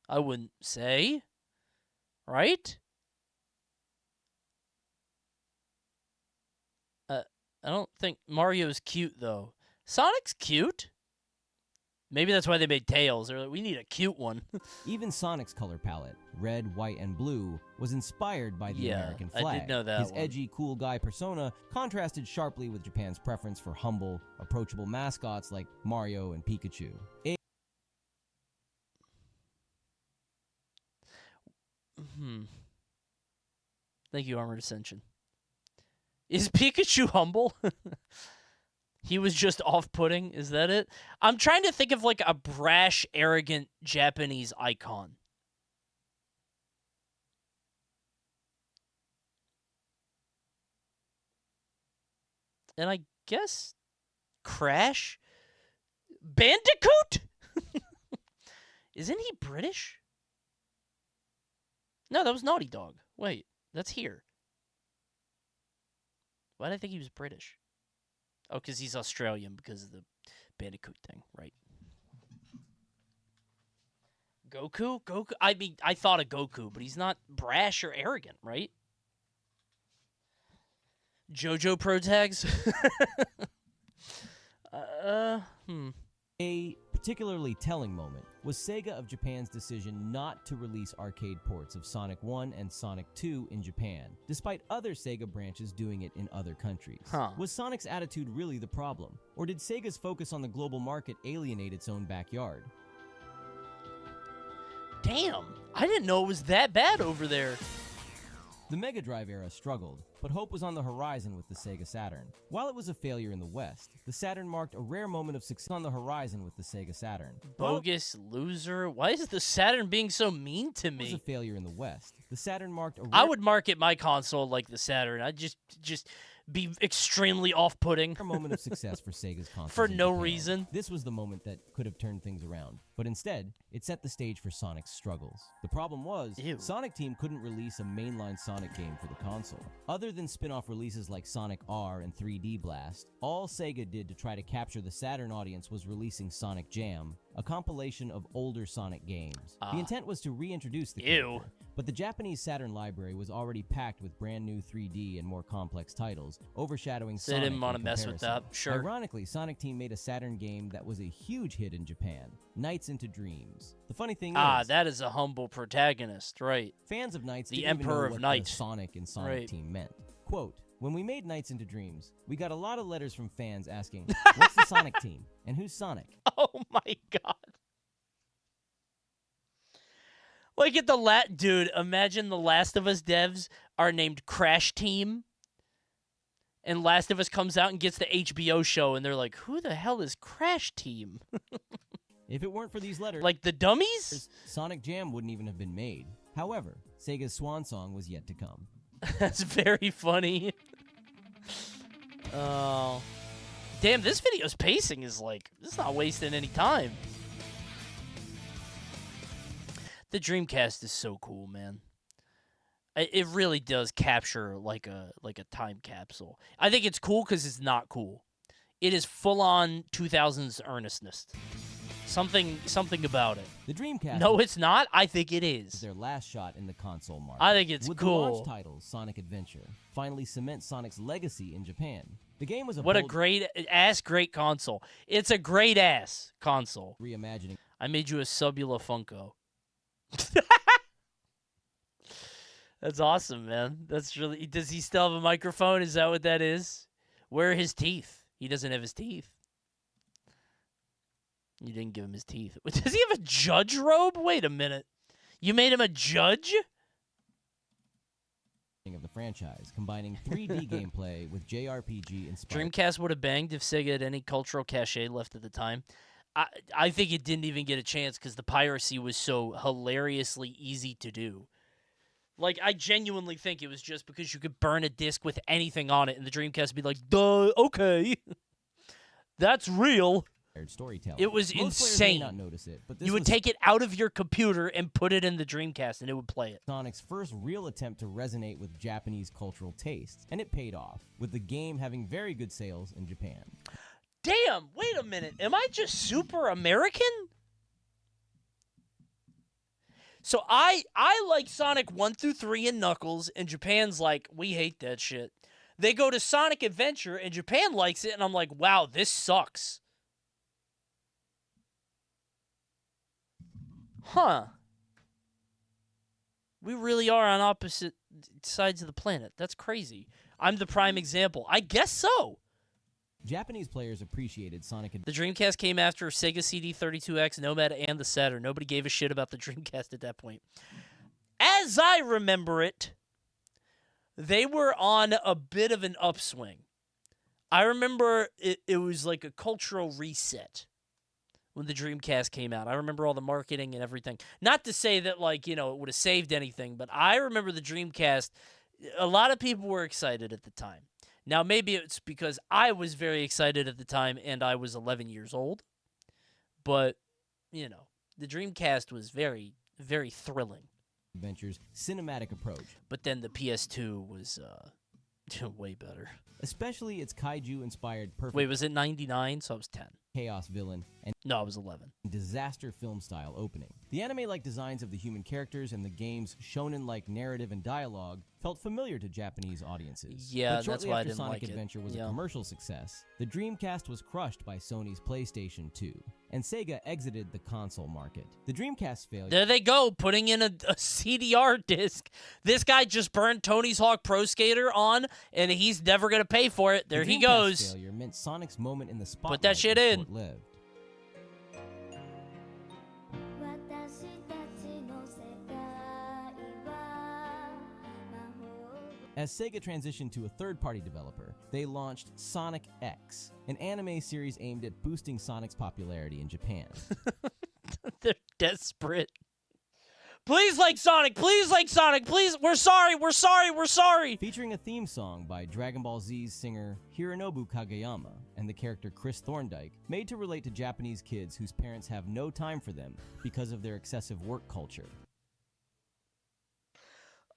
I wouldn't say. Right? I don't think Mario's cute, though. Sonic's cute. Maybe that's why they made Tails. They're like, we need a cute one. Even Sonic's color palette, red, white, and blue, was inspired by the American flag. I did know that His edgy, cool guy persona contrasted sharply with Japan's preference for humble, approachable mascots like Mario and Pikachu. Thank you, Armored Ascension. Is Pikachu humble? He was just off-putting, is that it? I'm trying to think of like a brash, arrogant Japanese icon. And I guess Crash? Bandicoot? Isn't he British? No, that was Naughty Dog. Wait, that's here. Why did I think he was British? Oh, because he's Australian because of the Bandicoot thing, right? Goku? Goku? I mean, I thought of Goku, but he's not brash or arrogant, right? JoJo Pro Tags? A particularly telling moment was Sega of Japan's decision not to release arcade ports of Sonic 1 and Sonic 2 in Japan, despite other Sega branches doing it in other countries. Was Sonic's attitude really the problem? Or did Sega's focus on the global market alienate its own backyard? Damn, I didn't know it was that bad over there. The Mega Drive era struggled, but hope was on the horizon with the Sega Saturn. While it was a failure in the West, the Saturn marked a rare moment of success on the horizon with the Sega Saturn. Bogus loser. Why is the Saturn being so mean to me? It was a failure in the West. The Saturn marked a rare... I would market my console like the Saturn. I'd just be extremely off-putting. A moment of success for Sega's console. For no reason. This was the moment that could have turned things around. But instead, it set the stage for Sonic's struggles. The problem was, Sonic Team couldn't release a mainline Sonic game for the console. Other than spin-off releases like Sonic R and 3D Blast, all Sega did to try to capture the Saturn audience was releasing Sonic Jam, a compilation of older Sonic games. The intent was to reintroduce the character, but the Japanese Saturn library was already packed with brand new 3D and more complex titles, overshadowing Sonic. They didn't want to mess with that, sure. Ironically, Sonic Team made a Saturn game that was a huge hit in Japan, Nights into Dreams. The funny thing is... that is a humble protagonist, right. Fans of Nights the didn't Emperor even know of what Night. Sonic and Sonic Team meant. Quote, when we made Nights into Dreams, we got a lot of letters from fans asking, what's the Sonic Team? And who's Sonic? Oh my god. Like at the dude, imagine the Last of Us devs are named Crash Team. And Last of Us comes out and gets the HBO show, and they're like, who the hell is Crash Team? If it weren't for these letters... Like the dummies? Sonic Jam wouldn't even have been made. However, Sega's swan song was yet to come. That's very funny. Oh. Damn, this video's pacing is like, it's not wasting any time. The Dreamcast is so cool, man. It really does capture like a time capsule. I think it's cool because it's not cool. It is full-on 2000s earnestness. Something about it. The Dreamcast... No, it's not. I think it is. Their last shot in the console market. I think it's Would cool. the launch title, Sonic Adventure, finally cement Sonic's legacy in Japan? The game was a What a great-ass great console. It's a great-ass console. Reimagining. I made you a Subula Funko. That's awesome, man. That's really... Does he still have a microphone? Is that what that is? Where are his teeth? He doesn't have his teeth. You didn't give him his teeth. Does he have a judge robe? Wait a minute. You made him a judge? Of the franchise, combining 3D gameplay with JRPG inspired. Dreamcast would have banged if Sega had any cultural cachet left at the time. I think it didn't even get a chance because the piracy was so hilariously easy to do. Like, I genuinely think it was just because you could burn a disc with anything on it, and the Dreamcast would be like, duh, okay. That's real. Storytelling. It was Most players insane. may not notice it, but this You would was take it out of your computer and put it in the Dreamcast, and it would play it. Sonic's first real attempt to resonate with Japanese cultural tastes, and it paid off, with the game having very good sales in Japan. Damn, wait a minute. Am I just super American? So I like Sonic 1 through 3 and Knuckles, and Japan's like, we hate that shit. They go to Sonic Adventure, and Japan likes it, and I'm like, wow, this sucks. Huh. We really are on opposite sides of the planet. That's crazy. I'm the prime example. I guess so. Japanese players appreciated Sonic The Dreamcast came after Sega CD32X, Nomad, and the Saturn. Nobody gave a shit about the Dreamcast at that point. As I remember it, they were on a bit of an upswing. I remember it was like a cultural reset when the Dreamcast came out. I remember all the marketing and everything. Not to say that, like, you know, it would have saved anything, but I remember the Dreamcast. A lot of people were excited at the time. Now, maybe it's because I was very excited at the time and I was 11 years old. But, you know, the Dreamcast was very, very thrilling. Adventure's cinematic approach. But then the PS2 was way better. Especially its kaiju-inspired perfect... Wait, was it 99? So I was 10. Chaos villain and... No, I was 11. Disaster film-style opening. The anime-like designs of the human characters and the game's shonen-like narrative and dialogue felt familiar to Japanese audiences. Yeah, but that's why I after didn't Sonic like Adventure it. was a commercial success, the Dreamcast was crushed by Sony's PlayStation 2, and Sega exited the console market. The Dreamcast failure... There they go, putting in a CDR disc. This guy just burned Tony's Hawk Pro Skater on, and he's never going to pay for it. There he goes. Failure meant Sonic's moment in the spotlight Put that shit in. Short-lived. As Sega transitioned to a third-party developer, they launched Sonic X, an anime series aimed at boosting Sonic's popularity in Japan. They're desperate. Please like Sonic, please like Sonic, please. We're sorry, we're sorry, we're sorry. Featuring a theme song by Dragon Ball Z's singer Hironobu Kageyama and the character Chris Thorndike, made to relate to Japanese kids whose parents have no time for them because of their excessive work culture.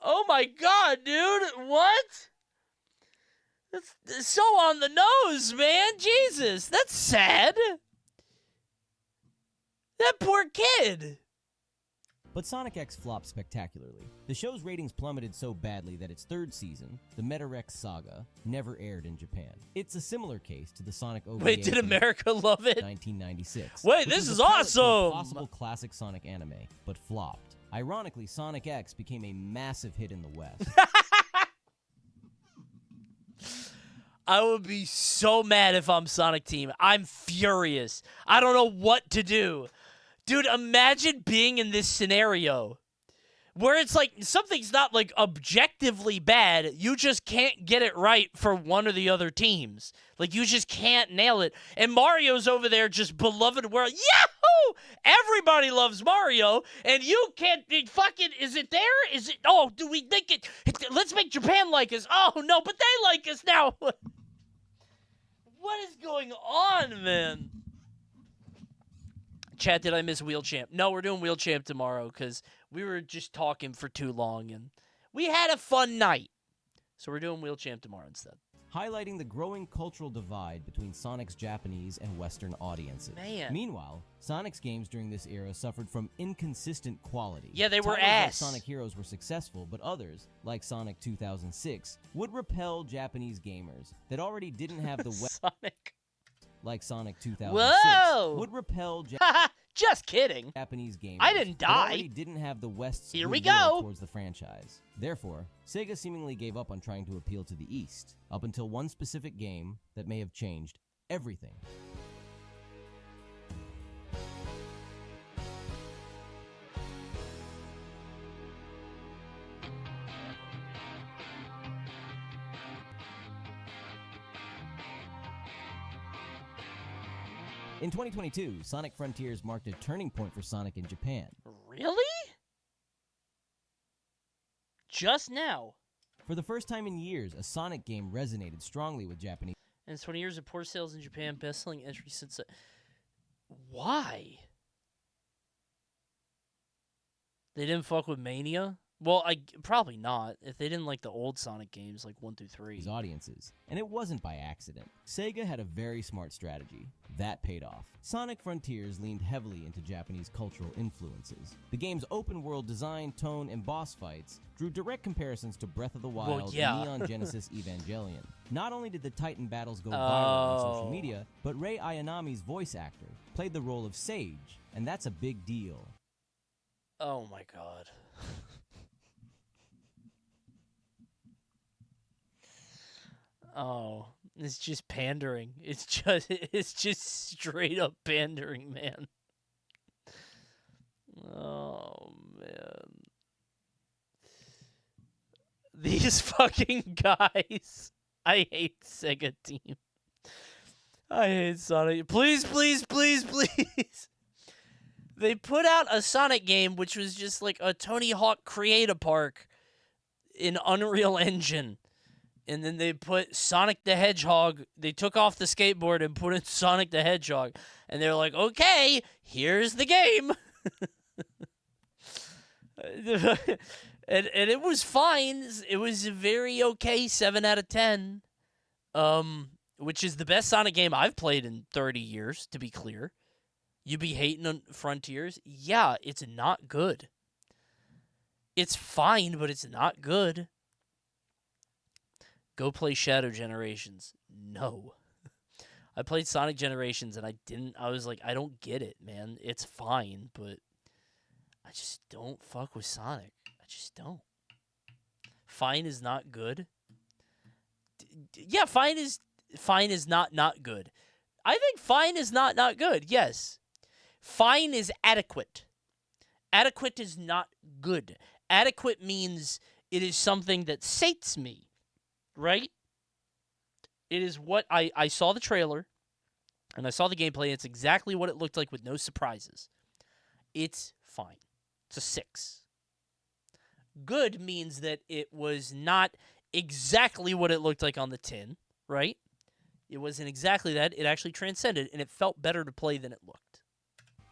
Oh my god, dude, what? That's so on the nose, man. Jesus, that's sad. That poor kid. But Sonic X flopped spectacularly. The show's ratings plummeted so badly that its third season, the Metarex Saga, never aired in Japan. It's a similar case to the Sonic OVA. Wait, did America love it? 1996. Wait, this is awesome! A possible classic Sonic anime, but flopped. Ironically, Sonic X became a massive hit in the West. I would be so mad if I'm Sonic Team. I'm furious. I don't know what to do. Dude, imagine being in this scenario where it's like something's not like objectively bad. You just can't get it right for one or the other teams. Like you just can't nail it. And Mario's over there just beloved world. Yahoo! Everybody loves Mario. And you can't fucking, is it there? Is it, oh, do we think it, let's make Japan like us. Oh no, but they like us now. What is going on, man? Chat, did I miss Wheel Champ? No, we're doing Wheel Champ tomorrow because we were just talking for too long and we had a fun night. So we're doing Wheel Champ tomorrow instead. Highlighting the growing cultural divide between Sonic's Japanese and Western audiences. Man. Meanwhile, Sonic's games during this era suffered from inconsistent quality. Yeah, they were Titles ass. Like Sonic Heroes were successful, but others, like Sonic 2006, would repel Japanese gamers that already didn't have the Sonic. Like Sonic 2006 Whoa! would repel just kidding. Japanese gamers. I didn't die. That already didn't have the West's Here we goodwill go. Towards the franchise. Therefore, Sega seemingly gave up on trying to appeal to the East, up until one specific game that may have changed everything. In 2022, Sonic Frontiers marked a turning point for Sonic in Japan. Really? Just now? For the first time in years, a Sonic game resonated strongly with Japanese. And it's 20 years of poor sales in Japan, best-selling entry since... Why? They didn't fuck with Mania? Well, probably not. If they didn't like the old Sonic games, like 1 through 3. Audiences. And it wasn't by accident. Sega had a very smart strategy. That paid off. Sonic Frontiers leaned heavily into Japanese cultural influences. The game's open-world design, tone, and boss fights drew direct comparisons to Breath of the Wild and Neon Genesis Evangelion. Not only did the Titan battles go viral on social media, but Rei Ayanami's voice actor played the role of Sage, and that's a big deal. Oh my god. Oh, it's just pandering. It's just straight up pandering, man. Oh, man. These fucking guys. I hate Sega team. I hate Sonic. Please, please, please, please. They put out a Sonic game which was just like a Tony Hawk Create-A-Park in Unreal Engine. And then they put Sonic the Hedgehog. They took off the skateboard and put in Sonic the Hedgehog. And they're like, okay, here's the game. and it was fine. It was a very okay 7 out of 10. Which is the best Sonic game I've played in 30 years, to be clear. You be hating on Frontiers? Yeah, it's not good. It's fine, but it's not good. Go play Shadow Generations. No. I played Sonic Generations and I was like, I don't get it, man. It's fine, but I just don't fuck with Sonic. I just don't. Fine is not good. Yeah, fine is not good. I think fine is not good. Yes. Fine is adequate. Adequate is not good. Adequate means it is something that sates me. Right? It is what I saw the trailer, and I saw the gameplay, and it's exactly what it looked like with no surprises. It's fine. It's a 6. Good means that it was not exactly what it looked like on the tin, right? It wasn't exactly that. It actually transcended, and it felt better to play than it looked.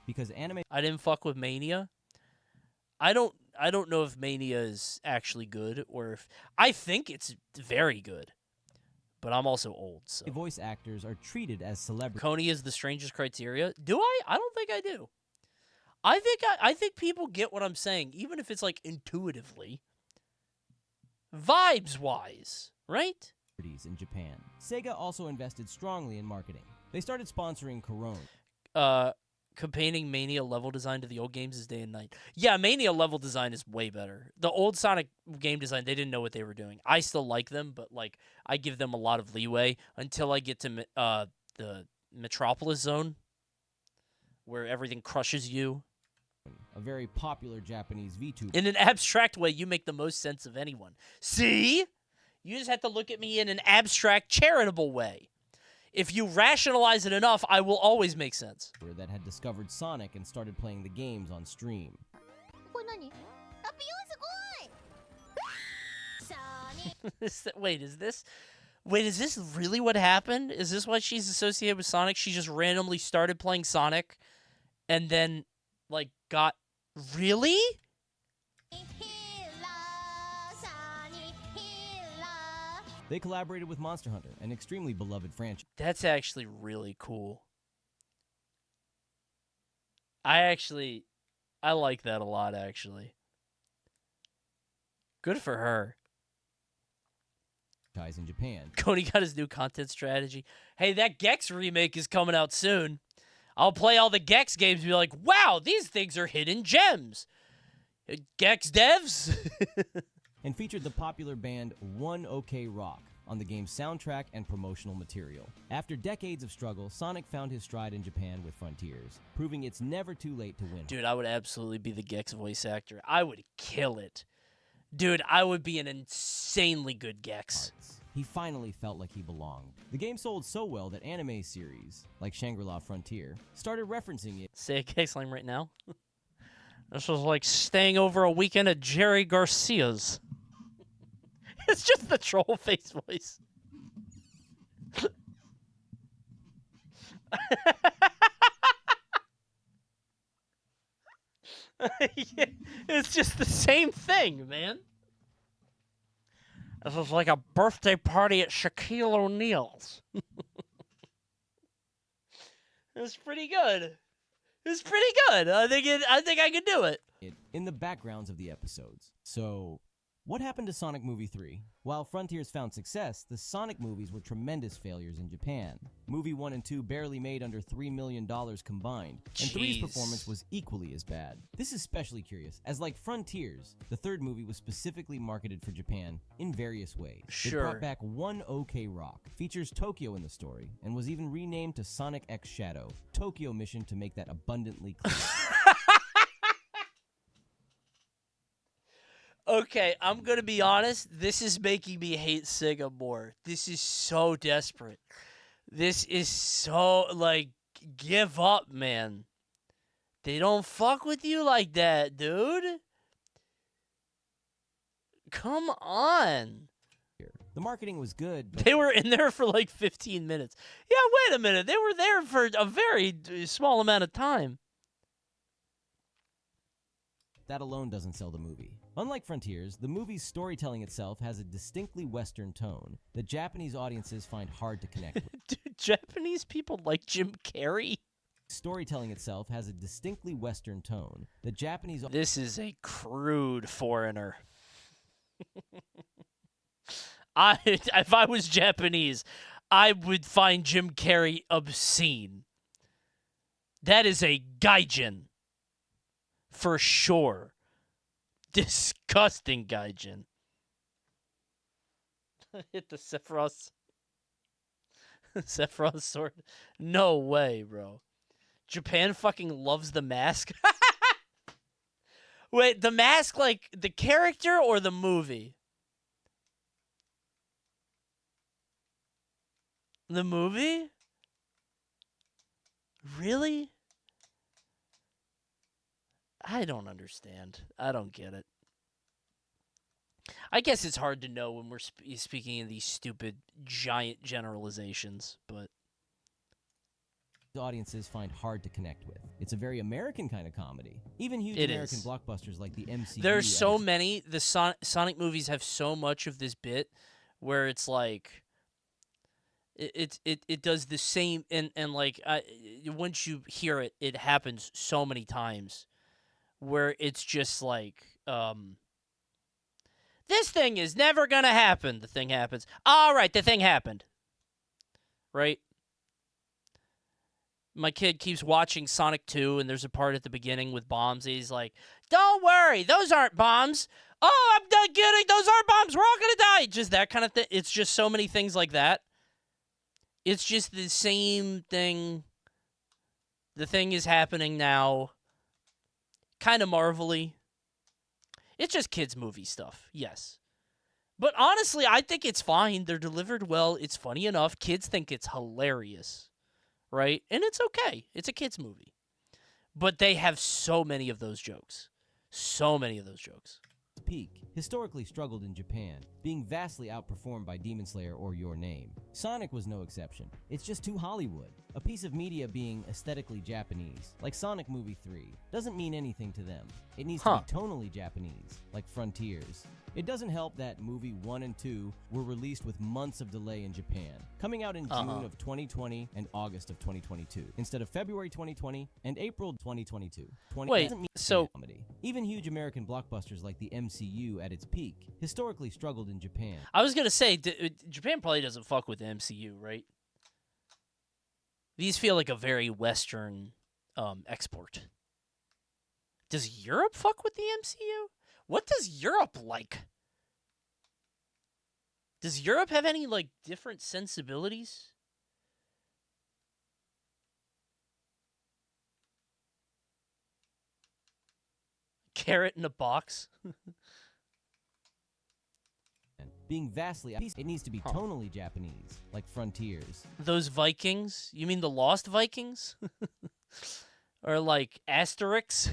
Because anime... I didn't fuck with Mania. I don't know if Mania is actually good or if... I think it's very good. But I'm also old, so... Voice actors are treated as celebrities. Coney is the strangest criteria. Do I? I don't think I do. I think people get what I'm saying, even if it's like intuitively. Vibes-wise, right? In Japan. Sega also invested strongly in marketing. They started sponsoring Corona. Comparing Mania level design to the old games is day and night. Yeah, Mania level design is way better. The old Sonic game design, they didn't know what they were doing. I still like them, but like I give them a lot of leeway until I get to the Metropolis zone, where everything crushes you. A very popular Japanese VTuber. In an abstract way, you make the most sense of anyone. See? You just have to look at me in an abstract, charitable way. If you rationalize it enough, I will always make sense. That had discovered Sonic and started playing the games on stream. Wait, is this really what happened? Is this why she's associated with Sonic? She just randomly started playing Sonic and then, like, got... Really? They collaborated with Monster Hunter, an extremely beloved franchise. That's actually really cool. I like that a lot, actually. Good for her. In Japan. Coney got his new content strategy. Hey, that Gex remake is coming out soon. I'll play all the Gex games and be like, wow, these things are hidden gems. Gex devs? And featured the popular band One OK Rock on the game's soundtrack and promotional material. After decades of struggle, Sonic found his stride in Japan with Frontiers, proving it's never too late to win. Dude, I would absolutely be the Gex voice actor. I would kill it. Dude, I would be an insanely good Gex. he finally felt like he belonged. The game sold so well that anime series, like Shangri-La Frontier, started referencing it. Say a case line right now. This was like staying over a weekend at Jerry Garcia's. It's just the troll face voice. Yeah, it's just the same thing, man. This was like a birthday party at Shaquille O'Neal's. It's pretty good. It's pretty good. I think I could do it. In the backgrounds of the episodes. So, what happened to Sonic Movie 3? While Frontiers found success, the Sonic movies were tremendous failures in Japan. Movie 1 and 2 barely made under $3 million combined, and 3's performance was equally as bad. This is especially curious, as like Frontiers, the third movie was specifically marketed for Japan in various ways. It brought back one OK Rock, features Tokyo in the story, and was even renamed to Sonic X Shadow. Tokyo mission to make that abundantly clear. Okay, I'm gonna be honest. This is making me hate Sega more. This is so desperate. This is so, like, give up, man. They don't fuck with you like that, dude. Come on. The marketing was good, but they were in there for like 15 minutes. Yeah, wait a minute. They were there for a very small amount of time. that alone doesn't sell the movie. Unlike Frontiers, the movie's storytelling itself has a distinctly Western tone that Japanese audiences find hard to connect with. Dude, Japanese people like Jim Carrey? Storytelling itself has a distinctly Western tone that Japanese... This is a crude foreigner. If I was Japanese, I would find Jim Carrey obscene. That is a gaijin. For sure. Disgusting gaijin. Hit the Sephiroth. Sephiroth sword. No way, bro. Japan fucking loves The Mask. Wait, The Mask, like the character or the movie? The movie? Really? I don't understand. I don't get it. I guess it's hard to know when we're speaking in these stupid, giant generalizations, but... audiences find hard to connect with. It's a very American kind of comedy. Even huge American blockbusters like the MCU... There's so many... The Sonic movies have so much of this bit where it's like... It does the same... And like, once you hear it, it happens so many times. Where it's just like, this thing is never gonna happen. The thing happens. All right, the thing happened. Right? My kid keeps watching Sonic 2, and there's a part at the beginning with bombs. And he's like, don't worry, those aren't bombs. Oh, I'm not kidding. Those aren't bombs. We're all gonna die. Just that kind of thing. It's just so many things like that. It's just the same thing. The thing is happening now. Kind of marvelly. It's just kids' movie stuff, yes. But honestly, I think it's fine. They're delivered well. It's funny enough. Kids think it's hilarious, right? And it's okay. It's a kids' movie. But they have so many of those jokes. So many of those jokes. Peak historically struggled in Japan, being vastly outperformed by Demon Slayer or Your Name. Sonic was no exception. It's just too Hollywood. A piece of media being aesthetically Japanese, like Sonic Movie 3, doesn't mean anything to them. It needs to be tonally Japanese, like Frontiers. It doesn't help that movie 1 and 2 were released with months of delay in Japan, coming out in June of 2020 and August of 2022, instead of February 2020 and April 2022. Wait, so... Even huge American blockbusters like the MCU at its peak historically struggled in Japan. I was going to say, Japan probably doesn't fuck with the MCU, right? These feel like a very Western export. Does Europe fuck with the MCU? What does Europe like? Does Europe have any, like, different sensibilities? Carrot in a box? being vastly it needs to be tonally Japanese, like Frontiers. Those Vikings? You mean the Lost Vikings? Or like Asterix?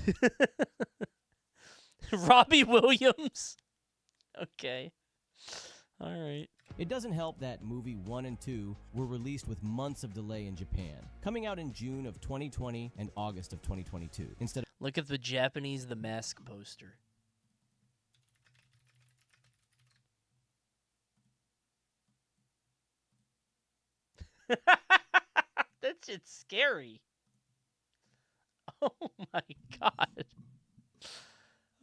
Robbie Williams? Okay. All right. It doesn't help that movie 1 and 2 were released with months of delay in Japan, coming out in June of 2020 and August of 2022. Instead of Look at the Japanese The Mask poster. That shit's scary. Oh my god.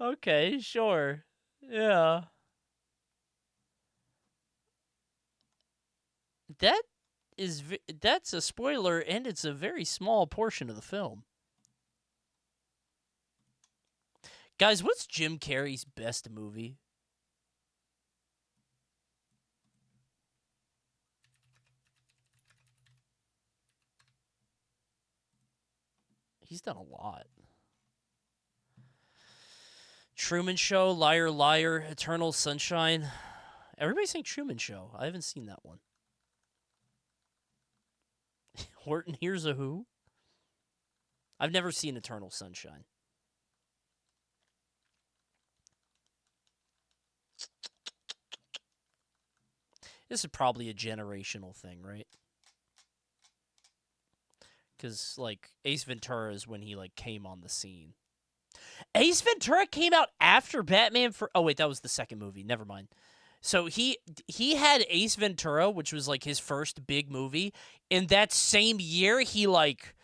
Okay, sure. Yeah. That's a spoiler, and it's a very small portion of the film. Guys, what's Jim Carrey's best movie? He's done a lot. Truman Show, Liar Liar, Eternal Sunshine. Everybody's saying Truman Show. I haven't seen that one. Horton Hears a Who? I've never seen Eternal Sunshine. This is probably a generational thing, right? Because, like, Ace Ventura is when he, like, came on the scene. Ace Ventura came out after Batman for... Oh, wait, that was the second movie. Never mind. So he had Ace Ventura, which was, like, his first big movie. In that same year, he, like...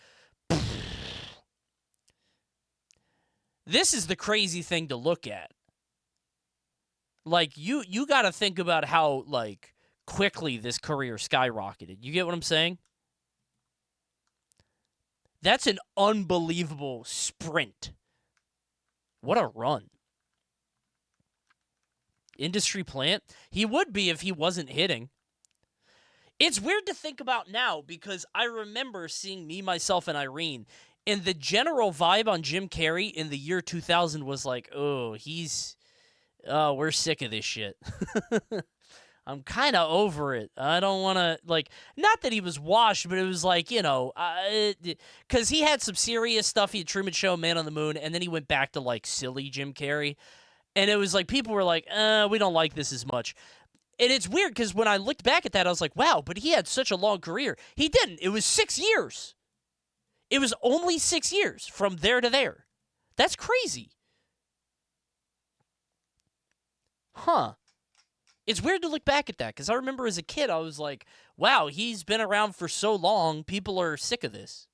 This is the crazy thing to look at. Like, you got to think about how, like, quickly this career skyrocketed. You get what I'm saying? That's an unbelievable sprint. What a run. Industry plant? He would be if he wasn't hitting. It's weird to think about now because I remember seeing Me, Myself, and Irene, and the general vibe on Jim Carrey in the year 2000 was like, oh, we're sick of this shit. I'm kind of over it. I don't want to, like, not that he was washed, but it was like, you know, because he had some serious stuff. He had Truman Show, Man on the Moon, and then he went back to, like, silly Jim Carrey. And it was like, people were like, we don't like this as much. And it's weird because when I looked back at that, I was like, wow, but he had such a long career. He didn't. It was 6 years. It was only 6 years from there to there. That's crazy. Huh. It's weird to look back at that because I remember as a kid, I was like, wow, he's been around for so long. People are sick of this.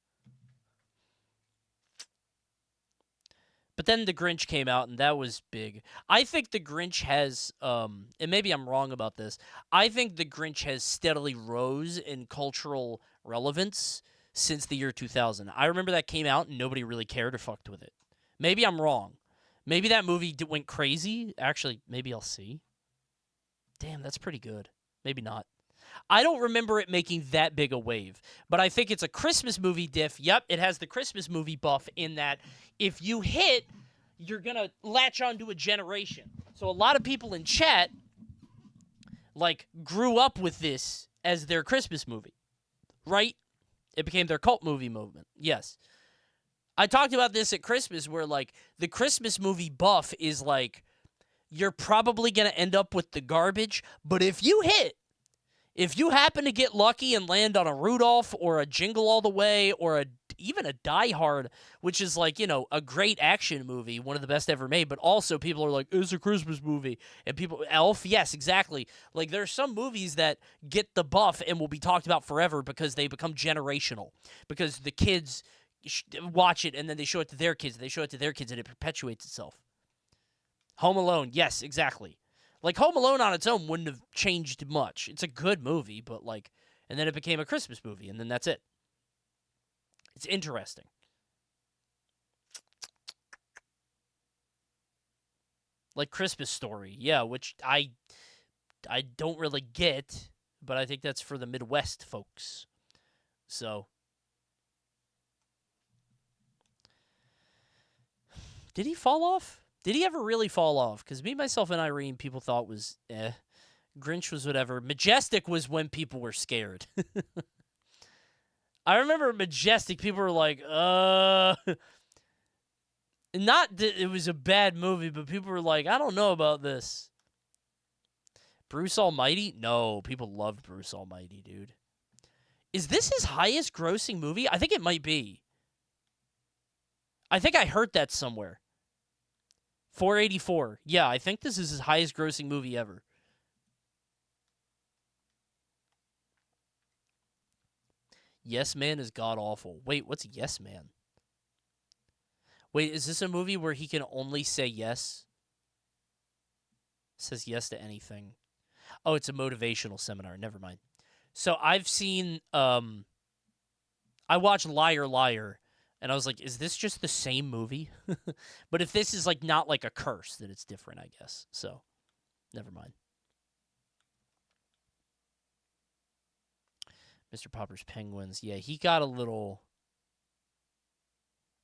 But then The Grinch came out, and that was big. I think The Grinch has, and maybe I'm wrong about this, I think The Grinch has steadily rose in cultural relevance since the year 2000. I remember that came out, and nobody really cared or fucked with it. Maybe I'm wrong. Maybe that movie went crazy. Actually, maybe I'll see. Damn, that's pretty good. Maybe not. I don't remember it making that big a wave, but I think it's a Christmas movie diff. Yep, it has the Christmas movie buff in that if you hit, you're going to latch onto a generation. So a lot of people in chat, like, grew up with this as their Christmas movie, right? It became their cult movie movement. Yes. I talked about this at Christmas where, like, the Christmas movie buff is like, you're probably going to end up with the garbage, but if you happen to get lucky and land on a Rudolph or a Jingle All the Way or even a Die Hard, which is like, you know, a great action movie, one of the best ever made, but also people are like, it's a Christmas movie. And people, Elf, yes, exactly. Like, there are some movies that get the buff and will be talked about forever because they become generational. Because the kids watch it and then they show it to their kids, and they show it to their kids, and it perpetuates itself. Home Alone, yes, exactly. Like, Home Alone on its own wouldn't have changed much. It's a good movie, but, like, and then it became a Christmas movie, and then that's it. It's interesting. Like Christmas Story, yeah, which I don't really get, but I think that's for the Midwest folks. So. Did he fall off? Did he ever really fall off? Because Me, Myself, and Irene, people thought was Grinch was whatever. Majestic was when people were scared. I remember Majestic, people were like, Not that it was a bad movie, but people were like, I don't know about this. Bruce Almighty? No, people loved Bruce Almighty, dude. Is this his highest grossing movie? I think it might be. I think I heard that somewhere. 484. Yeah, I think this is his highest grossing movie ever. Yes Man is god-awful. Wait, what's Yes Man? Wait, is this a movie where he can only say yes? Says yes to anything. Oh, it's a motivational seminar. Never mind. So I've seen, I watched Liar Liar, and I was like, is this just the same movie? But if this is like not like a curse, then it's different, I guess. So, never mind. Mr. Popper's Penguins. Yeah, he got a little...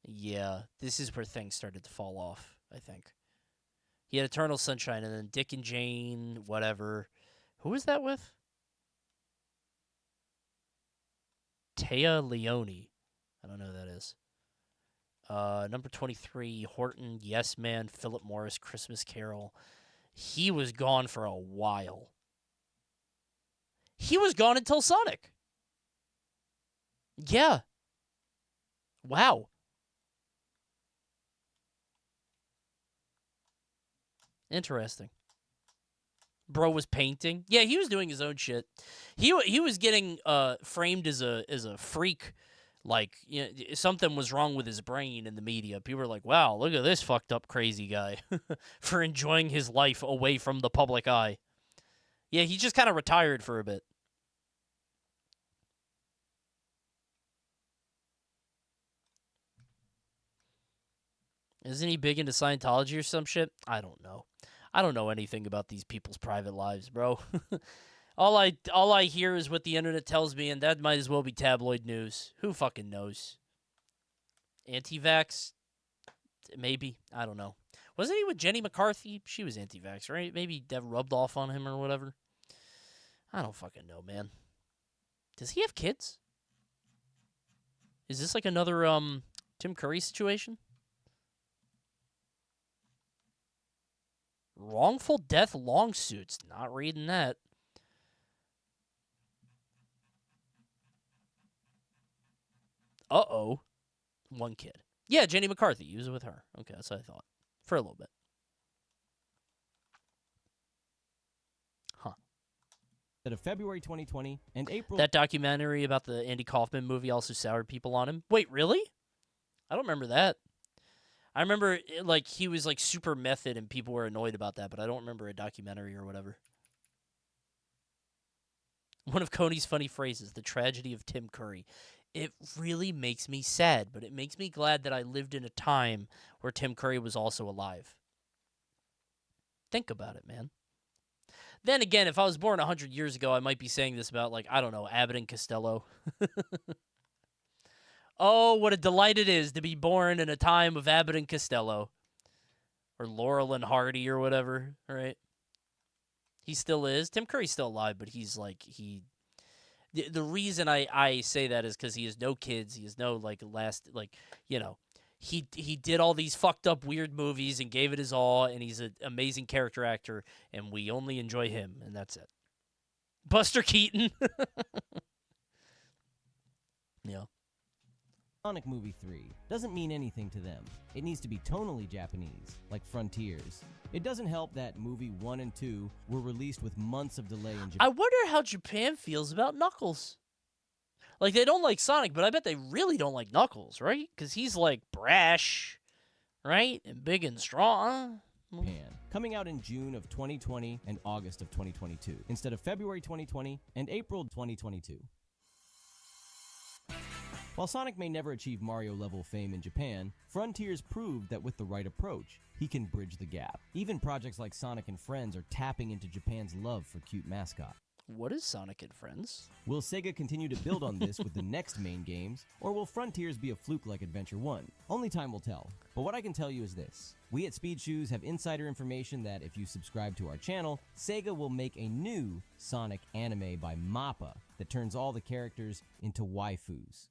Yeah, this is where things started to fall off, I think. He had Eternal Sunshine, and then Dick and Jane, whatever. Who was that with? Taya Leone. I don't know who that is. Number 23, Horton, Yes Man, Philip Morris, Christmas Carol. He was gone for a while. He was gone until Sonic. Yeah. Wow. Interesting. Bro was painting. Yeah, he was doing his own shit. He was getting framed as a freak. Like, you know, something was wrong with his brain in the media. People were like, wow, look at this fucked up crazy guy for enjoying his life away from the public eye. Yeah, he just kind of retired for a bit. Isn't he big into Scientology or some shit? I don't know. I don't know anything about these people's private lives, bro. All I hear is what the internet tells me, and that might as well be tabloid news. Who fucking knows? Anti-vax? Maybe. I don't know. Wasn't he with Jenny McCarthy? She was anti-vax, right? Maybe that rubbed off on him or whatever. I don't fucking know, man. Does he have kids? Is this like another Tim Curry situation? Wrongful death lawsuits. Not reading that. Uh-oh. One kid. Yeah, Jenny McCarthy. He was with her. Okay, that's what I thought. For a little bit. Huh. Of February 2020 and April... That documentary about the Andy Kaufman movie also soured people on him. Wait, really? I don't remember that. I remember, like, he was, like, super method and people were annoyed about that, but I don't remember a documentary or whatever. One of Coney's funny phrases, the tragedy of Tim Curry. It really makes me sad, but it makes me glad that I lived in a time where Tim Curry was also alive. Think about it, man. Then again, if I was born 100 years ago, I might be saying this about, like, I don't know, Abbott and Costello. Oh, what a delight it is to be born in a time of Abbott and Costello. Or Laurel and Hardy or whatever, right? He still is. Tim Curry's still alive, but he's like, the reason I say that is because he has no kids. He has no, he did all these fucked up weird movies and gave it his all, and he's an amazing character actor, and we only enjoy him, and that's it. Buster Keaton. Yeah. Sonic Movie 3 doesn't mean anything to them. It needs to be tonally Japanese, like Frontiers. It doesn't help that movie 1 and 2 were released with months of delay in Japan. I wonder how Japan feels about Knuckles. Like, they don't like Sonic, but I bet they really don't like Knuckles, right? Because he's, like, brash, right? And big and strong. Japan, coming out in June of 2020 and August of 2022, instead of February 2020 and April 2022. While Sonic may never achieve Mario-level fame in Japan, Frontiers proved that with the right approach, he can bridge the gap. Even projects like Sonic and Friends are tapping into Japan's love for cute mascots. What is Sonic and Friends? Will Sega continue to build on this with the next main games, or will Frontiers be a fluke like Adventure 1? Only time will tell. But what I can tell you is this. We at Speed Shoes have insider information that if you subscribe to our channel, Sega will make a new Sonic anime by MAPPA that turns all the characters into waifus.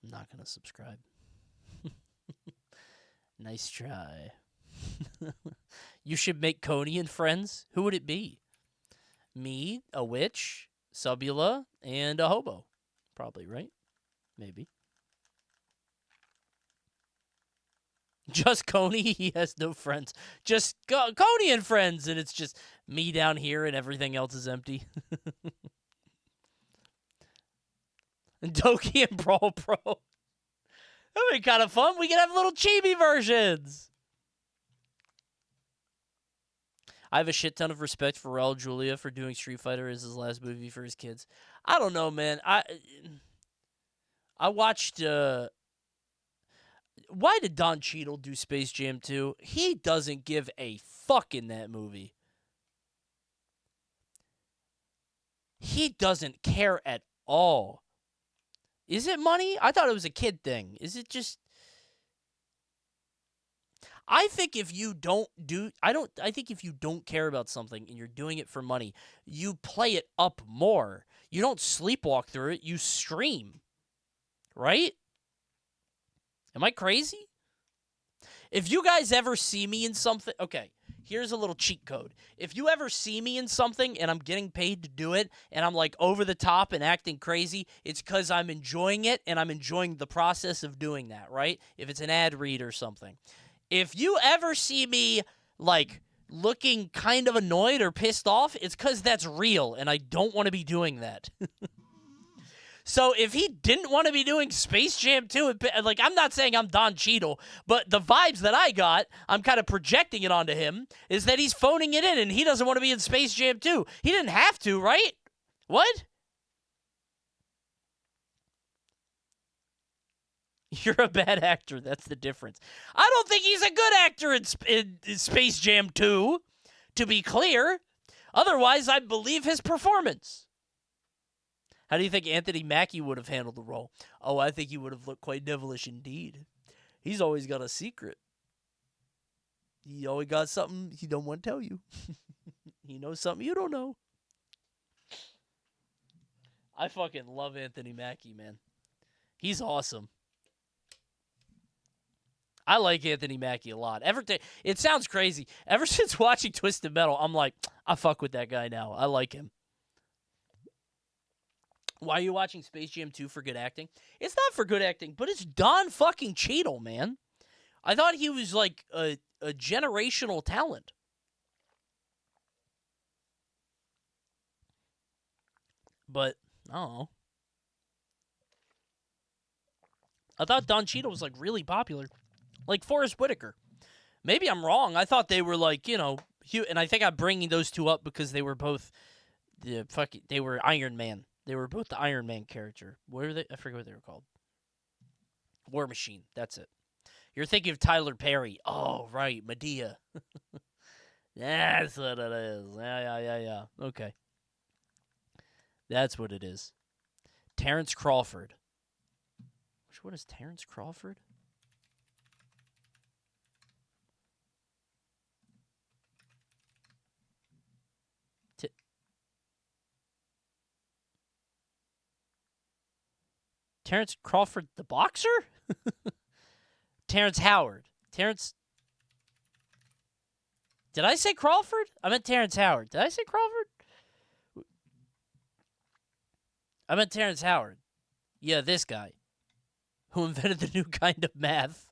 I'm not going to subscribe. Nice try. You should make Coney and Friends. Who would it be? Me, a witch, Subula, and a hobo. Probably, right? Maybe. Just Coney? He has no friends. Just Coney and Friends, and it's just me down here and everything else is empty. And Doki and Brawl Pro. That would be kind of fun. We could have little chibi versions. I have a shit ton of respect for Raul Julia for doing Street Fighter as his last movie for his kids. I don't know, man. I watched... Why did Don Cheadle do Space Jam 2? He doesn't give a fuck in that movie. He doesn't care at all. Is it money? I thought it was a kid thing. Is it just... I think if you don't care about something and you're doing it for money, you play it up more. You don't sleepwalk through it, you stream. Right? Am I crazy? If you guys ever see me in something... Okay, here's a little cheat code. If you ever see me in something and I'm getting paid to do it and I'm like over the top and acting crazy, it's because I'm enjoying it and I'm enjoying the process of doing that, right? If it's an ad read or something. If you ever see me, like, looking kind of annoyed or pissed off, it's because that's real, and I don't want to be doing that. So if he didn't want to be doing Space Jam 2, like, I'm not saying I'm Don Cheadle, but the vibes that I got, I'm kind of projecting it onto him, is that he's phoning it in, and he doesn't want to be in Space Jam 2. He didn't have to, right? What? You're a bad actor. That's the difference. I don't think he's a good actor in Space Jam 2, to be clear. Otherwise, I'd believe his performance. How do you think Anthony Mackie would have handled the role? Oh, I think he would have looked quite devilish indeed. He's always got a secret. He always got something he don't want to tell you. He knows something you don't know. I fucking love Anthony Mackie, man. He's awesome. I like Anthony Mackie a lot. It sounds crazy. Ever since watching Twisted Metal, I'm like, I fuck with that guy now. I like him. Why are you watching Space Jam 2 for good acting? It's not for good acting, but it's Don fucking Cheadle, man. I thought he was like a generational talent. But, I don't know. I thought Don Cheadle was like really popular. Like Forrest Whitaker. Maybe I'm wrong. I thought they were like, you know, and I think I'm bringing those two up because they were both they were Iron Man. They were both the Iron Man character. What are they? I forget what they were called. War Machine. That's it. You're thinking of Tyler Perry. Oh, right. Medea. That's what it is. Yeah. Okay. That's what it is. Terrence Crawford. Which one is Terrence Crawford? Terrence Crawford, the boxer? Terrence Howard. Did I say Crawford? I meant Terrence Howard. Did I say Crawford? I meant Terrence Howard. Yeah, this guy. Who invented the new kind of math.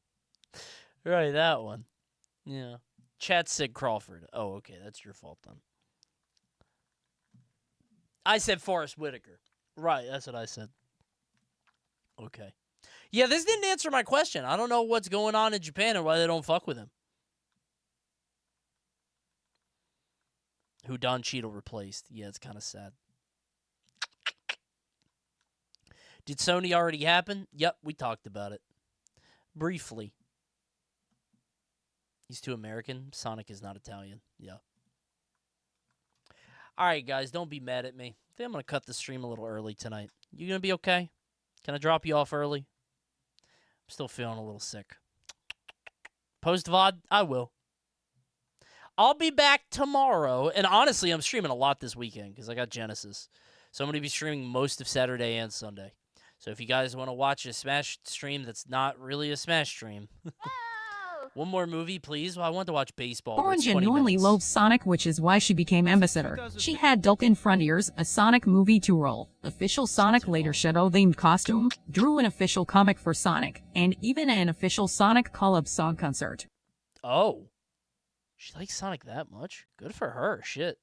Right, that one. Yeah. Chat said Crawford. Oh, okay, that's your fault then. I said Forrest Whitaker. Right, that's what I said. Okay. Yeah, this didn't answer my question. I don't know what's going on in Japan and why they don't fuck with him. Who Don Cheadle replaced. Yeah, it's kind of sad. Did Sony already happen? Yep, we talked about it. Briefly. He's too American. Sonic is not Italian. Yeah. All right, guys, don't be mad at me. I think I'm going to cut the stream a little early tonight. You going to be okay? Can I drop you off early? I'm still feeling a little sick. Post VOD? I will. I'll be back tomorrow. And honestly, I'm streaming a lot this weekend because I got Genesis. So I'm going to be streaming most of Saturday and Sunday. So if you guys want to watch a Smash stream that's not really a Smash stream. One more movie, please. Well, I want to watch baseball. Lauren It's 20 genuinely minutes. loves Sonic, which is why she became ambassador. She had Dulkin front ears, a Sonic movie to roll, official Sonic later Shadow-themed costume, drew an official comic for Sonic, and even an official Sonic call-up song concert. Oh. She likes Sonic that much? Good for her. Shit.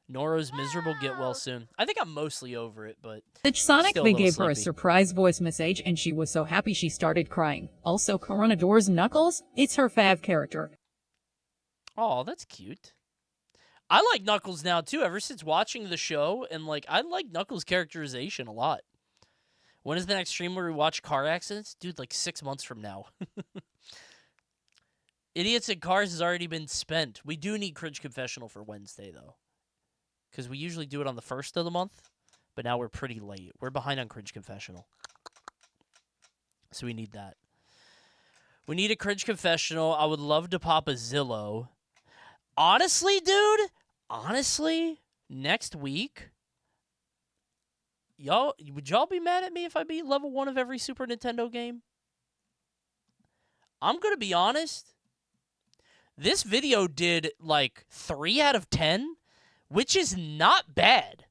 Nora's miserable. Get well soon. I think I'm mostly over it, but Sonic, still they little gave her a sleepy. surprise voice message, and she was so happy she started crying. Also, Coronador's Knuckles, it's her fav character. Oh, that's cute. I like Knuckles now, too, ever since watching the show, and, like, I like Knuckles' characterization a lot. When is the next stream where we watch car accidents? Dude, like 6 months from now. Idiots in Cars has already been spent. We do need Cringe Confessional for Wednesday, though. Because we usually do it on the 1st of the month, but now we're pretty late. We're behind on Cringe Confessional. So we need that. We need a Cringe Confessional. I would love to pop a Zillow. Honestly, dude, next week, would y'all be mad at me if I beat level 1 of every Super Nintendo game? I'm going to be honest. This video did like 3 out of 10. Which is not bad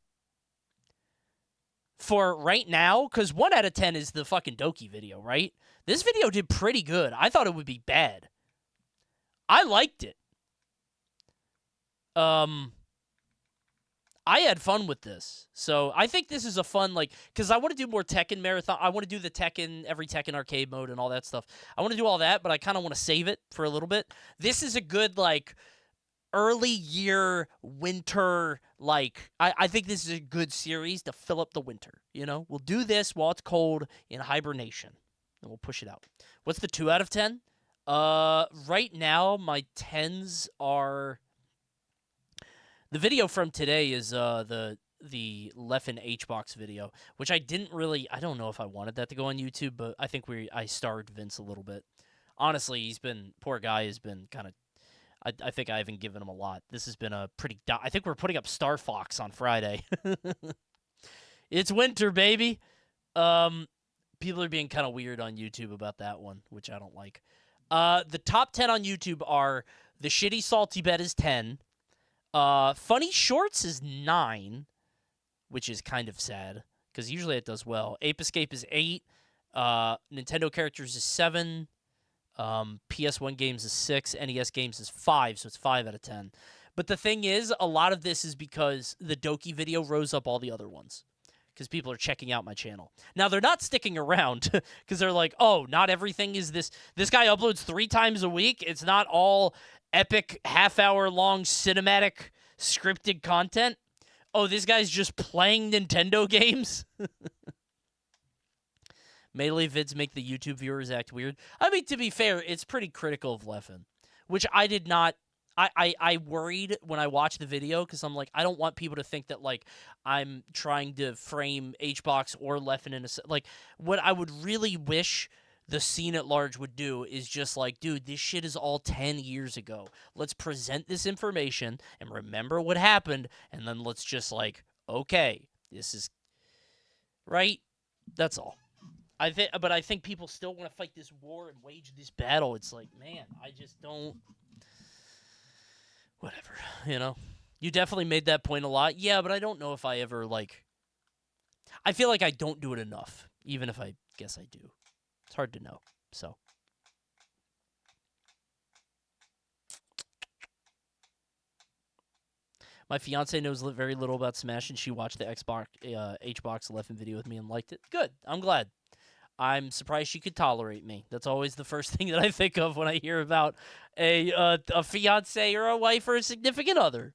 for right now, because 1 out of 10 is the fucking Doki video, right? This video did pretty good. I thought it would be bad. I liked it. I had fun with this. So I think this is a fun, like, because I want to do more Tekken marathon. I want to do the Tekken, every Tekken arcade mode and all that stuff. I want to do all that, but I kind of want to save it for a little bit. This is a good, like, early year winter, like, I think this is a good series to fill up the winter, you know? We'll do this while it's cold in hibernation, and we'll push it out. What's the 2 out of 10? Right now, my 10s are... The video from today is the Leffen HBox video, which I didn't really... I don't know if I wanted that to go on YouTube, but I think I starved Vince a little bit. Honestly, he's been... Poor guy has been kind of... I think I haven't given him a lot. This has been a pretty... I think we're putting up Star Fox on Friday. It's winter, baby. People are being kind of weird on YouTube about that one, which I don't like. The top 10 on YouTube are The Shitty Salty Bet is 10. Funny Shorts is 9, which is kind of sad, because usually it does well. Ape Escape is 8. Nintendo Characters is 7. PS1 games is 6, NES games is 5, so it's 5 out of 10. But the thing is, a lot of this is because the Doki video rose up all the other ones, because people are checking out my channel. Now, they're not sticking around, because they're like, oh, not everything is this. This guy uploads 3 times a week. It's not all epic, half-hour-long cinematic scripted content. Oh, this guy's just playing Nintendo games? Melee vids make the YouTube viewers act weird. I mean, to be fair, it's pretty critical of Leffen, which I did not... I worried when I watched the video, because I'm like, I don't want people to think that, like, I'm trying to frame HBox or Leffen in a... Like, what I would really wish the scene at large would do is just like, dude, this shit is all 10 years ago. Let's present this information and remember what happened, and then let's just, like, okay, this is... Right? That's all. But I think people still want to fight this war and wage this battle. It's like, man, I just don't... Whatever, you know? You definitely made that point a lot. Yeah, but I don't know if I ever, like... I feel like I don't do it enough, even if I guess I do. It's hard to know, so... My fiance knows very little about Smash, and she watched the Xbox HBox 11 video with me and liked it. Good, I'm glad. I'm surprised she could tolerate me. That's always the first thing that I think of when I hear about a fiance or a wife or a significant other.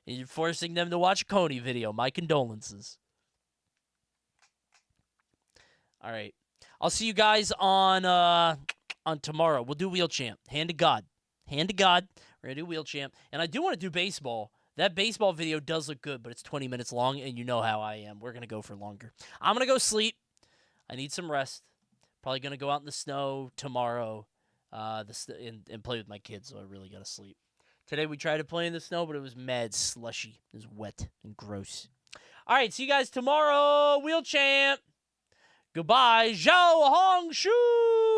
And you're forcing them to watch a Coney video. My condolences. All right. I'll see you guys on tomorrow. We'll do Wheel Champ. Hand to God. Hand to God. We're going to do Wheel Champ. And I do want to do baseball. That baseball video does look good, but it's 20 minutes long, and you know how I am. We're going to go for longer. I'm going to go sleep. I need some rest. Probably going to go out in the snow tomorrow and play with my kids, so I really got to sleep. Today we tried to play in the snow, but it was mad slushy. It was wet and gross. All right, see you guys tomorrow. Wheel Champ. Goodbye. Zhao Hong Shu.